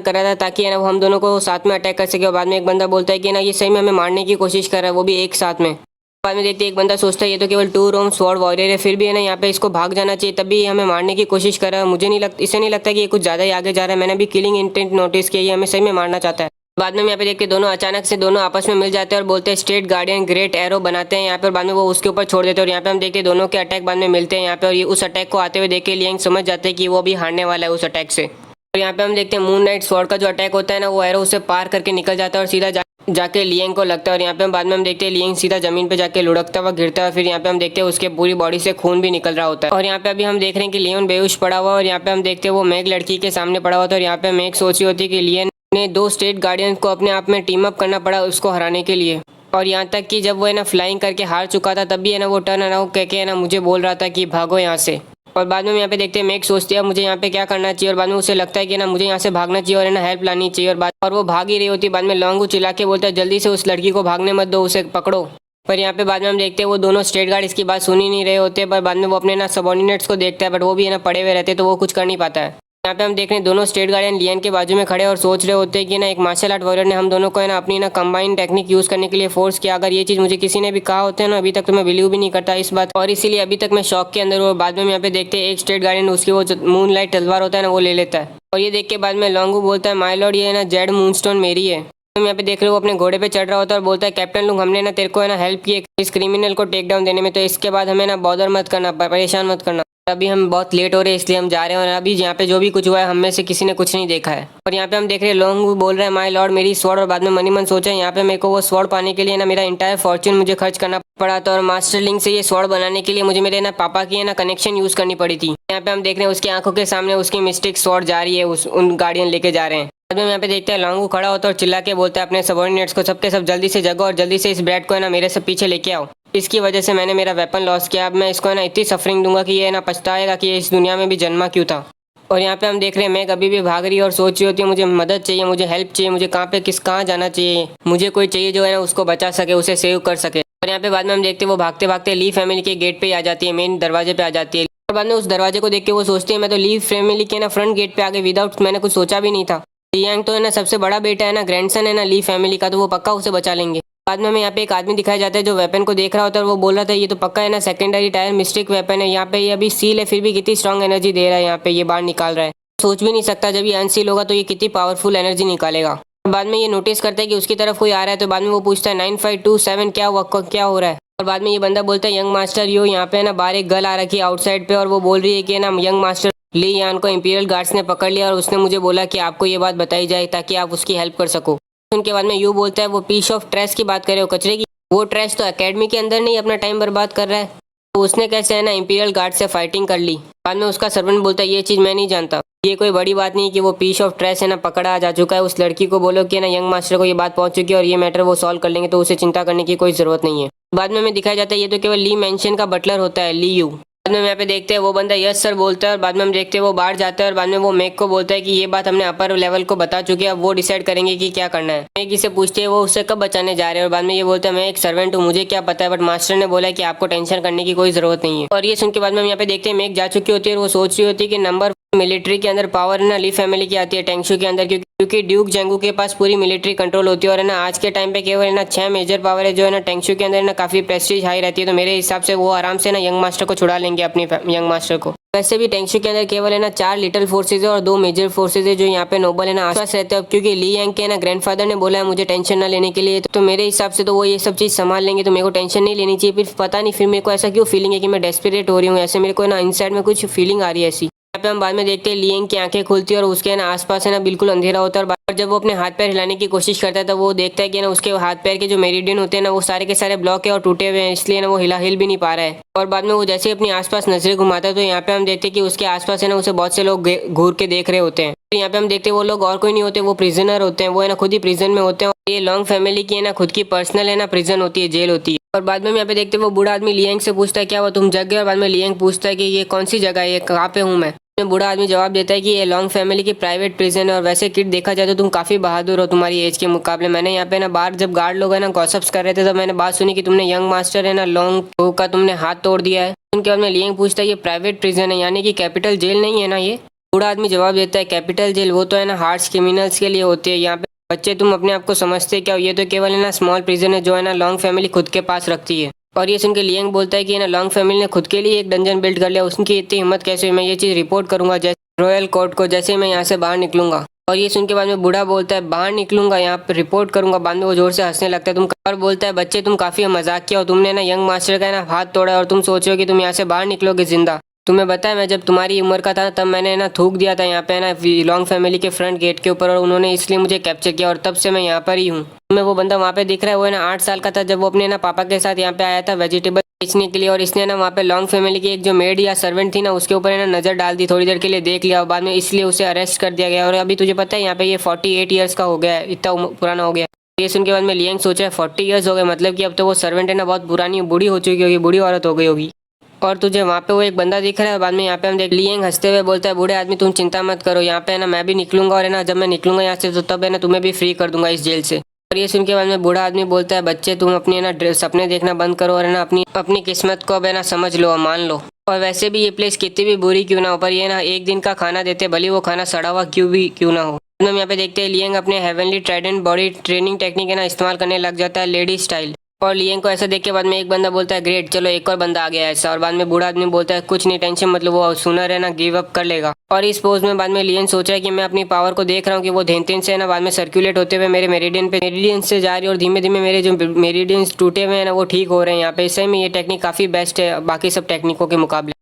कर रहा था ताकि है ना वो हम दोनों को साथ में अटैक कर सके। और बाद में एक बंदा बोलता है कि ना ये सही में हमें मारने की कोशिश कर रहा है, वो भी एक साथ में। बाद में देखते हैं एक बंदा सोचता है ये तो केवल 2 रोम स्वॉर्ड वॉरियर है, फिर भी है ना यहाँ पे इसको भाग जाना चाहिए, तब भी ये हमें मारने की कोशिश कर रहा है। मुझे नहीं लगता, इसे नहीं लगता कि ये कुछ ज़्यादा ही आगे जा रहा है। मैंने भी किलिंग इंटेंट नोटिस किया, ये हमें सही में मारना चाहता है। बाद में यहाँ पे देखते दोनों अचानक से दोनों आपस में मिल जाते हैं और बोलते हैं स्टेट गार्डियन ग्रेट एरो बनाते हैं यहाँ पे। और बाद में वो उसके ऊपर छोड़ देते हैं और यहाँ पे हम देखते हैं दोनों के अटैक बाद में मिलते हैं यहाँ पे। और ये उस अटैक को आते हुए देख के लियांग समझ जाते हैं कि वो भी हारने वाला है उस अटैक से। और यहाँ पे हम देखते हैं मून नाइट स्वॉर्ड का जो अटैक होता है ना वो एरो उसे पार करके निकल जाता है और सीधा जाके लियांग को लगता है। और यहाँ पे हम बाद में हम देखते हैं लियांग सीधा जमीन पे जाके लुढ़कता हुआ गिरता है। फिर यहाँ पे हम देखते हैं उसके पूरी बॉडी से खून भी निकल रहा होता है। और यहाँ पे अभी हम देख रहे हैं कि लियोन बेहोश पड़ा हुआ है और यहाँ पे हम देखते हैं वो मैग लड़की के सामने पड़ा हुआ था। और यहाँ पे मैग सोच रही होती है कि लियन ने 2 स्टेट गार्डियन को अपने आप में टीम अप करना पड़ा उसको हराने के लिए। और यहाँ तक कि जब वो है ना फ्लाइंग करके हार चुका था तब भी है ना वो टर्न अराउंड कह के है ना मुझे बोल रहा था कि भागो यहाँ से। और बाद में यहाँ पे देखते हैं मैग सोचती है मुझे यहाँ पे क्या करना चाहिए। और बाद में उसे लगता है कि ना मुझे यहाँ से भागना चाहिए और है ना हेल्प लानी चाहिए। और वो भाग ही रही होती है। बाद में लॉन्गू चिल्ला के बोलता है जल्दी से उस लड़की को भागने मत दो, उसे पकड़ो। पर यहाँ पे बाद में हम देखते हैं वो दोनों स्टेट गार्ड इसकी बात सुन ही नहीं रहे होते। पर बाद में वो अपने ना सबॉर्डिनेट्स को देखता है बट वो भी है ना पड़े हुए रहते तो वो कुछ कर नहीं पाता है। यहाँ पे हम देख रहे हैं दोनों स्टेट गार्डियन लियन के बाजू में खड़े और सोच रहे होते हैं कि ना एक मार्शल आर्ट वॉरियर ने हम दोनों को है ना अपनी ना कंबाइन टेक्निक यूज करने के लिए फोर्स किया। अगर ये चीज़ मुझे किसी ने भी कहा होता है ना अभी तक तो मैं बिलीव भी नहीं करता इस बात, और इसीलिए अभी तक मैं शॉक के अंदर हूँ। बाद में यहाँ पे देखते हैं एक स्टेट गार्डियन उसकी वो मून लाइट तलवार होता है ना वो ले लेता है। और ये देख के बाद में लॉन्गू बोलता है माय लॉर्ड ये ना जेड मूनस्टोन मेरी है। हम यहाँ पे देख रहे हो वो अपने घोड़े पे चढ़ रहा होता है और बोलता है कैप्टन लुंग हमने ना तेरे को है ना हेल्प की इस क्रिमिनल को टेक डाउन देने में, तो इसके बाद हमें ना बॉदर मत करना, परेशान मत करना। अभी हम बहुत लेट हो रहे हैं इसलिए हम जा रहे हैं और अभी यहाँ पे जो भी कुछ हुआ है हम में से किसी ने कुछ नहीं देखा है। और यहाँ पे हम देख रहे हैं लॉन्ग बोल रहे हैं माय लॉर्ड मेरी स्वॉर्ड। और बाद में मनी मन सोचा यहाँ पे मेरे को वो स्वॉर्ड पाने के लिए ना मेरा इंटायर फॉर्च्यून मुझे खर्च करना पड़ा था और मास्टर लिंक से ये स्वॉर्ड बनाने के लिए मुझे मेरे ना पापा की है ना कनेक्शन यूज करनी पड़ी थी। यहाँ पे हम देख रहे हैं उसकी आंखों के सामने उसकी मिस्टेक स्वॉर्ड जा रही है, उन गार्डियन लेके जा रहे हैं। बाद में यहाँ पे देखते हैं लॉन्गू खड़ा होता है और चिल्ला के बोलता है अपने सबॉर्डिनेट्स को सबके सब जल्दी से जगो और जल्दी से इस ब्रैड को है ना मेरे से पीछे लेके आओ। इसकी वजह से मैंने मेरा वेपन लॉस किया, अब मैं इसको है ना इतनी सफरिंग दूंगा कि ये ना पछताएगा कि ये इस दुनिया में भी जन्मा क्यों था। और यहाँ पे हम देख रहे हैं मैग अभी भी भाग रही है और सोच रही होती है मुझे मदद चाहिए, मुझे हेल्प चाहिए, मुझे कहाँ जाना चाहिए, मुझे कोई चाहिए जो है ना उसको बचा सके, उसे सेव कर सके। और यहाँ पे बाद में हम देखते हैं वो भागते भागते ली फैमिली के गेट पे आ जाती है, मेन दरवाजे पे आ जाती है। और बाद में उस दरवाजे को देख के वो सोचती है मैं तो ली फैमिली के ना फ्रंट गेट पे आ गई विदाउट, मैंने कुछ सोचा भी नहीं था। लियांग तो है ना सबसे बड़ा बेटा है ना, ग्रैंडसन है ना ली फैमिली का, तो वो पक्का उसे बचा लेंगे। बाद में हमें यहाँ पे एक आदमी दिखाया जाता है जो वेपन को देख रहा होता है और वो बोल रहा था ये तो पक्का है ना सेकेंडरी टायर मिस्टिक वेपन है, यहाँ पे ये अभी सील है फिर भी कितनी स्ट्रॉन्ग एनर्जी दे रहा है, यहाँ पे ये बाहर निकाल रहा है। सोच भी नहीं सकता जब ये अनसील होगा तो ये कितनी पावरफुल एनर्जी निकालेगा। बाद में ये नोटिस करता है कि उसकी तरफ कोई आ रहा है तो बाद में वो पूछता है 9527 क्या हो रहा है। और बाद में ये बंदा बोलता है यंग मास्टर यो यहाँ पे ना बाहर एक गर्ल आ रखी है आउटसाइड पे और वो बोल रही है कि ना यंग मास्टर ली यान को इंपीरियल गार्ड्स ने पकड़ लिया और उसने मुझे बोला कि आपको ये बात बताई जाए ताकि आप उसकी हेल्प कर सको। उनके बाद में यू बोलता है वो पीस ऑफ ट्रैश की बात कर रहे हो, कचरे की, वो ट्रैश तो एकेडमी के अंदर नहीं अपना टाइम बर्बाद कर रहा है, तो उसने कैसे है ना इंपीरियल गार्ड से फाइटिंग कर ली। बाद में उसका सर्वेंट बोलता है ये चीज़ मैं नहीं जानता, ये कोई बड़ी बात नहीं कि वो पीस ऑफ ट्रैश है ना पकड़ा जा चुका है, उस लड़की को बोलो कि ना यंग मास्टर को ये बात पहुंच चुकी है और ये मैटर वो सॉल्व कर लेंगे, तो उसे चिंता करने की कोई जरूरत नहीं है। बाद में हमें दिखाया जाता है ये तो केवल ली मेंशन का बटलर होता है ली यू। बाद में हम यहाँ पे देखते हैं वो बंदा यस सर बोलता है और बाद में हम देखते हैं वो बाहर जाता है और बाद में वो मैक को बोलता है कि ये बात हमने अपर लेवल को बता चुके हैं, अब वो डिसाइड करेंगे कि क्या करना है। मैक इसे पूछते हैं वो उससे कब बचाने जा रहे हैं और बाद में ये बोलता है मैं एक सर्वेंट हूँ, मुझे क्या पता है, बट मास्टर ने बोला है कि आपको टेंशन करने की कोई जरूरत नहीं है। और ये सुन के बाद में हम यहाँ पे देखते हैं मैक जा चुकी होती है और वो सोच रही होती है कि नंबर मिलिट्री के अंदर पावर है ना ली फैमिली की आती है टेंगशू के अंदर, क्योंकि ड्यूक जेंगू के पास पूरी मिलिट्री कंट्रोल होती है और है ना आज के टाइम पे केवल है ना 6 मेजर पावर है जो है ना टेंगशू के अंदर ना काफी प्रेस्टीज हाई रहती है। तो मेरे हिसाब से वो आराम से ना यंग मास्टर को छुड़ा लेंगे, अपनी यंग मास्टर को। वैसे भी टेंगशू के अंदर केवल है ना 4 लिटिल फोर्सेज है और 2 मेजर फोर्सेज है जो यहाँ पे नोबल है ना आसपास रहते हैं, क्योंकि ली यांग के ना ग्रैंडफादर ने बोला है मुझे टेंशन ना लेने के लिए। तो मेरे हिसाब से तो वो ये सब चीज संभाल लेंगे, तो मेरे को टेंशन नहीं लेनी चाहिए। फिर पता नहीं फिर मेरे को ऐसा क्यों फीलिंग है कि मैं डेस्परेट हो रही हूँ, ऐसे मेरे को ना इनसाइड में कुछ फीलिंग आ रही है ऐसी। यहाँ पे हम बाद में देखते हैं लियांग की आंखें खुलती है और उसके ना आसपास है ना बिल्कुल अंधेरा होता है और जब वो अपने हाथ पैर हिलाने की कोशिश करता है तो वो देखता है कि ना उसके हाथ पैर के जो मेरिडियन होते हैं ना वो सारे के सारे ब्लॉक है और टूटे हुए हैं, इसलिए ना वो हिल भी नहीं पा रहा है। और बाद में वो जैसे ही अपनी आसपास नजरें घुमाता है तो यहाँ पे हम देखते हैं कि उसके आसपास है ना उसे बहुत से लोग घूर के देख रहे होते हैं। तो यहाँ पे हम देखते हैं वो लोग और कोई नहीं होते, वो प्रिजनर होते हैं, वो है ना खुद ही प्रिजन में होते हैं। ये लॉन्ग फैमिली की है ना खुद की पर्सनल है ना प्रिजन होती है, जेल होती है। और बाद में हम यहाँ पे देखते हैं वो बूढ़ा आदमी लियांग से पूछता है क्या वो तुम जग गए, और बाद में लियांग पूछता है कि ये कौन सी जगह है, ये कहाँ पे हूँ मैं। बूढ़ा आदमी जवाब देता है कि ये लॉन्ग फैमिली की प्राइवेट प्रिजन है और वैसे किड देखा जाए तो तुम काफी बहादुर हो तुम्हारी एज के मुकाबले। मैंने यहाँ पे ना बाहर जब गार्ड लोग है ना गॉसिप्स कर रहे थे तो मैंने बात सुनी कि तुमने यंग मास्टर है ना लॉन्ग का तुमने हाथ तोड़ दिया है। उनके बाद में लियांग पूछता है ये प्राइवेट प्रिजन है यानी कि कैपिटल जेल नहीं है ना ये। बूढ़ा आदमी जवाब देता है कैपिटल जेल वो तो है ना हार्ड्स क्रिमिनल्स के लिए होती है, यहाँ पे बच्चे तुम अपने आप को समझते क्या हो, ये तो केवल है ना स्मॉल प्रिजन है जो है ना लॉन्ग फैमिली खुद के पास रखती है। और ये सुन के लियांग बोलता है कि ना लॉन्ग फैमिली ने खुद के लिए एक डंजन बिल्ड कर लिया, उसकी इतनी हिम्मत कैसे हुई, मैं ये चीज़ रिपोर्ट करूंगा जैसे रॉयल कोर्ट को जैसे ही मैं यहाँ से बाहर निकलूंगा। और ये सुन के बाद में बूढ़ा बोलता है बाहर निकलूंगा यहाँ पे रिपोर्ट करूंगा, बाद में वो जोर से हंसने लगता है। तुम और बोलता है बच्चे तुम काफी मजाक किया हो, तुमने ना यंग मास्टर का ना हाथ तोड़ा और तुम सोच रहे हो कि तुम यहाँ से बाहर निकलोगे जिंदा। तुम्हें बताया मैं जब तुम्हारी उम्र का था तब मैंने ना थूक दिया था यहाँ पे ना लॉन्ग फैमिली के फ्रंट गेट के ऊपर और उन्होंने इसलिए मुझे कैप्चर किया और तब से मैं यहाँ पर ही हूँ। तुम्हें वो बंदा वहाँ पे दिख रहा है वो है ना 8 साल का था जब वो अपने ना पापा के साथ यहाँ पे आया था वेजिटेबल बेचने के लिए, और इसने ना वहाँ पे लॉन्ग फैमिली की एक जो मेड या सर्वेंट थी ना उसके ऊपर है ना नजर डाल दी, थोड़ी देर के लिए देख लिया और बाद में इसलिए उसे अरेस्ट कर दिया गया। और अभी तुझे पता है यहाँ पे ये 48 ईयर्स का हो गया है, इतना पुराना हो गया। ये सुन के बाद में लियांग सोच रहा है 40 ईयर्स हो गए, मतलब कि अब तो वो सर्वेंट है ना बहुत पुरानी बूढ़ी हो चुकी होगी, बूढ़ी औरत हो गई होगी। और तुझे वहाँ पे वो एक बंदा दिख रहा है। बाद में यहाँ पे हम देख लियांग हंसते हुए बोलता है बूढ़े आदमी तुम चिंता मत करो, यहाँ पे है ना मैं भी निकलूंगा और है ना जब मैं निकलूंगा यहाँ से तो तब है ना तुम्हें भी फ्री कर दूंगा इस जेल से। और ये सुन के बाद में बूढ़ा आदमी बोलता है बच्चे तुम अपनी है ना सपने देखना बंद करो और है ना अपनी किस्मत को अब है ना समझ लो और मान लो। और वैसे भी ये प्लेस कितनी भी बुरी क्यों ना हो पर ये ना एक दिन का खाना देते भले वो खाना सड़ा हुआ क्यों ना हो। हम यहाँ पे देखते हैं लियांग अपने heavenly Trident body training technique है ना इस्तेमाल करने लग जाता है लेडी स्टाइल। और लियांग को ऐसा देख के बाद में एक बंदा बोलता है ग्रेट चलो एक और बंदा आ गया ऐसा, और बाद में बूढ़ा आदमी बोलता है कुछ नहीं टेंशन मतलब वो सुनर है ना गिव अप कर लेगा। और इस पोज में बाद में लियांग सोच रहा है कि मैं अपनी पावर को देख रहा हूँ कि वो धेन से है ना बाद में सर्कुलेट होते हुए मेरे मेरिडियन से जा रही है और धीमे धीमे मेरे जो मेरिडियंस टूटे हुए हैं ना वो ठीक हो रहे हैं यहाँ पे। इससे में ये टेक्निक काफी बेस्ट है बाकी सब टेक्निकों के मुकाबले।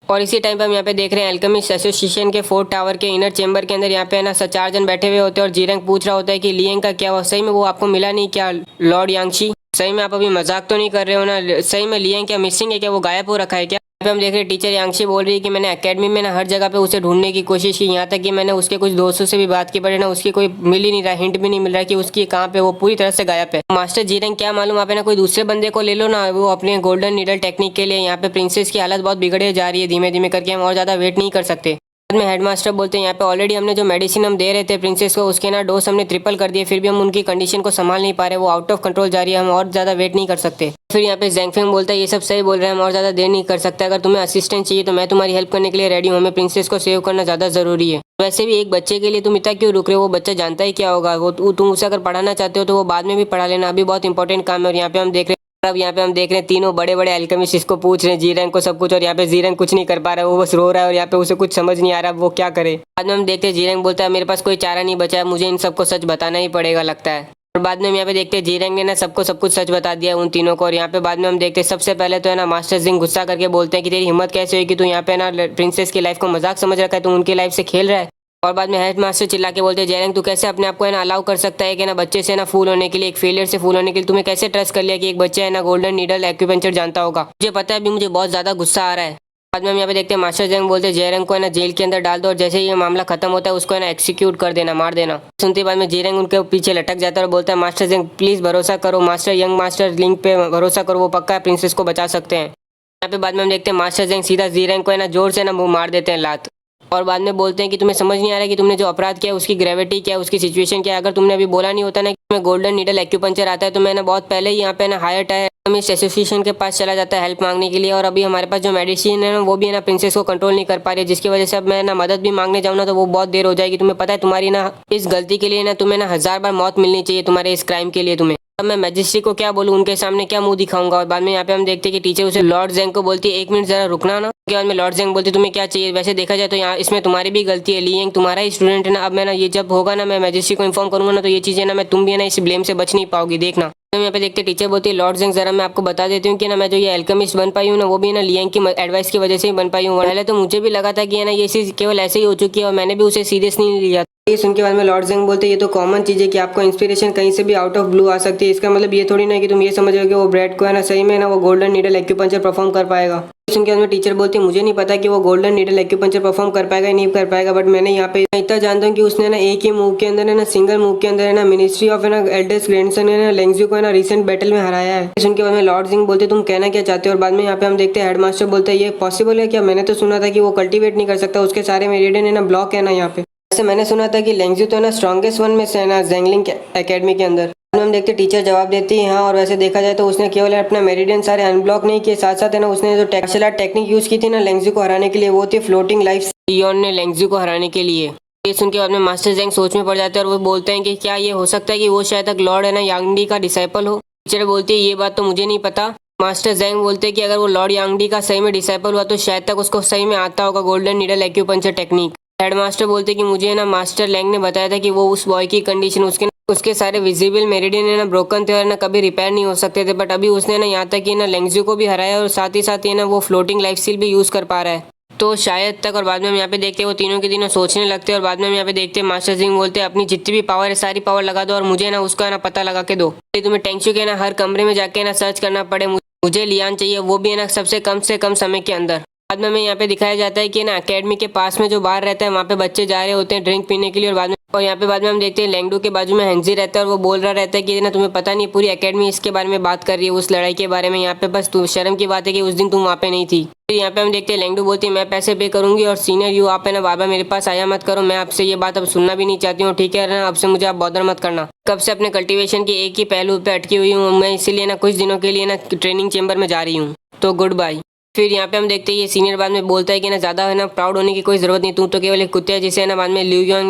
और इसी टाइम पे हम यहाँ पे देख रहे हैं अल्केमिस्ट एसोसिएशन के 4th टावर के इनर चेंबर के अंदर यहाँ पे है ना 4 जन बैठे हुए होते हैं और जीरंग पूछ रहा होता है कि लियांग का क्या हुआ, सही में वो आपको मिला नहीं क्या लॉर्ड यांगशी, सही में आप अभी मजाक तो नहीं कर रहे हो ना, सही में लियांग क्या मिसिंग है क्या, वो गायब हो रखा है क्या। यहाँ पे हम देख रहे हैं टीचर यांगशी बोल रही है कि मैंने एकेडमी में ना हर जगह पे उसे ढूंढने की कोशिश की, यहाँ तक कि मैंने उसके कुछ दोस्तों से भी बात की पर ना उसकी कोई मिल ही नहीं रहा, हिंट भी नहीं मिल रहा कि उसकी कहाँ पे, वो पूरी तरह से गायब है। मास्टर जीरंग क्या मालूम आप ना कोई दूसरे बंदे को ले लो ना वो अपने गोल्डन नीडल टेक्निक के लिए। यहाँ पे प्रिंसेस की हालत बहुत बिगड़े जा रही है धीमे धीमे करके, हम और ज्यादा वेट नहीं कर सकते। बाद में हेडमास्टर बोलते हैं यहाँ पे ऑलरेडी हमने जो मेडिसिन हम दे रहे थे प्रिंसेस को उसके ना डोज हमने ट्रिपल कर दिए, फिर भी हम उनकी कंडीशन को संभाल नहीं पा रहे, वो आउट ऑफ कंट्रोल जा रही है, हम और ज्यादा वेट नहीं कर सकते। फिर यहाँ पे ज़ैंगफेंग बोलता है ये सब सही बोल रहे हैं, हम और ज्यादा देर नहीं कर सकते, अगर तुम्हें असिस्टेंट चाहिए तो मैं तुम्हारी हेल्प करने के लिए रेडी हूँ, हमें प्रिंसेस को सेव करना ज्यादा जरूरी है। वैसे भी एक बच्चे के लिए तुम इतना क्यों रुक रहे हो, वो बच्चा जानता ही क्या होगा, वो तुम उसे अगर पढ़ाना चाहते हो तो वो बाद में भी पढ़ा लेना, अभी बहुत इंपॉर्टेंट काम है। और यहाँ पे हम देख रहे हैं अब यहाँ पे हम देख रहे हैं तीनों बड़े बड़े अल्केमिस्ट इसको पूछ रहे हैं जीरंग को सब कुछ, और यहाँ पे जीरंग कुछ नहीं कर पा रहा है, वो बस रो रहा है और यहाँ पे उसे कुछ समझ नहीं आ रहा वो क्या करे। बाद में हम देखते हैं जीरंग बोलता है मेरे पास कोई चारा नहीं बचा है, मुझे इन सबको सच बताना ही पड़ेगा लगता है। और बाद में हम यहाँ पे देखते हैं जीरंग ने ना सबको सब कुछ सच बता दिया उन तीनों को। और यहाँ पे बाद में हम देखते हैं सबसे पहले तो है ना मास्टर जिंग गुस्सा करके बोलते हैं कि तेरी हिम्मत कैसे हुई कि तू यहाँ पे ना प्रिंसेस की लाइफ को मजाक समझ रखा है, तू उनकी लाइफ से खेल रहा है। और बाद में हेड मास्टर चिल्ला के बोलते हैं जीरंग तू कैसे अपने आप को है ना अलाउ कर सकता है कि ना बच्चे से ना फूल होने के लिए, एक फेलियर से फूल होने के लिए तुम्हें कैसे ट्रस्ट कर लिया कि एक बच्चा है ना गोल्डन नीडल एक्यूपेंचर जानता होगा। मुझे पता है अभी मुझे बहुत ज्यादा गुस्सा आ रहा है। बाद में हम यहाँ पे देखते हैं मास्टर जंग बोलते हैं जीरंग को है ना जेल के अंदर डाल दो और जैसे ही ये मामला खत्म होता है उसको है ना एक्सिक्यूट कर देना, मार देना। सुनते बाद में जीरंग उनके पीछे लटक जाता है और बोलता है मास्टर जंग प्लीज भरोसा करो, मास्टर यंग मास्टर लिंक पे भरोसा करो, वो पक्का प्रिंसेस को बचा सकते हैं। यहाँ पे बाद में हम देखते हैं मास्टर जेंग सीधा जी रैंक को है ना जोर से ना वो मार देते हैं लात, और बाद में बोलते हैं कि तुम्हें समझ नहीं आ रहा कि तुमने जो अपराध किया उसकी ग्रेविटी क्या है, उसकी सिचुएशन क्या है। अगर तुमने अभी बोला नहीं होता ना कि मैं गोल्डन नीडल एक्यूपंक्चर आता है तो मैं ना बहुत पहले ही यहाँ पे ना हायर टायर इस एसोसिएशन के पास चला जाता है हेल्प मांगने के लिए। और अभी हमारे पास जो मेडिसिन है ना वो भी है ना प्रिंसेस को कंट्रोल नहीं कर पा रही है, जिसकी वजह से अब मैं ना मदद भी मांगने जाऊँ ना तो वो बहुत देर हो जाएगी। तुम्हें पता है तुम्हारी ना इस गलती के लिए ना तुम्हें ना 1000 बार मौत मिलनी चाहिए तुम्हारे इस क्राइम के लिए। तुम्हें अब मैं मैजिस्ट्रेट को क्या बोलूँ, उनके सामने क्या मुंह दिखाऊंगा। और बाद में यहाँ पे हम देखते हैं कि टीचर उसे लॉर्ड जेंग को बोलती है 1 मिनट जरा रुकना ना। उसके बाद में लॉर्ड जेंग बोलती तुम्हें क्या चाहिए। वैसे देखा जाए तो यहाँ इसमें तुम्हारी भी गलती है, लियंग तुम्हारा ही स्टूडेंट है ना। अब मैं ना ये जब होगा ना मैं मैजिस्ट्रेट को इन्फॉर्म करूंगा ना तो ये चीजें ना मैं तुम भी है ना इस ब्लेम से बच नहीं पाओगी, देखना। तो यहाँ पे देखते टीचर बोलती है लॉर्ड जेंग जरा मैं आपको बता देती हूँ कि ना मैं जो ये एल्केमिस्ट बन पाई हूँ ना वो भी ना लियंग की एडवाइस की वजह से ही बन पाई हूँ। पहले तो मुझे भी लगा था कि है ना ये चीज केवल ऐसे ही हो चुकी है और मैंने भी उसे सीरियस नहीं लिया। ये सुन के बाद में लॉर्ड जेंग बोलते ये तो कॉमन चीज है कि आपको इंस्पिरेशन कहीं से भी आउट ऑफ ब्लू आ सकती है। इसका मतलब ये थोड़ी ना कि तुम ये समझ रहे हो कि वो ब्रैड को है ना सही में ना वो गोल्डन नीडल एक्यूपंक्चर परफॉर्म कर पाएगा। सुन के बाद में टीचर बोलती है मुझे नहीं पता कि वो गोल्डन नीडल एक्यूपंक्चर परफॉर्म कर पाएगा या नहीं कर पाएगा, बट मैंने यहाँ पे इतना जानता हूँ कि उसने ना एक ही मूव के अंदर है ना सिंगल मूव के अंदर है ना मिनिस्ट्री ऑफ है ना एल्डेस्ट ग्रैंडसन है ना लेंगजू को है ना रिसेंट बैटल में हराया है। सुन के बाद में लॉर्ड जेंग बोलते तुम कहना क्या चाहते हो। और बाद में यहाँ पे हम देखते हैं हेडमास्टर बोलते हैं ये पॉसिबल है क्या, मैंने तो सुना था कि वो कल्टीवेट नहीं कर सकता, उसके सारे मेरिडियन है ना ब्लॉक है ना यहाँ पे। वैसे मैंने सुना था कि लेंगजू तो है ना स्ट्रॉन्गेस्ट वन में से है ना जेंगलिंग एकेडमी के अंदर। हम देखते टीचर जवाब देती है हाँ, और वैसे देखा जाए तो उसने केवल अपना मेरिडियन सारे अनब्लॉक नहीं किए, साथ साथ है ना उसने जो मार्शल आर्ट टेक्निक यूज की थी ना लेंगजू को हराने के लिए वो थी फ्लोटिंग लाइफ लियोन ने लेंगजू को हराने के लिए। ये सुन के बाद में मास्टर जेंग सोच में पड़ जाते हैं और वो बोलते हैं कि क्या ये हो सकता है कि वो शायद तक लॉर्ड है ना यांगडी का डिसाइपल हो। टीचर बोलती है ये बात तो मुझे नहीं पता। मास्टर जेंग बोलते हैं कि अगर वो लॉर्ड यांगडी का सही में डिसाइपल हुआ तो शायद तक उसको सही में आता होगा golden needle acupuncture technique. Headmaster बोलते कि मुझे ना मास्टर लैंग ने बताया था कि वो उस बॉय की कंडीशन उसके सारे विजिबल मेरिडियन है ना ब्रोकन थे और ना कभी रिपेयर नहीं हो सकते थे, बट अभी उसने ना यहाँ तक कि ना लेंगजू को भी हराया और साथ ही ये ना वो फ्लोटिंग लाइफ स्टील भी यूज कर पा रहा है तो शायद तक। और बाद में हम यहाँ पे देखते हैं वो तीनों के तीनों सोचने लगते हैं और बाद में हम यहाँ पे देखते हैं मास्टर सिंह बोलते हैं अपनी जितनी भी पावर है सारी पावर लगा दो और मुझे ना उसका ना पता लगा के दो। तुम्हें टेंशु के ना हर कमरे में जाके ना सर्च करना पड़े, मुझे लियान चाहिए, वो भी है ना सबसे कम से कम समय के अंदर। बाद में हमें यहाँ पे दिखाया जाता है कि ना एकेडमी के पास में जो बार रहता है वहाँ पे बच्चे जा रहे होते हैं ड्रिंक पीने के लिए। और यहाँ पे बाद में हम देखते हैं लेंगडू के बाजू में हेंजी रहता है और वो बोल रहा रहता है कि ना तुम्हें पता नहीं पूरी एकेडमी इसके बारे में बात कर रही है उस लड़ाई के बारे में। यहाँ पे बस तुम शर्म की बात है कि उस दिन तुम वहाँ पे नहीं थी। फिर यहाँ पे हम देखते हैं लेंगडू बोलती है मैं पैसे पे करूंगी और सीनियर यू आप है ना बाबा मेरे पास आया मत करो, मैं आपसे ये बात अब सुनना भी नहीं चाहती हूँ, ठीक है ना, अब से मुझे आप बॉदर मत करना। कब से अपने कल्टीवेशन की एक ही पहलू पे अटकी हुई हूँ मैं, इसीलिए ना कुछ दिनों के लिए ना ट्रेनिंग चेंबर में जा रही हूँ, तो गुड बाय। फिर यहाँ पे हम देखते हैं ये सीनियर बाद में बोलता है कि ना ज्यादा है ना प्राउड होने की कोई जरूरत नहीं, तू तो केवल एक कुत्ते है जिसे ना बाद में लिu यांग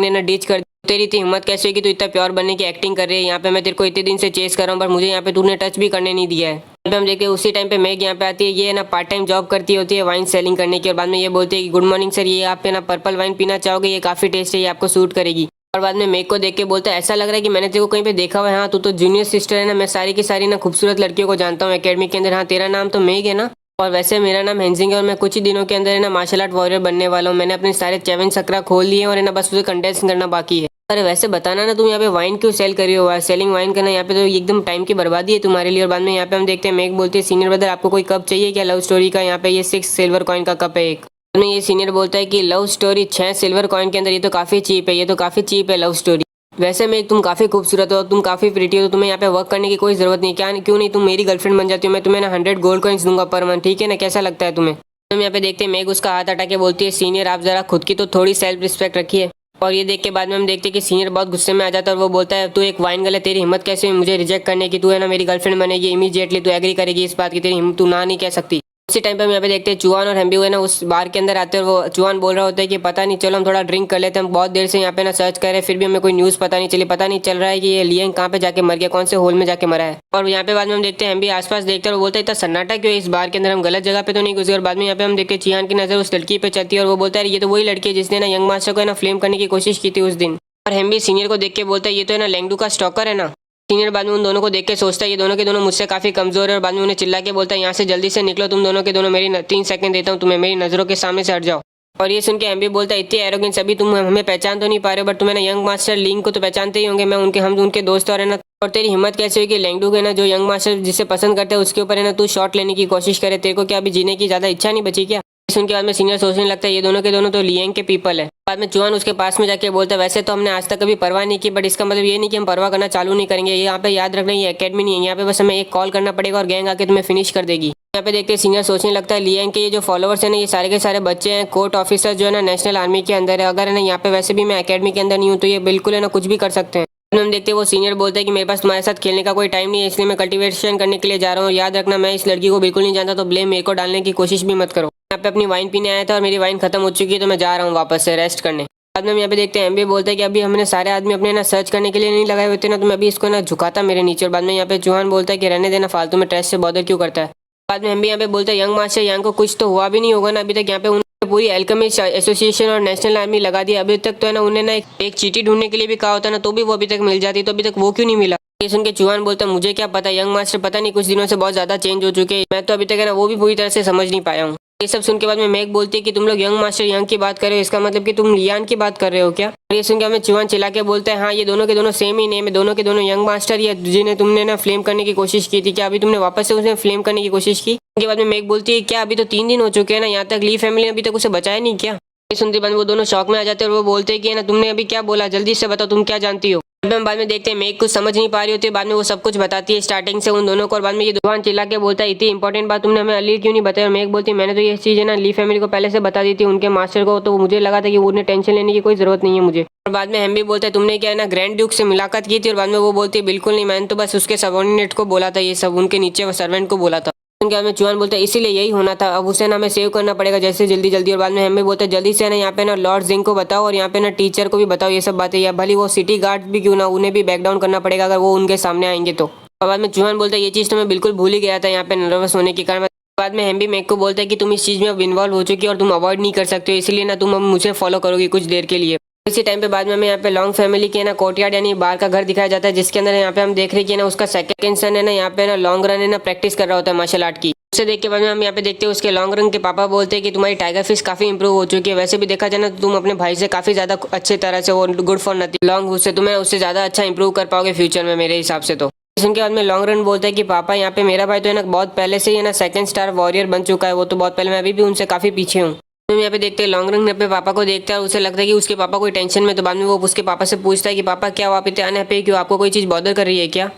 ने ना डीच कर। तेरी इतनी हिम्मत कैसे हुई कि तू इतना प्योर बनने की एक्टिंग कर रही है। यहाँ पे मैं तेरे को इतने दिन से चेस कर रहा हूँ पर मुझे यहाँ पे तूने टच भी करने नहीं दिया है। यहाँ पे हम देखते हैं उसी टाइम पे मैग यहाँ पे आती है, ये ना पार्ट टाइम जॉब करती होती है वाइन सेलिंग करने की। और बाद में ये बोलती है कि गुड मॉर्निंग सर, ये आप ना पर्पल वाइन पीना चाहोगे, ये काफी टेस्ट है, ये आपको सूट करेगी। और बाद में मेग को देख के बोलता है ऐसा लग रहा है कि मैंने तेरे को कहीं पे देखा हुआ है, हाँ तू तो जूनियर सिस्टर है ना, मैं सारी की सारी ना खूबसूरत लड़कियों को जानता हूँ एकेडमी के अंदर। हाँ तेरा नाम तो मेग है ना, और वैसे मेरा नाम हेंजिंग है और मैं कुछ ही दिनों के अंदर है ना मार्शल आर्ट वॉरियर बनने वाला हूँ। मैंने अपने सारे 7 चक्रा खोल लिए और है ना बस उसे कंटेस्ट करना बाकी है। अरे वैसे बताना ना तुम यहाँ पे वाइन क्यों सेल कर रही हो, सेलिंग वाइन करना यहाँ पे तो एकदम टाइम की बर्बादी है तुम्हारे लिए। और बाद में यहाँ पे हम देखते हैं मेग बोलती है सीनियर ब्रदर आपको कोई कप चाहिए क्या लव स्टोरी का, यहाँ पे ये 6 सिल्वर कॉइन का कप है एक। में ये सीनियर बोलता है कि लव स्टोरी 6 सिल्वर कॉइन के अंदर, ये तो काफी चीप है, ये तो काफी चीप है लव स्टोरी। वैसे में तुम काफी खूबसूरत हो, तुम काफी प्रिटी हो, तो तुम्हें यहाँ पे वर्क करने की कोई जरूरत नहीं, क्या क्यों नहीं तुम मेरी गर्लफ्रेंड बन जाती हो, मैं तुम्हें ना 100 गोल्ड कॉइन्स दूंगा पर मंथ, ठीक है ना, कैसा लगता है तुम्हें। हम यहाँ पे देखते हैं मेग उसका हाथ हटा के बोलती है सीनियर आप जरा खुद की तो थोड़ी सेल्फ रिस्पेक्ट रखिए। और ये देख के बाद में हम देखते हैं कि सीनियर बहुत गुस्से में आ जाता है और वो बोलता है तू एक वाइन गर्ल है, तेरी हिम्मत कैसे हुई मुझे रिजेक्ट करने की, तू है ना मेरी गर्लफ्रेंड बनेगी इमीडिएटली, तू एग्री करेगी इस बात की, तेरी तू ना नहीं कह सकती। उसी टाइम पे हम यहाँ पे देखते हैं चुआन और हेम्बी है ना उस बार के अंदर आते हैं और वो चुआन बोल रहा होता है कि पता नहीं चलो हम थोड़ा ड्रिंक कर लेते हैं, हम बहुत देर से यहाँ पे ना सर्च कर रहे हैं फिर भी हमें कोई न्यूज़ पता नहीं चली, पता नहीं चल रहा है कि ये लियंग कहाँ पे जाके मर गया, कौन से होल में जाके मरा है। और यहाँ पे बाद में हम देखते हैं हेम्बी आसपास देखते हैं और बोलता है इतना सन्नाटा क्यों इस बार के अंदर, हम गलत जगह पे तो नहीं घुसे। और बाद में यहाँ पे हम देखते हैं चियान की नजर उस लड़की पे चलती है और वो बोलता है ये तो वही लड़की है जिसने ना यंग मास्टर को ना फ्लेम करने की कोशिश की थी उस दिन। और हेम्बी सीनियर को देख के बोलता है ये तो है ना लेंगडू का स्टॉकर है ना। सीनियर बाद में उन दोनों को देख के सोचता है ये दोनों के दोनों मुझसे काफी कमजोर है और बाद में उन्हें चिल्ला के बोलता है यहाँ से जल्दी से निकलो तुम दोनों के दोनों, मेरी 3 सेकंड देता हूँ तुम्हें, मेरी नजरों के सामने से हट जाओ। और ये सुन के एम्बी बोलता है इतनी एरोगेंस, अभी तुम हमें पहचान तो नहीं पा रहे बट तुम्हें ना यंग मास्टर लिंग को तो पहचानते ही होंगे, हम उनके दोस्त और है ना, और तेरी हिम्मत कैसे हुई कि लेंगडू के ना जो यंग मास्टर जिसे पसंद करते हैं उसके ऊपर है ना तू शॉट लेने की कोशिश करे, तेरे को क्या अभी जीने की ज्यादा इच्छा नहीं बची क्या। सुन के बाद में सीनियर सोचने लगता है ये दोनों के दोनों तो लियंग के पीपल है। बाद में चुआन उसके पास में जाके बोलता है वैसे तो हमने आज तक कभी परवाह नहीं की बट इसका मतलब ये नहीं कि हम परवाह करना चालू नहीं करेंगे, यहाँ पे याद रखना ये एकेडमी नहीं है, यहाँ पे बस हमें एक कॉल करना पड़ेगा और गैंग आके तुम्हें फिनिश कर देगी। यहाँ पे देखते हैं सीनियर सोचने लगता है लियांग के ये जो फॉलोअर्स है ना ये सारे के सारे बच्चे हैं कोर्ट ऑफिसर जो है ना नेशनल आर्मी के अंदर है। अगर है ना यहाँ पे वैसे भी मैं एकेडमी के अंदर नहीं हूँ तो ये बिल्कुल है ना कुछ भी कर सकते हैं। हम देखते हैं वो सीनियर बोलता है कि मेरे पास तुम्हारे साथ खेलने का कोई टाइम नहीं है, इसलिए मैं कल्टीवेशन करने के लिए जा रहा हूँ। याद रखना मैं इस लड़की को बिल्कुल नहीं जानता, तो ब्लेम मेरे को डालने की कोशिश भी मत करो। यहाँ पे अपनी वाइन पीने आया था और मेरी वाइन खत्म हो चुकी है तो मैं जा रहा हूँ वापस से रेस्ट करने। बाद में हम यहाँ पे देखते हैं एमबी बोलते हैं कि अभी हमने सारे आदमी अपने ना सर्च करने के लिए नहीं लगाए हुए थे ना, तो मैं अभी इसको ना झुकाता मेरे नीचे। और बाद में यहाँ पे चौहान बोलता है कि रहने देना, फालतू में ट्रेस से बॉदर क्यों करता है। बाद में हम भी यहाँ पे बोलते हैं यंग मास्टर यांग को कुछ तो हुआ भी नहीं होगा ना अभी तक। यहाँ पे उन्होंने पूरी अल्केमिस्ट एसोसिएशन और नेशनल आर्मी लगा दी अभी तक, तो है ना उन्हें ना एक चीटी ढूंढने के लिए भी कहा होता ना, तो भी वो अभी तक मिल जाती, तो अभी तक वो क्यों नहीं मिला। ये सुन के चौहान बोलता है मुझे क्या पता, यंग मास्टर पता नहीं कुछ दिनों से बहुत ज्यादा चेंज हो चुके हैं, मैं तो अभी तक है ना वो भी पूरी तरह से समझ नहीं पाया हूँ। ये सब सुन के बाद में मैग बोलती है कि तुम लोग यंग मास्टर यंग की बात कर रहे हो, इसका मतलब कि तुम लियान की बात कर रहे हो क्या। और ये सुन के हमें चौहान चिल्ला के बोलते हैं हाँ ये दोनों के दोनों सेम ही नेम है, दोनों के दोनों यंग मास्टर या जिन्हें तुमने ना फ्लेम करने की कोशिश की थी, क्या अभी तुमने वापस से उसे फ्लेम करने की कोशिश की। उसके बाद में मैग बोलती है क्या अभी तो 3 दिन हो चुके हैं ना, यहाँ तक ली फैमिली ने अभी तक उसे बचाया नहीं क्या। ये सुनते बाद वो दोनों शौक में आ जाते हैं और वो बोलते हैं कि ना तुमने अभी क्या बोला, जल्दी से बताओ तुम क्या जानती हो। हम बाद में देखते हैं मेग कुछ समझ नहीं पा रही होती है, बाद में वो सब कुछ बताती है स्टार्टिंग से उन दोनों को। और बाद में ये चौहान चिल्ला के बोलता है इतनी इंपॉर्टेंट बात तुमने हमें अर्ली क्यों नहीं बताया। और मेग बोलती है मैंने तो ये चीज़ है ना ली फैमिली को पहले से बता दी थी उनके मास्टर को, तो मुझे लगा था कि उन्हें टेंशन लेने की कोई जरूरत नहीं है मुझे। और बाद में हम भी बोलते हैं तुमने क्या है ना ग्रैंड ड्यूक से मुलाकात की थी। और बाद में वो बोलती है बिल्कुल नहीं, मैंने तो बस उसके सबॉर्डिनेट को बोला था, ये सब उनके नीचे वो सर्वेंट को बोला था। उनके बाद में चौहान बोलता है इसीलिए यही होना था, अब उसे ना हमें सेव करना पड़ेगा जैसे जल्दी जल्दी। और बाद में हमें बोलते हैं जल्दी से ना यहाँ पे ना लॉर्ड जिंग को बताओ और यहाँ पे ना टीचर को भी बताओ ये सब बातें, या भली वो सिटी गार्ड भी क्यों ना उन्हें भी बैक डाउन करना पड़ेगा अगर वो उनके सामने आएंगे तो। और बाद में चौहान बोलता है ये चीज़ तो मैं बिल्कुल भूल ही गया था यहाँ पे नर्वस होने के कारण। बाद में हम भी मेग को बोलता है कि तुम इस चीज़ में अब इन्वॉल्व हो चुकी है और तुम अवॉइड नहीं कर सकते हो, इसलिए ना तुम अब मुझे फॉलो करोगी कुछ देर के लिए। इसी टाइम पे बाद में हमें यहाँ पे लॉन्ग फैमिली के ना कोर्टयार्ड यानी बाहर का घर दिखाया जाता है, जिसके अंदर यहाँ पे हम देख रहे हैं कि ना उसका सेकंड सन है ना यहाँ पे ना लॉन्ग रन है ना प्रैक्टिस कर रहा होता है मार्शल आर्ट की। उसे देख के बाद में हम यहाँ पे देखते हैं उसके लॉन्ग रन के पापा बोलते हैं कि तुम्हारी टाइगर फिश काफी इंप्रूव हो चुकी है, वैसे भी देखा जाए ना तो तुम अपने भाई से काफी ज्यादा अच्छे तरह से वो गुड फॉर नथिंग लॉन्ग उससे तुम्हें उससे ज्यादा अच्छा इंप्रूव कर पाओगे फ्यूचर में मेरे हिसाब से। तो उनके बाद में लॉन्ग रन बोलता है कि पापा यहाँ पे मेरा भाई तो है ना बहुत पहले से ही है ना 2nd स्टार वॉरियर बन चुका है, वो तो बहुत पहले, मैं अभी भी उनसे काफी पीछे हूँ। तो यहाँ पे देखते हैं लॉन्ग रन अपने पापा को देखता है और उसे लगता है कि उसके पापा कोई टेंशन में, तो बाद में वो उसके पापा से पूछता है कि पापा क्या आप इतने अनहैप्पी क्यों, आपको कोई चीज़ बॉदर कर रही है क्या।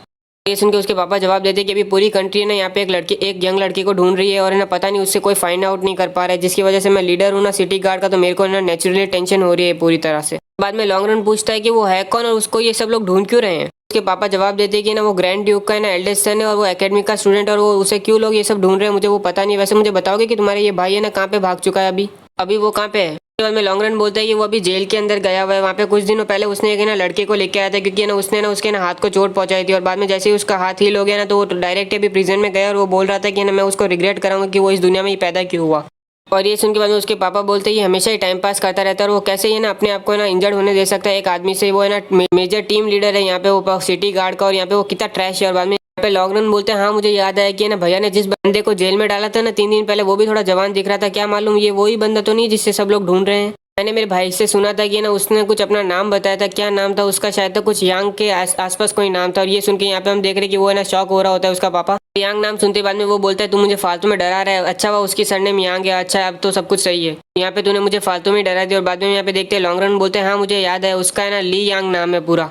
ये सुन के उसके पापा जवाब देते हैं कि अभी पूरी कंट्री है ना यहाँ पे एक यंग लड़की को ढूंढ रही है और है ना पता नहीं उससे कोई फाइंड आउट नहीं कर पा रहा है, जिसकी वजह से मैं लीडर हूँ ना सिटी गार्ड का, तो मेरे को ना नेचुरली टेंशन हो रही है पूरी तरह से। बाद में लॉन्ग रन पूछता है कि वो है कौन और उसको ये सब लोग ढूंढ क्यों रहे हैं। उसके पापा जवाब देते हैं कि ना वो ग्रैंड ड्यूक का है ना एल्डेस्ट सन है और वो एकेडमी का स्टूडेंट, और वो उसे क्यों लोग ये सब ढूंढ रहे हैं मुझे वो पता नहीं। वैसे मुझे बताओगे कि तुम्हारे ये भाई है ना कहाँ पे भाग चुका है, अभी वो कहाँ पे है। उसके बाद में लॉन्ग रन बोलता है कि वो अभी जेल के अंदर गया हुआ है, वहाँ पे कुछ दिनों पहले उसने एक ना लड़के को लेके आया था, क्योंकि ना उसने ना उसके ना हाथ को चोट पहुंचाई थी। और बाद में जैसे ही उसका हाथ हील हो गया ना तो वो डायरेक्ट अभी प्रिजन में गया और वो बोल रहा था कि ना मैं उसको रिग्रेट कराऊंगा कि वो इस दुनिया में ही पैदा क्यों हुआ। और ये सुन के बाद में उसके पापा बोलते हैं ये हमेशा ही टाइम पास करता रहता है और वो कैसे ये ना अपने आप को ना इंजर्ड होने दे सकता है एक आदमी से, वो है ना मेजर टीम लीडर है यहाँ पे वो सिटी गार्ड का, और यहाँ पे वो कितना ट्रैश है। और बाद में यहाँ पे लॉन्ग रन बोलते हैं हाँ मुझे याद आया कि ना भैया ने जिस बंदे को जेल में डाला था ना 3 दिन पहले, वो भी थोड़ा जवान दिख रहा था, क्या मालूम ये वही बंदा तो नहीं जिससे सब लोग ढूंढ रहे हैं। मैंने मेरे भाई से सुना था कि ना उसने कुछ अपना नाम बताया था, क्या नाम था उसका, शायद तो कुछ यांग के आसपास कोई नाम था। और ये सुन के यहाँ पे हम देख रहे हैं कि वो है ना शॉक हो रहा होता है उसका पापा। यांग नाम सुनते बाद में वो बोलता है तू मुझे फालतू में डरा रहा है, अच्छा हुआ उसकी सरनेम यांग है, अच्छा अब तो सब कुछ सही है, यहाँ पे तूने मुझे फालतू में डरा दिया। और बाद में यहाँ पे देखते हैं लॉन्ग रन बोलते हैं हाँ मुझे याद है उसका है ना ली यांग नाम है पूरा।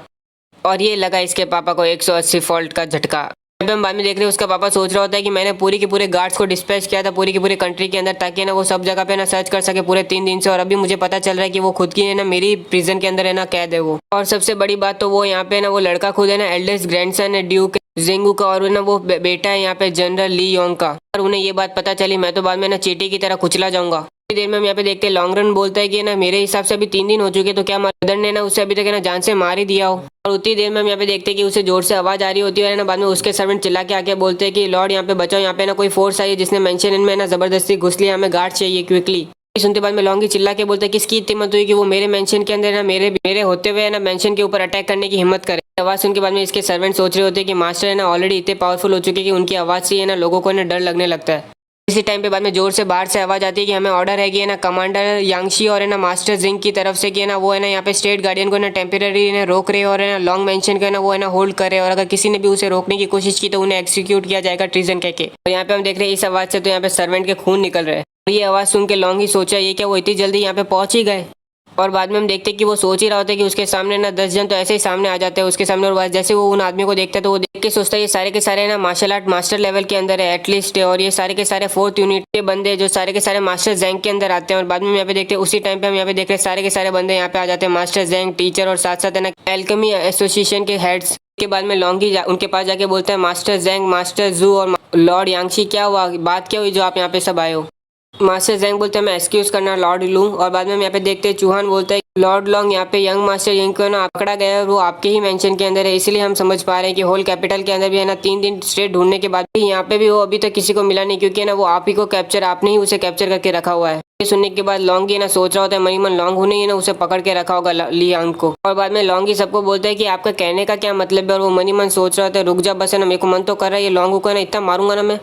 और ये लगा इसके पापा को 180 फॉल्ट का झटका। हम बाद में देख रहे हैं उसका पापा सोच रहा होता है कि मैंने पूरी के पूरे गार्ड्स को डिस्पैच किया था पूरी की पूरी कंट्री के अंदर, ताकि ना वो सब जगह पे ना सर्च कर सके पूरे 3 दिन से, और अभी मुझे पता चल रहा है कि वो खुद की है ना मेरी प्रिजन के अंदर है ना कैद है वो। और सबसे बड़ी बात तो वो यहाँ पे ना वो लड़का खुद है ना एल्डेस्ट ग्रैंडसन है ड्यूक जिंगू का, और ना वो बेटा है यहाँ पे जनरल ली योंग का। और उन्हें ये बात पता चली मैं तो बाद में ना चींटी की तरह कुचला जाऊंगा। देर में हम यहाँ पे देखते हैं लॉन्ग रन बोलता है कि ना मेरे हिसाब से अभी 3 दिन हो चुके, तो क्या मदर ने ना उसे अभी तक ना जान से मार ही दिया हो। और उतनी देर में हम यहाँ पे देखते हैं कि उसे जोर से आवाज आ रही होती है ना, बाद में उसके सर्वेंट चिल्ला के आके बोलते हैं कि लॉर्ड यहाँ पे बचाओ, यहाँ पे ना कोई फोर्स आई है जिसने मेंशन इनमें ना जबरदस्ती घुस लिया, हमें गार्ड चाहिए क्विकली। सुनते बाद में लॉन्गी चिल्ला के बोलते हैं किसकी इतनी हिम्मत हुई कि वो मेरे मेंशन के अंदर ना मेरे होते हुए ना मेंशन के ऊपर अटैक करने की हिम्मत करे। आवाज सुन के बाद में इसके सर्वेंट सोच रहे होते हैं कि मास्टर है ना ऑलरेडी इतने पावरफुल हो चुके हैं कि उनकी आवाज से ना लोगों को ना डर लगने लगता है। इसी टाइम पे बाद में जोर से बाहर से आवाज आती है कि हमें ऑर्डर है कि ना कमांडर यांगशी और है ना मास्टर जिंग की तरफ से कि ना वो है ना यहाँ पे स्टेट गार्डियन को ना टेम्परेरी रोक रहे और है ना लॉन्ग मेंशन को ना वो है ना होल्ड करे, और अगर किसी ने भी उसे रोकने की कोशिश की तो उन्हें एक्सिक्यूट किया जाएगा ट्रीजन कह के। और यहाँ पे हम देख रहे हैं इस आवाज से तो यहाँ पे सर्वेंट के खून निकल रहे हैं। ये आवाज सुन के लॉन्ग ही सोचा ये क्या वो इतनी जल्दी यहाँ पे पहुंच ही गए। और बाद में हम देखते हैं कि वो सोच ही रहा होता है कि उसके सामने ना 10 जन तो ऐसे ही सामने आ जाते हैं उसके सामने, और जैसे वो उन आदमी को देखता है तो वो देख के सोचता है ये सारे के सारे ना मार्शल आर्ट मास्टर लेवल के अंदर है एटलीस्ट, और ये सारे के सारे 4th यूनिट के बंदे जो सारे के सारे मास्टर जैंक के अंदर आते हैं। और बाद में यहाँ पे देखते हैं उसी टाइम पे हम यहाँ पे देख रहे हैं सारे के सारे बंदे यहाँ पे आ जाते हैं, मास्टर जैंक, टीचर और साथ साथ है ना एल्केमी एसोसिएशन के हेड्स। के बाद में लॉन्गी उनके पास जाके बोलता है मास्टर जैंग, मास्टर जू और लॉर्ड यांगशी क्या हुआ, बात क्या हुई जो आप यहाँ पे सब आए हो। मास्टर जैंग बोलते हैं मैं एक्सक्यूज करना लॉर्ड लूँ। और बाद में हम यहाँ पे देखते हैं चौहान बोलता है लॉर्ड लॉन्ग यहाँ पे यंग मास्टर यंग को ना पकड़ा गया है और वो आपके ही मेंशन के अंदर है, इसलिए हम समझ पा रहे हैं कि होल कैपिटल के अंदर भी है ना 3 दिन स्ट्रेट ढूंढने के बाद भी यहाँ पे भी वो अभी तक किसी को मिला नहीं, क्योंकि ना वो आप ही को कैप्चर, आपने ही उसे कैप्चर करके रखा हुआ है। ये सुनने के बाद लॉन्ग ना सोच रहा होता है मनीमन लॉन्ग होने ही ना उसे पकड़ के रखा होगा लियांग को। और बाद में लॉन्ग ही सबको बोलता है कि आपका कहने का क्या मतलब है, और वो मनीमन सोच रहा होता है रुक जा बस है ना, मेरे को मन तो कर रहा है ये लॉन्ग को ना इतना मारूंगा ना मैं।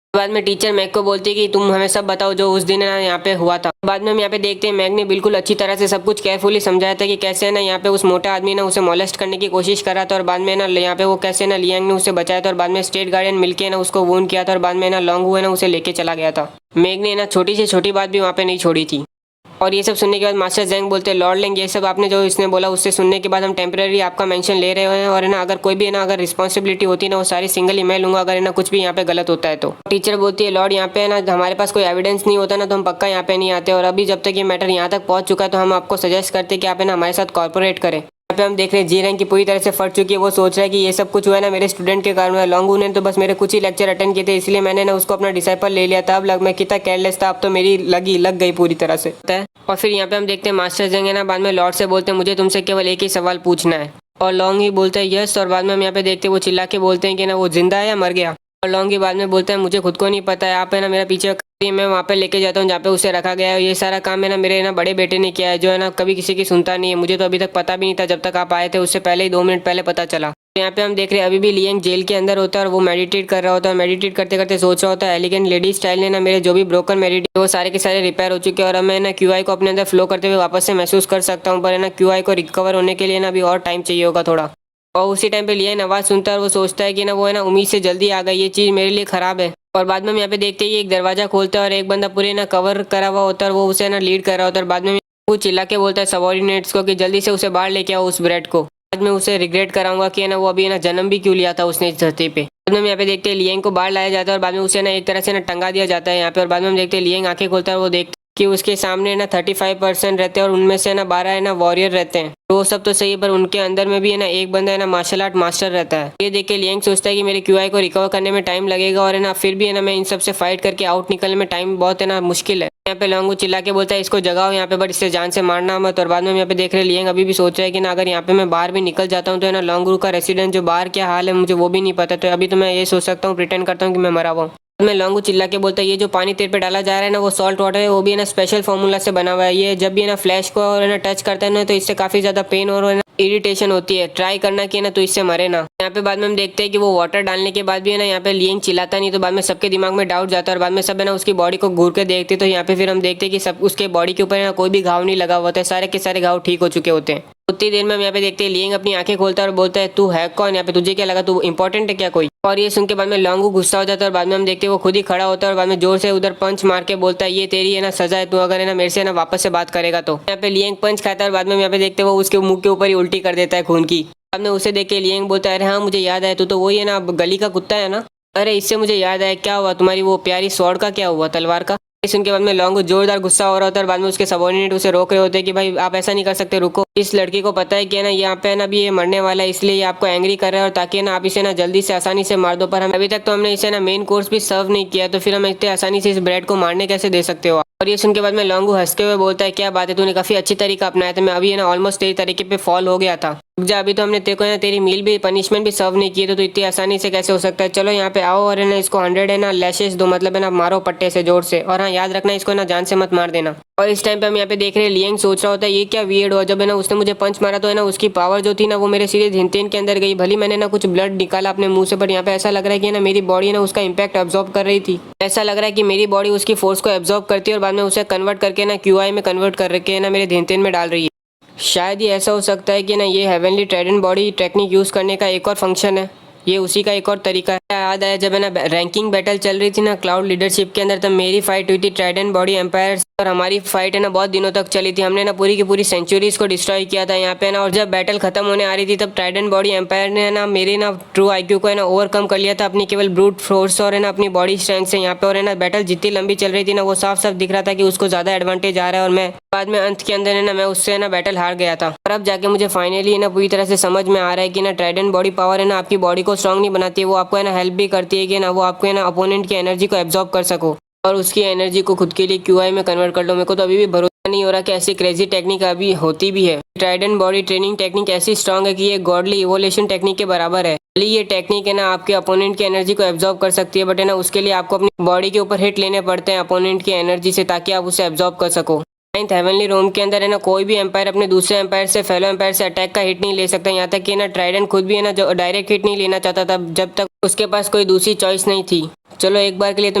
बाद में टीचर मैग को बोलती है कि तुम हमें सब बताओ जो उस दिन ना यहाँ पे हुआ था। बाद में हम यहाँ पे देखते हैं मैग ने बिल्कुल अच्छी तरह से सब कुछ केयरफुली समझाया था कि कैसे ना यहाँ पे उस मोटा आदमी ने उसे मोलेस्ट करने की कोशिश करा था, और बाद में ना यहाँ पे वो कैसे ना लियांग ने उसे बचाया था, और बाद में स्टेट गार्डियन मिलके ना उसको वून किया था, और बाद में ना लॉन्ग हुए ना उसे लेके चला गया था। मैग ने ना छोटी से छोटी बात भी वहाँ पे नहीं छोड़ी थी। और ये सब सुनने के बाद मास्टर जैंग बोलते हैं लॉर्ड लेंग ये सब आपने जो इसने बोला उससे सुनने के बाद हम टेम्पररी आपका मेंशन ले रहे हैं, और है ना अगर कोई भी है ना अगर रिस्पॉन्सिबिलिटी होती है ना वो सारी सिंगल ही मैं लूंगा अगर है ना कुछ भी यहाँ पे गलत होता है तो। टीचर बोलती है लॉर्ड यहाँ पे है ना हमारे पास कोई एविडेंस नहीं होता ना तो हम पक्का यहाँ पे नहीं आते, और अभी जब तक ये मैटर यहाँ तक पहुँच चुका है तो हम आपको सजेस्ट करते कि आप है ना हमारे साथ कॉर्पोरेट करें। यहाँ पे हम देख रहे हैं जी रैंक की पूरी तरह से फट चुकी है, वो सोच रहा है कि ये सब कुछ हुआ है ना मेरे स्टूडेंट के कारण हुआ है, लॉन्ग ने तो बस मेरे कुछ ही लेक्चर अटेंड किए थे इसलिए मैंने ना उसको अपना डिसाइपल ले लिया था, अब मैं कितना केयरलेस था, अब तो मेरी लग गई पूरी तरह से। और फिर यहाँ पे हम देखते हैं मास्टर जंग है ना बाद में लॉर्ड से बोलते हैं मुझे तुमसे केवल एक ही सवाल पूछना है, और लॉन्ग ही बोलता है यस, और बाद में हम यहाँ पे देखते हैं वो चिल्ला के बोलते हैं कि ना वो जिंदा है या मर गया, और लॉन्ग ही बाद में बोलता है मुझे खुद को नहीं पता है, आप है ना मेरा पीछे मैं वहाँ पे लेके जाता हूँ जहाँ पे उसे रखा गया है, ये सारा काम है ना मेरे ना बड़े बेटे ने किया है जो है ना कभी किसी की सुनता नहीं है, मुझे तो अभी तक पता भी नहीं था, जब तक आप आए थे उससे पहले ही 2 मिनट पहले पता चला। यहाँ पे हम देख रहे हैं अभी भी लियांग जेल के अंदर होता है और वो मेडिटेट कर रहा होता है, मेडिटेट करते करते सोच रहा होता है एलिगेंट लेडी स्टाइल ने ना मेरे जो भी ब्रोकन मेडिटेट वो सारे के सारे रिपेयर हो चुके हैं, और मैं ना क्यूआई को अपने अंदर फ्लो करते हुए वापस से महसूस कर सकता हूँ, पर है ना क्यूआई को रिकवर होने के लिए ना अभी और टाइम चाहिए होगा थोड़ा। और उसी टाइम पे लियांग आवाज़ सुनता है और वो सोचता है कि ना वो है ना उम्मीद से जल्दी आ गई, ये चीज़ मेरे लिए ख़राब है। और बाद में हम यहाँ पे देखते हैं कि एक दरवाजा खोलता है और एक बंदा पूरे ना कवर करा हुआ होता है और वो उसे ना लीड कर रहा होता है, और बाद में वो चिल्ला के बोलता है सबॉर्डिनेट्स को कि जल्दी से उसे बाहर लेके आओ उस ब्रेड को, बाद में उसे रिग्रेट कराऊंगा कि ना वो अभी ना जन्म भी क्यों लिया था उसने इस धरती पे। बाद में हम यहाँ पे देखते हैं लियांग को बाहर लाया जाता है और बाद में उसे ना एक तरह से ना टंगा दिया जाता है यहाँ पे, और बाद में हम देखते हैं लियांग आंखें खोलता है और वो देखते कि उसके सामने ना 35% रहते हैं और उनमें से ना 12 है ना वॉरियर रहते हैं, तो वो सब तो सही है पर उनके अंदर में भी है ना एक बंदा है ना मार्शल आर्ट मास्टर रहता है। ये देख के लियांग सोचता है कि मेरे क्यूआई को रिकवर करने में टाइम लगेगा और है ना फिर भी है ना मैं इन सब से फाइट करके आउट निकलने में टाइम बहुत है ना मुश्किल है। यहाँ पे लॉन्ग चिल्ला के बोलता है इसको जगाओ यहाँ पे बट इससे जान से मारना मत, और बाद में हम यहाँ पे देख रहे हैं लियांग अभी भी सोच रहा है कि ना अगर यहाँ पे मैं बाहर भी निकल जाता हूँ तो है ना लॉन्ग का रेसिडेंट जो बाहर क्या हाल है मुझे वो भी नहीं पता, तो अभी तो मैं ये सोच सकता हूँ प्रिटेंड करता हूँ कि मैं मरा हुआ हूँ। मैं लॉन्ग चिल्ला के बोलता है ये जो पानी तेरे पे डाला जा रहा है ना वो सॉल्ट वाटर है, वो भी है ना स्पेशल फार्मूला से बना हुआ है, ये जब भी है ना फ्लैश को और है ना टच करता है ना तो इससे काफी ज्यादा पेन और है ना इरिटेशन होती है, ट्राई करना कि ना तो इससे मरे ना। यहाँ पे बाद में हम देखते हैं कि वो वाटर डालने के बाद भी है ना यहाँ पे लियांग चिल्लाता नहीं, तो बाद में सबके दिमाग में डाउट जाता है और बाद में सब है ना उसकी बॉडी को घूर के देखते तो यहाँ पे फिर हम देखते हैं कि सब उसके बॉडी के ऊपर है ना कोई भी घाव नहीं लगा हुआ होता है, सारे के सारे घाव ठीक हो चुके होते हैं। उतनी देर में हम यहाँ पे देखते हैं लियांग अपनी आंखें खोलता है और बोलता है तू है कौन, यहाँ पे तुझे क्या लगा, तू इंपॉर्टेंट है क्या कोई। और ये सुन के बाद में लॉन्ग गुस्सा हो जाता है और बाद में हम देखते हैं वो खुद ही खड़ा होता है और बाद में जोर से उधर पंच मार के बोलता है ये तेरी है ना सजा है, तू अगर है ना मेरे से ना वापस से बात करेगा तो। यहाँ पे लियांग पंच खाता है और बाद में यहाँ पे देखते हैं वो उसके मुंह के ऊपर ही उल्टी कर देता है खून की। बाद में उसे देख के लियांग बोलता है अरे हाँ मुझे याद है, तू तो वही है ना गली का कुत्ता है ना, अरे इससे मुझे याद है क्या हुआ तुम्हारी वो प्यारी स्वॉर्ड का क्या हुआ, तलवार का। इस उनके बाद में लॉन्ग जोरदार गुस्सा हो रहा होता है और बाद में उसके सबॉर्डिनेट उसे रोक रहे होते हैं कि भाई आप ऐसा नहीं कर सकते, रुको, इस लड़की को पता है कि ना यहाँ पे ना भी ये मरने वाला है इसलिए ये आपको एंग्री कर रहा है और ताकि ना आप इसे ना जल्दी से आसानी से मार दो, पर हम अभी तक तो हमने इसे ना मेन कोर्स भी सर्व नहीं किया तो फिर हम इतने आसानी से इस ब्रेड को मारने कैसे दे सकते हो। और ये सुन के बाद में लॉन्ग हंसते हुए बोलता है क्या बात है, तूने काफी अच्छी तरीका अपनाया था, मैं अभी है ना ऑलमोस्ट तेरी तरीके पे फॉल हो गया था, जा अभी तो हमने तेरे को ना तेरी मील भी पनिशमेंट भी सर्व नहीं की तो इतनी आसानी से कैसे हो सकता है, चलो यहाँ पे आओ और है ना इसको 100 है ना लैशेस दो, मतलब है ना मारो पट्टे से जोर से, और हाँ याद रखना इसको ना जान से मत मार देना। और इस टाइम पे हम यहाँ पे देख रहे हैं लियांग सोच रहा होता है ये क्या वियर्ड हुआ, जब है ना उसने मुझे पंच मारा तो है ना उसकी पावर जो थी ना वो मेरे सीधे धिनतेन के अंदर गई, भली मैंने ना कुछ ब्लड निकाला अपने मुंह से, बट यहाँ पे ऐसा लग रहा है कि ना मेरी बॉडी ना उसका इम्पैक्ट एब्जॉर्ब कर रही थी, ऐसा लग रहा है कि मेरी बॉडी उसकी फोर्स को एब्जॉर्ब करती है और बाद में उसे कन्वर्ट करके ना क्यूआई में कन्वर्ट कर रखे है ना मेरे धिनतेन में डाल रही है। शायद ये ऐसा हो सकता है कि ना ये heavenly Trident body technique use करने का एक और फंक्शन है, ये उसी का एक और तरीका है। याद आया जब है ना रैंकिंग बैटल चल रही थी ना क्लाउड लीडरशिप के अंदर, तब मेरी फाइट हुई थी ट्राइडेंट बॉडी एम्पायर और हमारी फाइट है ना बहुत दिनों तक चली थी। हमने ना पूरी की पूरी सेंचुरीज को डिस्ट्रॉय किया था यहाँ पे ना। और जब बैटल खत्म होने आ रही थी तब ट्राइडेंट बॉडी एम्पायर ने ना मेरी ना ट्रू आईक्यू को है ना ओवरकम कर लिया था अपनी केवल ब्रूट फोर्स और है ना अपनी बॉडी स्ट्रेंथ से यहाँ पे। और है ना बैटल जितनी लंबी चल रही थी ना वो साफ साफ दिख रहा था कि उसको ज्यादा एडवांटेज आ रहा है। और मैं बाद में अंत के अंदर है ना मैं उससे ना बैटल हार गया था। और अब जाके मुझे फाइनली ना पूरी तरह से समझ में आ रहा है कि ना ट्राइडेंट बॉडी पावर है ना आपकी बॉडी को स्ट्रांग नहीं बनाती है, वो आपको है ना हेल्प भी करती है कि ना वो आपको है ना अपोनेंट की एनर्जी को एब्जॉर्ब कर सको और उसकी एनर्जी को खुद के लिए क्यूआई में कन्वर्ट कर लो। मेरे को तो अभी भी भरोसा नहीं हो रहा कि ऐसी क्रेजी टेक्निक अभी होती भी है। ट्राइडेंट बॉडी ट्रेनिंग टेक्निक ऐसी स्ट्रांग है कि ये गॉडली इवोल्यूशन टेक्निक के बराबर है। ये टेक्निक है ना आपके अपोनेंट की एनर्जी को एब्जॉर्ब कर सकती है, बट है ना उसके लिए आपको अपनी बॉडी के ऊपर हिट लेने पड़ते हैं अपोनेंट की एनर्जी से ताकि आप उसे एब्जॉर्ब कर सको। नाइन्थ हेवनली रोम के अंदर है ना कोई भी एम्पायर अपने दूसरे एम्पायर से फेलो एम्पायर से अटैक का हिट नहीं ले सकता। यहाँ तक कि ना ट्राइडेंट खुद भी है ना जो डायरेक्ट हिट नहीं लेना चाहता था जब तक उसके पास कोई दूसरी चॉइस नहीं थी। चलो एक बार के लिए तो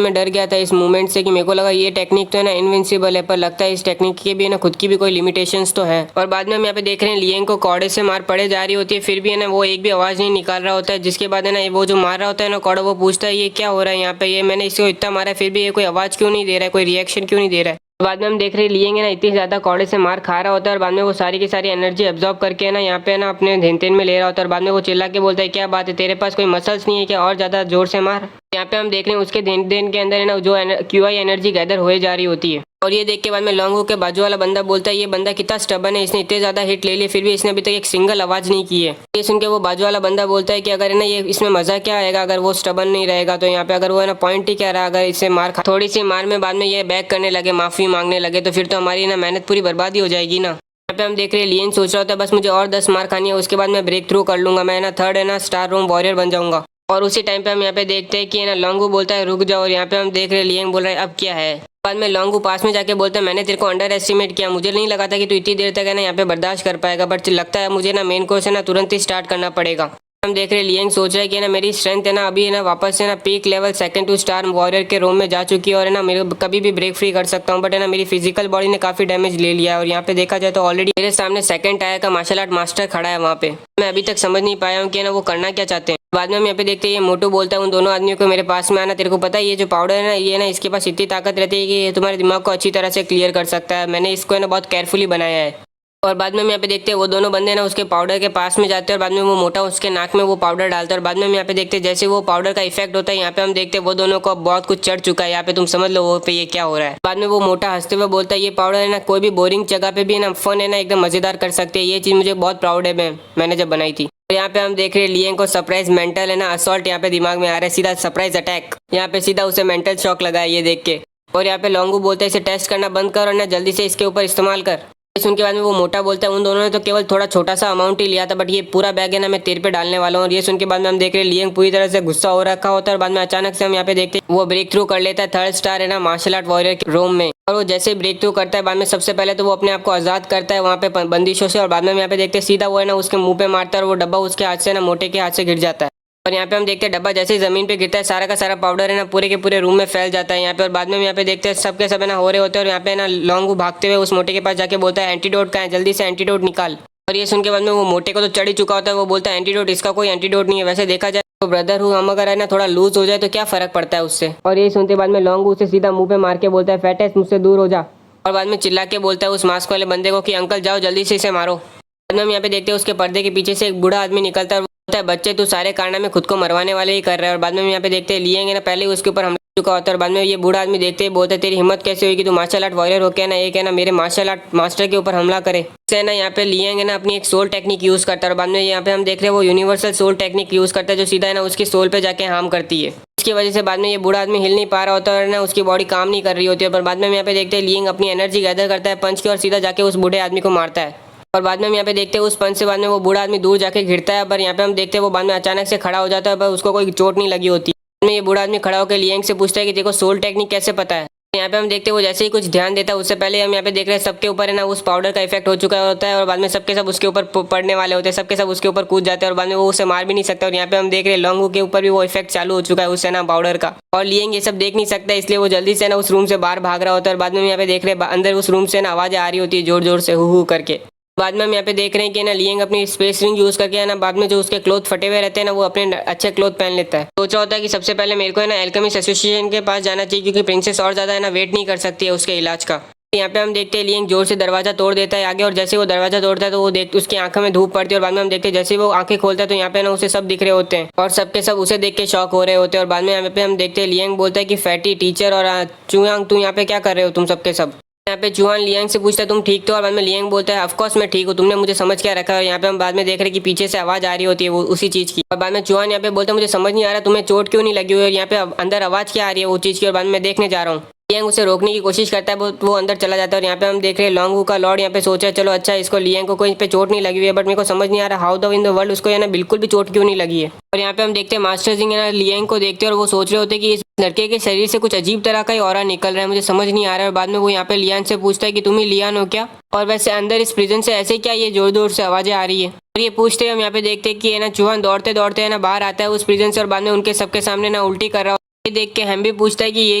मैं डर गया था इस मूवमेंट से कि मेरे को लगा ये टेक्निक तो है ना इनविंसिबल है, पर लगता है इस टेक्निक के भी है ना खुद की भी कोई लिमिटेशंस तो है। और बाद में हम यहाँ पे देख रहे हैं लिएंग को कौड़े से मार पड़े जा रही होती है, फिर भी है ना वो एक भी आवाज नहीं निकाल रहा होता है। जिसके बाद है ना वो जो मार रहा होता है ना कौड़ा, वो पूछता है ये क्या हो रहा है यहाँ पे, ये मैंने इसको इतना मारा है फिर भी ये कोई आवाज क्यों नहीं दे रहा है, कोई रिएक्शन क्यों नहीं दे रहा है। बाद में हम देख रहे हैं लिएंगे ना इतनी ज्यादा कौड़े से मार खा रहा होता है और बाद में वो सारी की सारी एनर्जी एब्जॉर्ब करके ना यहाँ पे ना अपने धेन में ले रहा होता है। और बाद में वो चिल्ला के बोलता है क्या बात है, तेरे पास कोई मसल्स नहीं है क्या, और ज्यादा जोर से मार। यहाँ पे हम देख रहे हैं उसके धेन के अंदर है ना जो क्यूआई एनर्जी गैदर हो जा रही होती है। और ये देख के बाद में लॉन्ग के बाजू वाला बंदा बोलता है ये बंदा कितना स्टबन है, इसने इतने ज्यादा हिट ले लिए फिर भी इसने अभी तक एक सिंगल आवाज नहीं की है। ये सुन के वो बाजू वाला बंदा बोलता है कि अगर है ना ये इसमें मजा क्या आएगा अगर वो स्टबन नहीं रहेगा, तो यहाँ पे अगर वो है ना पॉइंट ही क्या रहा, अगर इसे मार थोड़ी सी मार में बाद में ये बैक करने लगे, माफी मांगने लगे, तो फिर तो हमारी ना मेहनत पूरी बर्बादी हो जाएगी ना। यहाँ पे हम देख रहे हैं लियन सोच रहा होता है बस मुझे और 10 मार खानी है, उसके बाद मैं ब्रेक थ्रू कर लूंगा, मैं ना थर्ड है ना स्टार रूम वॉरियर बन जाऊंगा। और उसी टाइम पे हम यहाँ पे देखते हैं कि ना लॉन्गू बोलता है रुक जाओ, और यहाँ पे हम देख रहे हैं लियन बोल रहा है अब क्या है। बाद में लॉन्गू पास में जाके बोलता है मैंने तेरे को अंडर एस्टिमेट किया, मुझे नहीं लगा था कि तू इतनी देर तक है ना यहाँ पे बर्दाश्त कर पाएगा, बट लगता है मुझे ना मेन कोर्स है ना तुरंत ही स्टार्ट करना पड़ेगा। हम देख रहे हैं लियंग सोच रहा है कि ना मेरी स्ट्रेंथ है ना अभी है ना वापस से ना peak level second 2 star warrior के रोम में जा चुकी है और है ना मेरे कभी भी ब्रेक फ्री कर सकता हूँ, बट है ना मेरी फिजिकल बॉडी ने काफी डैमेज ले लिया है। और यहाँ पे देखा जाए तो ऑलरेडी मेरे सामने सेकंड टायर का मार्शल आर्ट मास्टर खड़ा है वहाँ पे, मैं अभी तक समझ नहीं पाया हूँ कि ना वो करना क्या चाहते हैं। बाद में हम यहाँ पे देखते हैं ये मोटू बोलता है उन दोनों आदमियों को मेरे पास में आना, तेरे को पता है ये जो पाउडर है ना ये ना इसके पास इतनी ताकत रहती है कि ये तुम्हारे दिमाग को अच्छी तरह से क्लियर कर सकता है, मैंने इसको है ना बहुत केयरफुली बनाया है। और बाद में हम यहाँ पे देखते हैं वो दोनों बंदे ना उसके पाउडर के पास में जाते हैं और बाद में वो मोटा उसके नाक में वो पाउडर डालता है। और बाद में हम यहाँ पे देखते हैं जैसे वो पाउडर का इफेक्ट होता है यहाँ पे हम देखते हैं वो दोनों को बहुत कुछ चढ़ चुका है, यहाँ पे तुम समझ लो वो पे ये क्या हो रहा है। बाद में वो मोटा हंसते हुए बोलता है ये पाउडर है ना कोई भी बोरिंग जगह पे भी ना फन है ना एकदम मजेदार कर सकते हैं, ये चीज मुझे बहुत प्राउड है मैंने जब बनाई थी। और यहाँ पे हम देख रहे हैं लियंग को सरप्राइज मेंटल है ना असॉल्ट यहाँ पे दिमाग में आ रहा है, सीधा सरप्राइज अटैक, यहाँ पे सीधा उसे मेंटल शॉक लगा है ये देख के। और यहाँ पे लॉन्गू बोलते हैं इसे टेस्ट करना बंद कर और ना जल्दी से इसके ऊपर इस्तेमाल कर। सुन के बाद में वो मोटा बोलता है उन दोनों ने तो केवल थोड़ा छोटा सा अमाउंट ही लिया था, बट ये पूरा बैग है ना मैं तेरे पे डालने वाला हूँ। और ये सुन के बाद में हम देख रहे हैं लियंग पूरी तरह से गुस्सा हो रखा होता है और बाद में अचानक से हम यहाँ पे देखते हैं वो ब्रेक थ्रू कर लेता है थर्ड स्टार है ना मार्शल आर्ट वॉरियर के रोम में। और वो जैसे ब्रेक थ्रू करता है बाद में सबसे पहले तो वो अपने आप को आजाद करता है वहाँ पे बंदिशों से, और बाद में हम यहाँ पे देखते हैं सीधा वो है ना उसके मुंह पे मारता है और वो डब्बा उसके हाथ से ना मोटे के हाथ से गिर जाता है। और यहाँ पे हम देखते हैं डब्बा जैसे ही जमीन पे गिरता है सारा का सारा पाउडर है ना पूरे के पूरे रूम में फैल जाता है यहाँ पे। और बाद में हम यहाँ पे देखते हैं सबके सब है ना हो रहे होते हैं और यहाँ पे ना लॉन्गू भागते हुए उस मोटे के पास जाके बोलता है एंटीडोट कहाँ है, जल्दी से एंटीडोट निकाल। और ये सुन के बाद में वो मोटे को तो चढ़ ही चुका होता है, वो बोलता है एंटीडोट, इसका कोई एंटीडोट नहीं है, वैसे देखा जाए तो ब्रदर हूँ हम, अगर है ना थोड़ा लूज हो जाए तो क्या फर्क पड़ता है उससे। और ये सुनते बाद में लॉन्गू उसे सीधा मुंह पे मार के बोलता है फैटेस्ट मुझसे दूर हो जा। और बाद में चिल्ला के बोलता है उस मास्क वाले बंदे को कि अंकल जाओ जल्दी से इसे मारो। बाद में हम यहाँ पे देखते हैं उसके पर्दे के पीछे से एक बूढ़ा आदमी निकलता है, है बच्चे तू सारे कारनामे खुद को मरवाने वाले ही कर रहे हैं। और बाद में हम यहाँ पे देखते हैं लियंग ना पहले उसके ऊपर हमला चुका होता है और बाद में ये बूढ़ा आदमी देखते ही बोलता है तेरी हिम्मत कैसे हुई कि तू मार्शल आर्ट वॉरियर होकर ना एक है ना मेरे मार्शल आर्ट मास्टर के ऊपर हमला करे। इससे ना यहाँ पे लियंग है ना अपनी एक सोल टेक्निक यूज करता है और बाद में यहाँ पे हम देख रहे हैं वो यूनिवर्सल सोल टेक्निक यूज करता है जो सीधा है ना उसकी सोल पे जाके हार्म करती है। इसकी वजह से बाद में ये बूढ़ा आदमी हिल नहीं पा रहा होता है और ना उसकी बॉडी काम नहीं कर रही होती है। पर बाद में हम यहाँ पे देखते हैं लियंग अपनी एनर्जी गैदर करता है पंच की और सीधा जाके उस बूढ़े आदमी को मारता है। और बाद में हम यहाँ पे देखते हैं उस पंच से बाद में वो बूढ़ा आदमी दूर जाके गिरता है, पर यहाँ पे हम देखते हैं वो बाद में अचानक से खड़ा हो जाता है पर उसको कोई चोट नहीं लगी होती। ये बूढ़ा आदमी खड़ा होकर लियंग से पूछता है कि देखो सोल टेक्निक कैसे पता है। यहाँ पे हम देखते हैं वो जैसे ही कुछ ध्यान देता है उससे पहले हम यहाँ पे देख रहे हैं सबके ऊपर है ना उस पाउडर का इफेक्ट हो चुका होता है और बाद में सबके सब उसके ऊपर पड़ने वाले होते हैं, सबके सब उसके ऊपर कूद जाते हैं और बाद में वो उसे मार भी नहीं सकता। और यहाँ पे हम देख रहे हैं लॉन्गू के ऊपर भी वो इफेक्ट चालू हो चुका है उससे ना पाउडर का, और लियंग ये सब देख नहीं सकता इसलिए वो जल्दी से ना उस रूम से बाहर भाग रहा होता है। और बाद में हम यहाँ पे देख रहे हैं अंदर उस रूम से ना आवाज़ आ रही होती है जोर जोर से हु करके। बाद में हम यहाँ पे देख रहे हैं कि ना लियंग अपनी स्पेस रिंग यूज करके है ना बाद में जो उसके क्लोथ फटे हुए रहते हैं ना वो अपने अच्छे क्लोथ पहन लेता है। सोचा होता है कि सबसे पहले मेरे को है ना एल्केमिस्ट एसोसिएशन के पास जाना चाहिए क्योंकि प्रिंसेस और ज्यादा है ना वेट नहीं कर सकती है उसके इलाज का। यहाँ पे हम देखते हैं लियांग जोर से दरवाजा तोड़ देता है आगे, और जैसे वो दरवाजा तोड़ता है तो वो देख उसकी आंखों में धूप पड़ती है, और बाद में हम देखते हैं जैसे वो आंखें खोलता है तो यहाँ पे ना उसे सब दिख रहे होते हैं, और सबके सब उसे देख के शॉक हो रहे होते हैं। और बाद में यहाँ पे हम देखते हैं लियांग बोलता है कि फैटी टीचर और चुयांग तू यहाँ पे क्या कर रहे हो तुम सबके सब। यहाँ पे चुहान लियांग से पूछता है तुम ठीक तो, और बाद में लियांग बोलता है ऑफ कोर्स मैं ठीक हूँ, तुमने मुझे समझ क्या रखा है। और यहाँ पे हम बाद में देख रहे हैं कि पीछे से आवाज आ रही होती है वो उसी चीज की, और बाद में चुहान यहाँ पे बोलता है मुझे समझ नहीं आ रहा तुम्हें चोट क्यों नहीं लगी हुई है, और यहाँ पे अंदर आवाज क्या आ रही है वो चीज की, और बाद में मैं देखने जा रहा हूँ। लियांग उसे रोकने की कोशिश करता है, वो अंदर चला जाता है। और यहाँ पे हम देख रहे हैं लॉन्गू का लॉर्ड यहाँ पे सोच रहा है चलो अच्छा इसको लियांग को कोई पे चोट नहीं लगी हुई है, बट मेरे को समझ नहीं आ रहा how the in the world उसको ना बिल्कुल भी चोट क्यों नहीं लगी है। और यहाँ पे हम देखते हैं मास्टर जिंग ना लियांग को देखते हैं और वो सोच रहे होते हैं कि इस लड़के के शरीर से कुछ अजीब तरह का ही ऑरा निकल रहा है, मुझे समझ नहीं आ रहा है। और बाद में वो यहाँ पे लियान से पूछता है कि तुम ही लियान हो क्या, और वैसे अंदर इस प्रिजन से ऐसे क्या ये जोर जोर से आवाजें आ रही है। और ये पूछते हैं हम यहाँ पे देखते हैं कि ना चूहान दौड़ते दौड़ते है ना बाहर आता है उस प्रिजन से, और बाद में उनके सबके सामने ना उल्टी कर रहा है। ये देख के हम भी पूछता है कि ये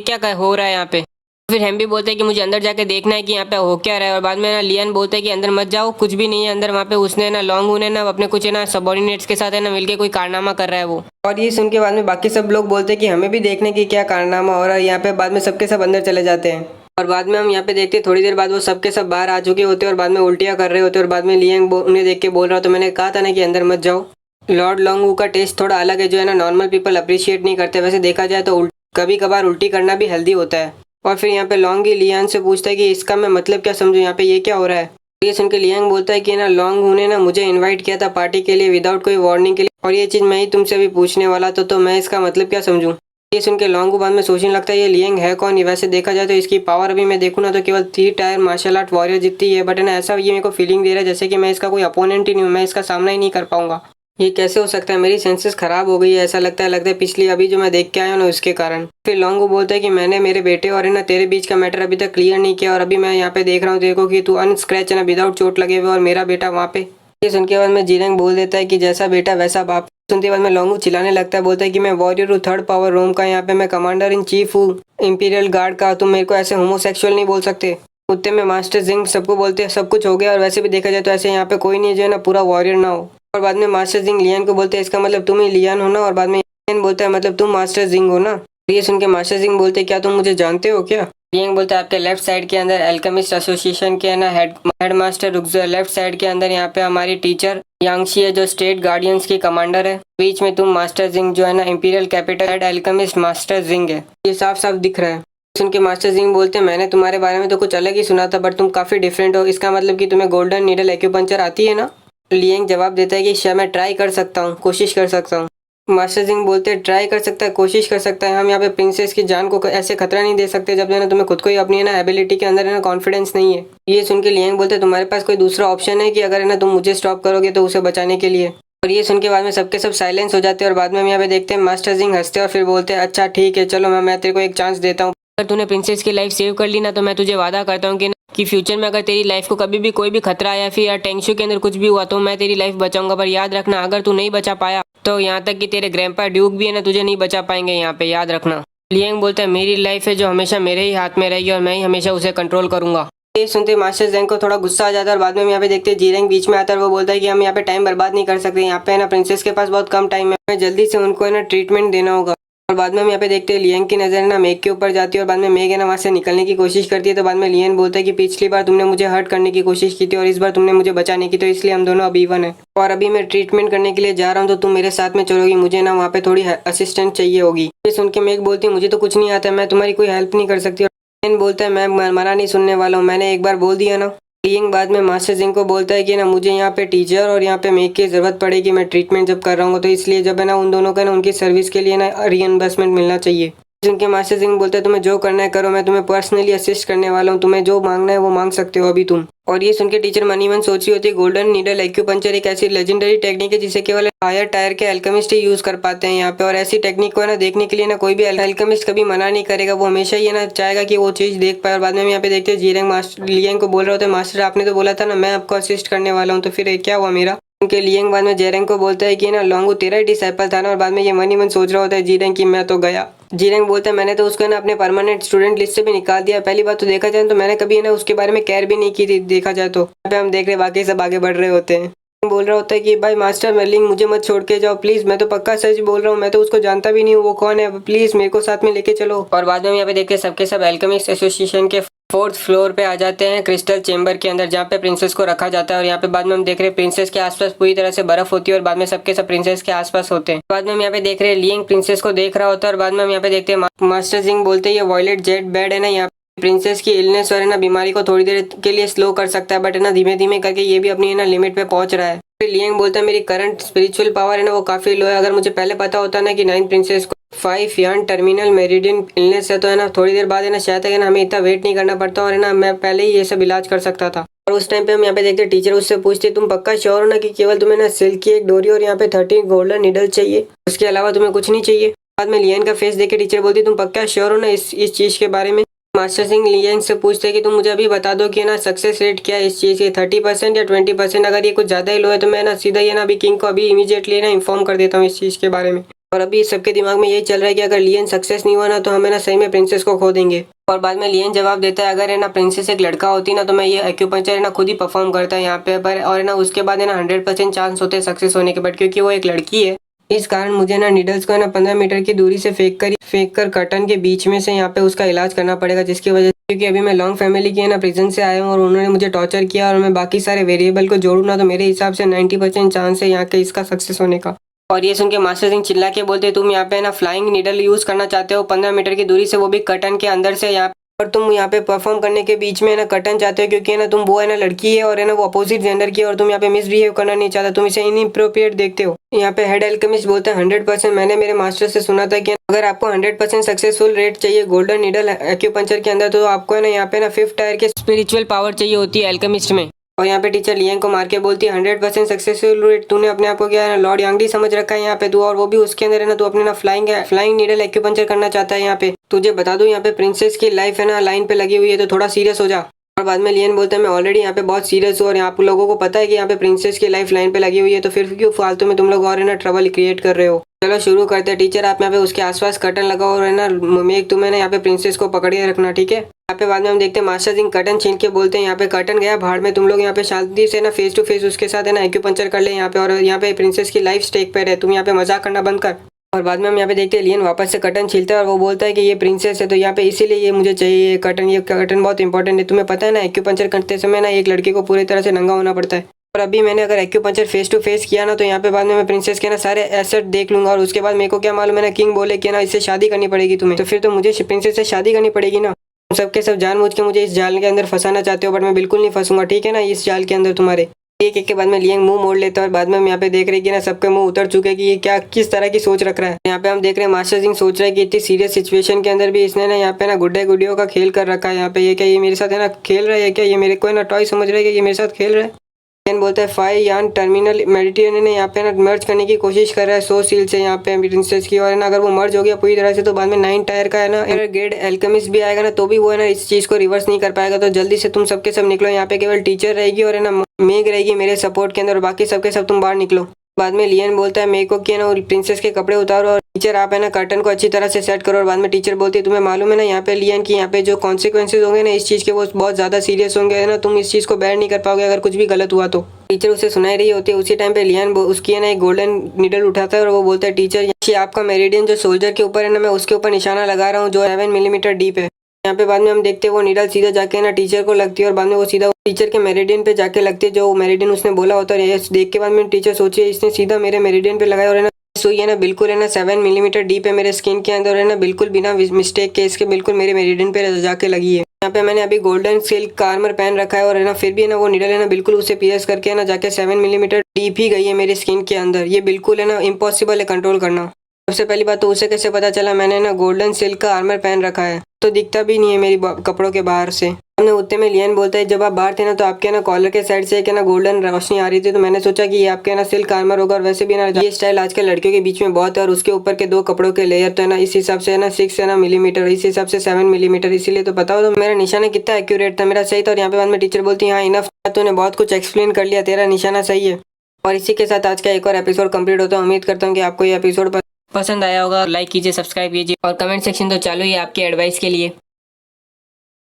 क्या हो रहा है यहाँ पे। फिर हम भी बोलते हैं कि मुझे अंदर जाके देखना है कि यहाँ पे हो क्या रहा है। और बाद में ना लियान बोलता है कि अंदर मत जाओ, कुछ भी नहीं है अंदर। वहाँ पे उसने ना लॉन्ग ने ना अपने कुछ ना सबॉर्डिनेट्स के साथ है ना मिलके कोई कारनामा कर रहा है वो। और ये सुन के बाद में बाकी सब लोग बोलते हैं कि हमें भी देखने की क्या कारनामा हो रहा है यहाँ पे। बाद में सबके सब अंदर चले जाते हैं, और बाद में हम यहाँ पे देखते हैं थोड़ी देर बाद वो सबके सब बाहर आ चुके होते हैं, और बाद में उल्टियाँ कर रहे होते हैं। और बाद में लियांग उन्हें देख के बोल रहा तो मैंने कहा था ना कि अंदर मत जाओ। लॉर्ड लॉन्गू का टेस्ट थोड़ा अलग है जो है ना नॉर्मल पीपल अप्रिशिएट नहीं करते। वैसे देखा जाए तो कभी कभार उल्टी करना भी हेल्दी होता है। और फिर यहाँ पे लॉन्गी लियांग से पूछता है कि इसका मैं मतलब क्या समझूं, यहाँ पे ये क्या हो रहा है। ये सुन के लियांग बोलता है कि ना लॉन्ग ने ना मुझे इनवाइट किया था पार्टी के लिए विदाउट कोई वार्निंग के लिए, और ये चीज़ मैं ही तुमसे अभी पूछने वाला था, तो मैं इसका मतलब क्या समझूं। ये सुन के लॉन्ग बाद में सोचने लगता है ये लियांग है कौन। वैसे देखा जाए तो इसकी पावर अभी मैं देखूँ ना तो केवल 3 टायर मार्शल आर्ट वॉरियर जितनी है, बट है ना ऐसा ये मेरे को फीलिंग दे रहा है जैसे कि मैं इसका कोई अपोनेंट ही नहीं हूँ, मैं इसका सामना ही नहीं कर पाऊंगा। ये कैसे हो सकता है, मेरी सेंसेस खराब हो गई है ऐसा लगता है पिछली अभी जो मैं देख के आया हूँ ना उसके कारण। फिर लॉन्गो बोलता है कि मैंने मेरे बेटे और है ना तेरे बीच का मैटर अभी तक क्लियर नहीं किया, और अभी मैं यहाँ पे देख रहा हूँ देखो कि तू अनस्क्रैच है ना विदाउट चोट लगे हुए, और मेरा बेटा वहाँ पे। ये सुन के बाद में जीरंग बोल देता है कि जैसा बेटा वैसा बाप। सुनते बाद में लॉन्गो चिल्लाने लगता है, बोलता है कि मैं वॉरियर हूँ 3rd पावर रोम का, यहाँ पे मैं कमांडर इन चीफ हूँ इंपीरियल गार्ड का, तुम मेरे को ऐसे होमोसेक्सुअल नहीं बोल सकते। कुत्ते में मास्टर जिंग सबको बोलते हैं सब कुछ हो गया, और वैसे भी देखा जाए तो ऐसे यहाँ पे कोई नहीं जो है ना पूरा वॉरियर ना हो। और बाद में मास्टर जिंग लियान को बोलते हैं इसका मतलब तुम ही लियान हो ना, और बाद में लियान बोलता है मतलब तुम मास्टर जिंग हो ना। ये सुन के मास्टर जिंग बोलते हैं क्या तुम मुझे जानते हो क्या। लियांग बोलता है आपके लेफ्ट साइड के अंदर एल्केमिस्ट एसोसिएशन के ना हेड मास्टर रुकजो, लेफ्ट साइड के अंदर यहाँ पे हमारी टीचर यांगशी है जो स्टेट गार्डियंस की कमांडर है, बीच में तुम मास्टर जिंग जो है ना imperial capital head alchemist master Jing है। ये साफ साफ दिख रहा है। सुन के मास्टर जिंग बोलते हैं मैंने तुम्हारे बारे में तो कुछ अलग ही सुना था, बट तुम काफी डिफरेंट हो, इसका मतलब कि तुम्हें गोल्डन नीडल एक्यूपंक्चर आती है ना। लियांग जवाब देता है कि शायद मैं ट्राई कर सकता हूँ, कोशिश कर सकता हूँ। मास्टर सिंह बोलते हैं ट्राई कर सकता है, कोशिश कर सकता है, हम यहाँ पे प्रिंसेस की जान को ऐसे खतरा नहीं दे सकते जब ना तुम्हें खुद को ही अपनी है ना एबिलिटी के अंदर है ना कॉन्फिडेंस नहीं है। ये सुन के लियांग बोलते हैं तुम्हारे पास कोई दूसरा ऑप्शन है कि अगर है ना तुम मुझे स्टॉप करोगे तो उसे बचाने के लिए। और ये सुन के बाद में सबके सब साइलेंस हो जाते हैं, और बाद में हम यहाँ पे देखते हैं मास्टर सिंह हंसते हैं और फिर बोलते हैं अच्छा ठीक है चलो मैं तेरे को एक चांस देता हूँ, अगर तूने प्रिंसेस की लाइफ सेव कर ली ना तो मैं तुझे वादा करता हूँ कि फ्यूचर में अगर तेरी लाइफ को कभी भी कोई भी खतरा आया फिर टेंशु के अंदर कुछ भी हुआ तो मैं तेरी लाइफ बचाऊंगा। पर याद रखना अगर तू नहीं बचा पाया तो यहाँ तक कि तेरे ग्रैंडपा ड्यूक भी है ना तुझे नहीं बचा पाएंगे, यहाँ पे याद रखना। लियांग बोलता है मेरी लाइफ है जो हमेशा मेरे ही हाथ में रहेगी और मैं ही हमेशा उसे कंट्रोल करूंगा। ये सुनते मास्टर जेंग को थोड़ा गुस्सा आ जाता है, और बाद में हम यहाँ पे देखते हैं जीरेंग बीच में आता है और वो बोलता है कि हम यहाँ पे टाइम बर्बाद नहीं कर सकते, यहाँ पे है ना प्रिंसेस के पास बहुत कम टाइम है, हमें जल्दी से उनको है ना ट्रीटमेंट देना होगा। और बाद में हम यहाँ पे देखते हैं लियांग की नजर है ना मेग के ऊपर जाती है, और बाद में मेग है ना वहाँ से निकलने की कोशिश करती है, तो बाद में लियांग बोलता है कि पिछली बार तुमने मुझे हर्ट करने की कोशिश की थी और इस बार तुमने मुझे बचाने की, तो इसलिए हम दोनों अब इवन है, और अभी मैं ट्रीटमेंट करने के लिए जा रहा हूँ तो तुम मेरे साथ में चलोगी, मुझे ना वहाँ पे थोड़ी असिस्टेंट चाहिए होगी। ये सुन के मेग बोलती है मुझे तो कुछ नहीं आता, मैं तुम्हारी कोई हेल्प नहीं कर सकती। और बोलता है मैं मना नहीं सुनने वाला हूँ, मैंने एक बार बोल दिया ना। लियांग बाद में मास्टर जिंग को बोलता है कि ना मुझे यहाँ पे टीचर और यहाँ पे मेक की ज़रूरत पड़ेगी, मैं ट्रीटमेंट जब कर रहा हूँ तो इसलिए जब है ना उन दोनों का ना उनकी सर्विस के लिए ना रीइंबर्समेंट मिलना चाहिए। जिनके मास्टर सिंह बोलते हैं तुम्हें जो करना है करो, मैं तुम्हें पर्सनली असिस्ट करने वाला हूँ, तुम्हें जो मांगना है वो मांग सकते हो अभी तुम। और ये सुन के टीचर मनी मन सोच रही होती है गोल्डन नीडल एक्यूपंक्चर एक ऐसी लेजेंडरी टेक्निक है जिसे केवल हायर टायर के एल्केमिस्ट ही यूज कर पाते हैं यहाँ पे, और ऐसी टेक्निक को ना देखने के लिए ना कोई भी एल्केमिस्ट कभी मना नहीं करेगा, वो हमेशा ये ना चाहेगा कि वो चीज देख पाए। और बाद में यहाँ पे देखते हैं जीरेंग मास्टर लियांग को बोल रहे होते हैं मास्टर आपने तो बोला था ना मैं आपको असिस्ट करने वाला हूँ, तो फिर क्या हुआ मेरा। उनके लियांग बाद में जेरेंग को बोलता है कि ना लॉन्गू तेरा ही डिसाइपल था ना, और बाद में ये मनी मन सोच रहा होता है जीरेंग की मैं तो गया। जीरेंग बोलता है मैंने तो उसको ना अपने परमानेंट स्टूडेंट लिस्ट से भी निकाल दिया, पहली बात तो देखा जाए तो मैंने कभी ना उसके बारे में केयर भी नहीं की थी देखा जाए तो। यहाँ पे हम देख रहे बाकी सब आगे बढ़ रहे होते हैं। बोल रहा होता है कि भाई मास्टर मेलिंग मुझे मत छोड़ के जाओ प्लीज, मैं तो पक्का सच बोल रहा हूँ, मैं तो उसको जानता भी नहीं हूँ वो कौन है, प्लीज मेरे को साथ में लेके चलो। और बाद में यहाँ पे देखते हैं सबके सब एल्केमिस्ट एसोसिएशन के 4th फ्लोर पे आ जाते हैं क्रिस्टल चेंबर के अंदर, जहाँ पे प्रिंसेस को रखा जाता है। और यहाँ पे बाद में हम देख रहे हैं प्रिंसेस के आसपास पूरी तरह से बर्फ होती है और बाद में सबके सब प्रिंसेस के आसपास होते हैं। बाद में हम यहाँ पे देख रहे हैं लियंग प्रिंसेस को देख रहा होता है और बाद में हम यहाँ पे देखते हैं मास्टर सिंह बोलते हैं ये वॉयलेट जेट बेड है ना, यहाँ प्रिंसेस की इलनेस और है ना बीमारी को थोड़ी देर के लिए स्लो कर सकता है, बट है ना धीमे धीमे करके ये भी अपनी है ना लिमिट पे पहुंच रहा है। फिर लियंग बोलता है मेरी करंट स्पिरिचुअल पावर है ना वो काफी लो है, अगर मुझे पहले पता होता ना कि 9 प्रिंसेस को 5 यान टर्मिनल मेरिडियन इलनेस है तो है ना थोड़ी देर बाद है ना शायद है ना हमें इतना वेट नहीं करना पड़ता और है ना मैं पहले ही ये सब इलाज कर सकता था। और उस टाइम पे हम यहाँ पे देखते टीचर उससे पूछते तुम पक्का श्योर हो ना कि केवल तुम्हें ना सिल्क की एक डोरी और यहाँ पे 13 गोल्डन नीडल चाहिए, उसके अलावा तुम्हें कुछ नहीं चाहिए। बाद में लियन का फेस देख के टीचर बोलती तुम पक्का श्योर हो ना इस चीज के बारे में। मास्टर सिंह लियन से पूछते कि तुम मुझे अभी बता दो कि ना सक्सेस रेट क्या है इस चीज़ की, 30% या 20%। अगर ये कुछ ज़्यादा ही लो है तो मैं ना सीधा ये ना अभी किंग को अभी इमीडिएटली ना इन्फॉर्म कर देता हूँ इस चीज़ के बारे में। और अभी सबके दिमाग में यही चल रहा है कि अगर लियन सक्सेस नहीं हुआ ना तो हमें ना सही में प्रिंसेस को खो देंगे। और बाद में लियन जवाब देता है अगर है ना प्रिंसेस एक लड़का होती ना तो मैं ये एक्यूपंक्चर है ना खुद ही परफॉर्म करता है यहाँ पे पर, और है ना उसके बाद है ना 100% चांस होते हैं सक्सेस होने के, बट क्योंकि वो एक लड़की है इस कारण मुझे ना नीडल्स को है ना 15 मीटर की दूरी से फेंक कर कर्टन के बीच में से यहाँ पे उसका इलाज करना पड़ेगा, जिसकी वजह क्योंकि अभी मैं लॉन्ग फैमिली की है ना प्रिजन से आया हूँ और उन्होंने मुझे टॉर्चर किया और मैं बाकी सारे वेरिएबल को जोड़ूँ ना तो मेरे हिसाब से 90% चांस है यहाँ के इसका सक्सेस होने का। और ये सुन के मास्टर सिंह चिल्ला के बोलते तुम यहाँ पे ना फ्लाइंग नीडल यूज करना चाहते हो 15 मीटर की दूरी से, वो भी कर्टन के अंदर से यहाँ, और तुम यहाँ पे परफॉर्म करने के बीच में ना कर्टन चाहते हो क्योंकि है ना तुम वो है ना लड़की है और है ना वो अपोजिट जेंडर की है और तुम यहाँ पे मिसबिहेव करना नहीं चाहते, तुम इसे इनअप्रोप्रिएट देखते हो। यहाँ पे हेड एल्केमिस्ट बोलता है 100%। मैंने मेरे मास्टर से सुना था कि अगर आपको 100% सक्सेसफुल रेट चाहिए गोल्डन नीडल एक्यूपंक्चर के अंदर तो आपको है ना यहाँ पे ना 5th टायर के स्पिरिचुअल पावर चाहिए होती है एल्केमिस्ट में। और यहाँ पे टीचर लियंग को मार के बोलती है 100% सक्सेसफुल रेट, तूने अपने आप को क्या है ना लॉर्ड यांगडी समझ रखा है यहाँ पे तू, और वो भी उसके अंदर है ना तू अपने ना फ्लाइंग नीडल एक्यूपंक्चर करना चाहता है यहाँ पे। तुझे बता दूं यहाँ पे प्रिंसेस की लाइफ है ना लाइन पे लगी हुई है तो थोड़ा सीरियस हो जा। और बाद में लियन बोलता है मैं ऑलरेडी यहाँ पे बहुत सीरियस हूँ और आप लोगों को पता है कि यहाँ पे प्रिंसेस की लाइफ लाइन पे लगी हुई है तो फिर क्यों फालतू में तुम लोग और है ना ट्रबल क्रिएट कर रहे हो। चलो शुरू करते हैं टीचर, आप यहाँ पे उसके आसपास कर्टन लगाओ और है ना मेक तुम्हें ना यहाँ पे प्रिंसेस को पकड़े रखना, ठीक है। यहाँ पे बाद में हम देखते हैं मास्टर सिंह कर्टन छीन के बोलते हैं यहाँ पे कर्टन गया भाड़ में, तुम लोग यहाँ पे शांति से ना फेस टू फेस उसके साथ है ना एक्यूपंक्चर कर ले यहाँ पे, और यहाँ पे प्रिंसेस की लाइफ स्टेक पे है, तुम यहाँ पे मजाक करना बंद कर। और बाद में हम यहाँ पे देखते हैं लियन वापस से कर्टन छीलता है और वो बोलता है कि ये प्रिंसेस है तो यहाँ पे इसीलिए ये मुझे चाहिए ये कर्टन बहुत इंपॉर्टेंट है। तुम्हें पता है ना एक्यूपंक्चर करते समय ना एक लड़के को पूरी तरह से नंगा होना पड़ता है, और अभी मैंने अगर एक्यूपंक्चर फेस टू फेस किया ना तो यहाँ पे बाद में मैं प्रिंसेस के ना सारे एसेट देख लूंगा और उसके बाद मेरे को क्या मालूम है ना किंग बोले कि ना इससे शादी करनी पड़ेगी तुम्हें, तो फिर तो मुझे प्रिंसेस से शादी करनी पड़ेगी ना। तुम सबके सब जानबूझ के मुझे इस जाल के अंदर फंसाना चाहते हो बट मैं बिल्कुल नहीं फंसूंगा, ठीक है ना इस जाल के अंदर तुम्हारे। एक के बाद में लियंग मुंह मोड़ लेता है और बाद में हम यहाँ पे देख रहे हैं कि ना सबके मुंह उतर चुके कि ये क्या किस तरह की सोच रख रहा है। यहाँ पे हम देख रहे हैं मास्टर सिंह सोच रहा है कि इतनी सीरियस सिचुएशन के अंदर भी इसने ना यहाँ पे ना गुड्डे गुडियों का खेल कर रखा है यहाँ पे, ये क्या ये मेरे साथ है ना खेल रहा है क्या, ये मेरे को ना टॉय समझ रहा है कि ये मेरे साथ खेल रहा है। बोलता है 5 यान टर्मिनल मेडिटेशन ने यहाँ पे ना मर्ज करने की कोशिश कर रहा है 100 सील से यहाँ पे प्रिंसेस की, और है ना अगर वो मर्ज हो गया पूरी तरह से तो बाद में 9 टायर का है ना ग्रेड एल्केमिस्ट भी आएगा ना तो भी वो है ना इस चीज को रिवर्स नहीं कर पाएगा। तो जल्दी से तुम सबके सब निकलो, यहाँ पे केवल टीचर रहेगी और है ना मेग रहेगी मेरे सपोर्ट के अंदर, और बाकी सबके सब तुम बाहर निकलो। बाद में लियन बोलता है मेरे को कि ना प्रिंसेस के कपड़े उतारो और टीचर आप है ना कर्टन को अच्छी तरह से सेट करो। और बाद में टीचर बोलती है तुम्हें मालूम है ना यहाँ पे लियन की यहाँ पे जो कॉन्सिक्वेंसेज होंगे ना इस चीज के वो बहुत ज्यादा सीरियस होंगे ना, तुम इस चीज को बेयर नहीं कर पाओगे अगर कुछ भी गलत हुआ तो। टीचर उसे सुनाई रही होती है, उसी टाइम पे लियन उसकी है ना एक गोल्डन नीडल उठाता है और वो बोलता है टीचर आपका मेरिडियन जो सोल्जर के ऊपर है ना मैं उसके ऊपर निशाना लगा रहा हूँ जो 7 मिलीमीटर डीप है। यहाँ पे बाद में हम देखते हैं वो नीडल सीधा जाके ना टीचर को लगती है और बाद में वो सीधा टीचर के मेरिडियन पे जाके लगती है जो मेरिडियन उसने बोला होता है। ये देख के बाद में टीचर सोचिए इसने सीधा मेरे मेरिडियन पे लगाया और है ना सुई है ना बिल्कुल है ना 7 मिलीमीटर डीप है मेरे स्किन के अंदर, है ना बिल्कुल बिना मिस्टेक के इसके बिल्कुल मेरे मेरिडियन पे जाके लगी है। यहाँ पे मैंने अभी गोल्डन सिल्क का आर्मर पहन रखा है और है ना फिर भी है ना वो नीडल है ना बिल्कुल उसे पियर्स करके है ना जाके 7 मिलीमीटर डीप ही गई है मेरे स्किन के अंदर। ये बिल्कुल है ना इम्पॉसिबल है कंट्रोल करना। सबसे पहली बात तो उसे कैसे पता चला मैंने ना गोल्डन सिल्क का आर्मर पहन रखा है, तो दिखता भी नहीं है मेरी कपड़ों के बाहर से। हमने उतने में लियन बोलता है जब आप बाहर थे ना तो आपके ना कॉलर के साइड से ना गोल्डन रोशनी आ रही थी तो मैंने सोचा कि ये आपके ना सिल्क आर्मर होगा, और वैसे भी ना ये स्टाइल आजकल लड़कियों के बीच में बहुत है और उसके ऊपर के 2 कपड़ों के लेयर तो है ना इस हिसाब से है ना 6 है ना मिलीमीटर, इस हिसाब से 7 मिलीमीटर, इसीलिए तो पता हो तो मेरा निशाना कितना एक्यूरेट था, मेरा सही था। और यहाँ पे बाद में टीचर बोलती है हाँ इनफ, तूने बहुत कुछ एक्सप्लेन कर लिया, तेरा निशाना सही है। और इसी के साथ आज का एक और एपिसोड कंप्लीट होता है। उम्मीद करता हूँ कि आपको ये एपिसोड पसंद आया होगा। लाइक कीजिए, सब्सक्राइब कीजिए और कमेंट सेक्शन तो चालू ही है आपके एडवाइस के लिए।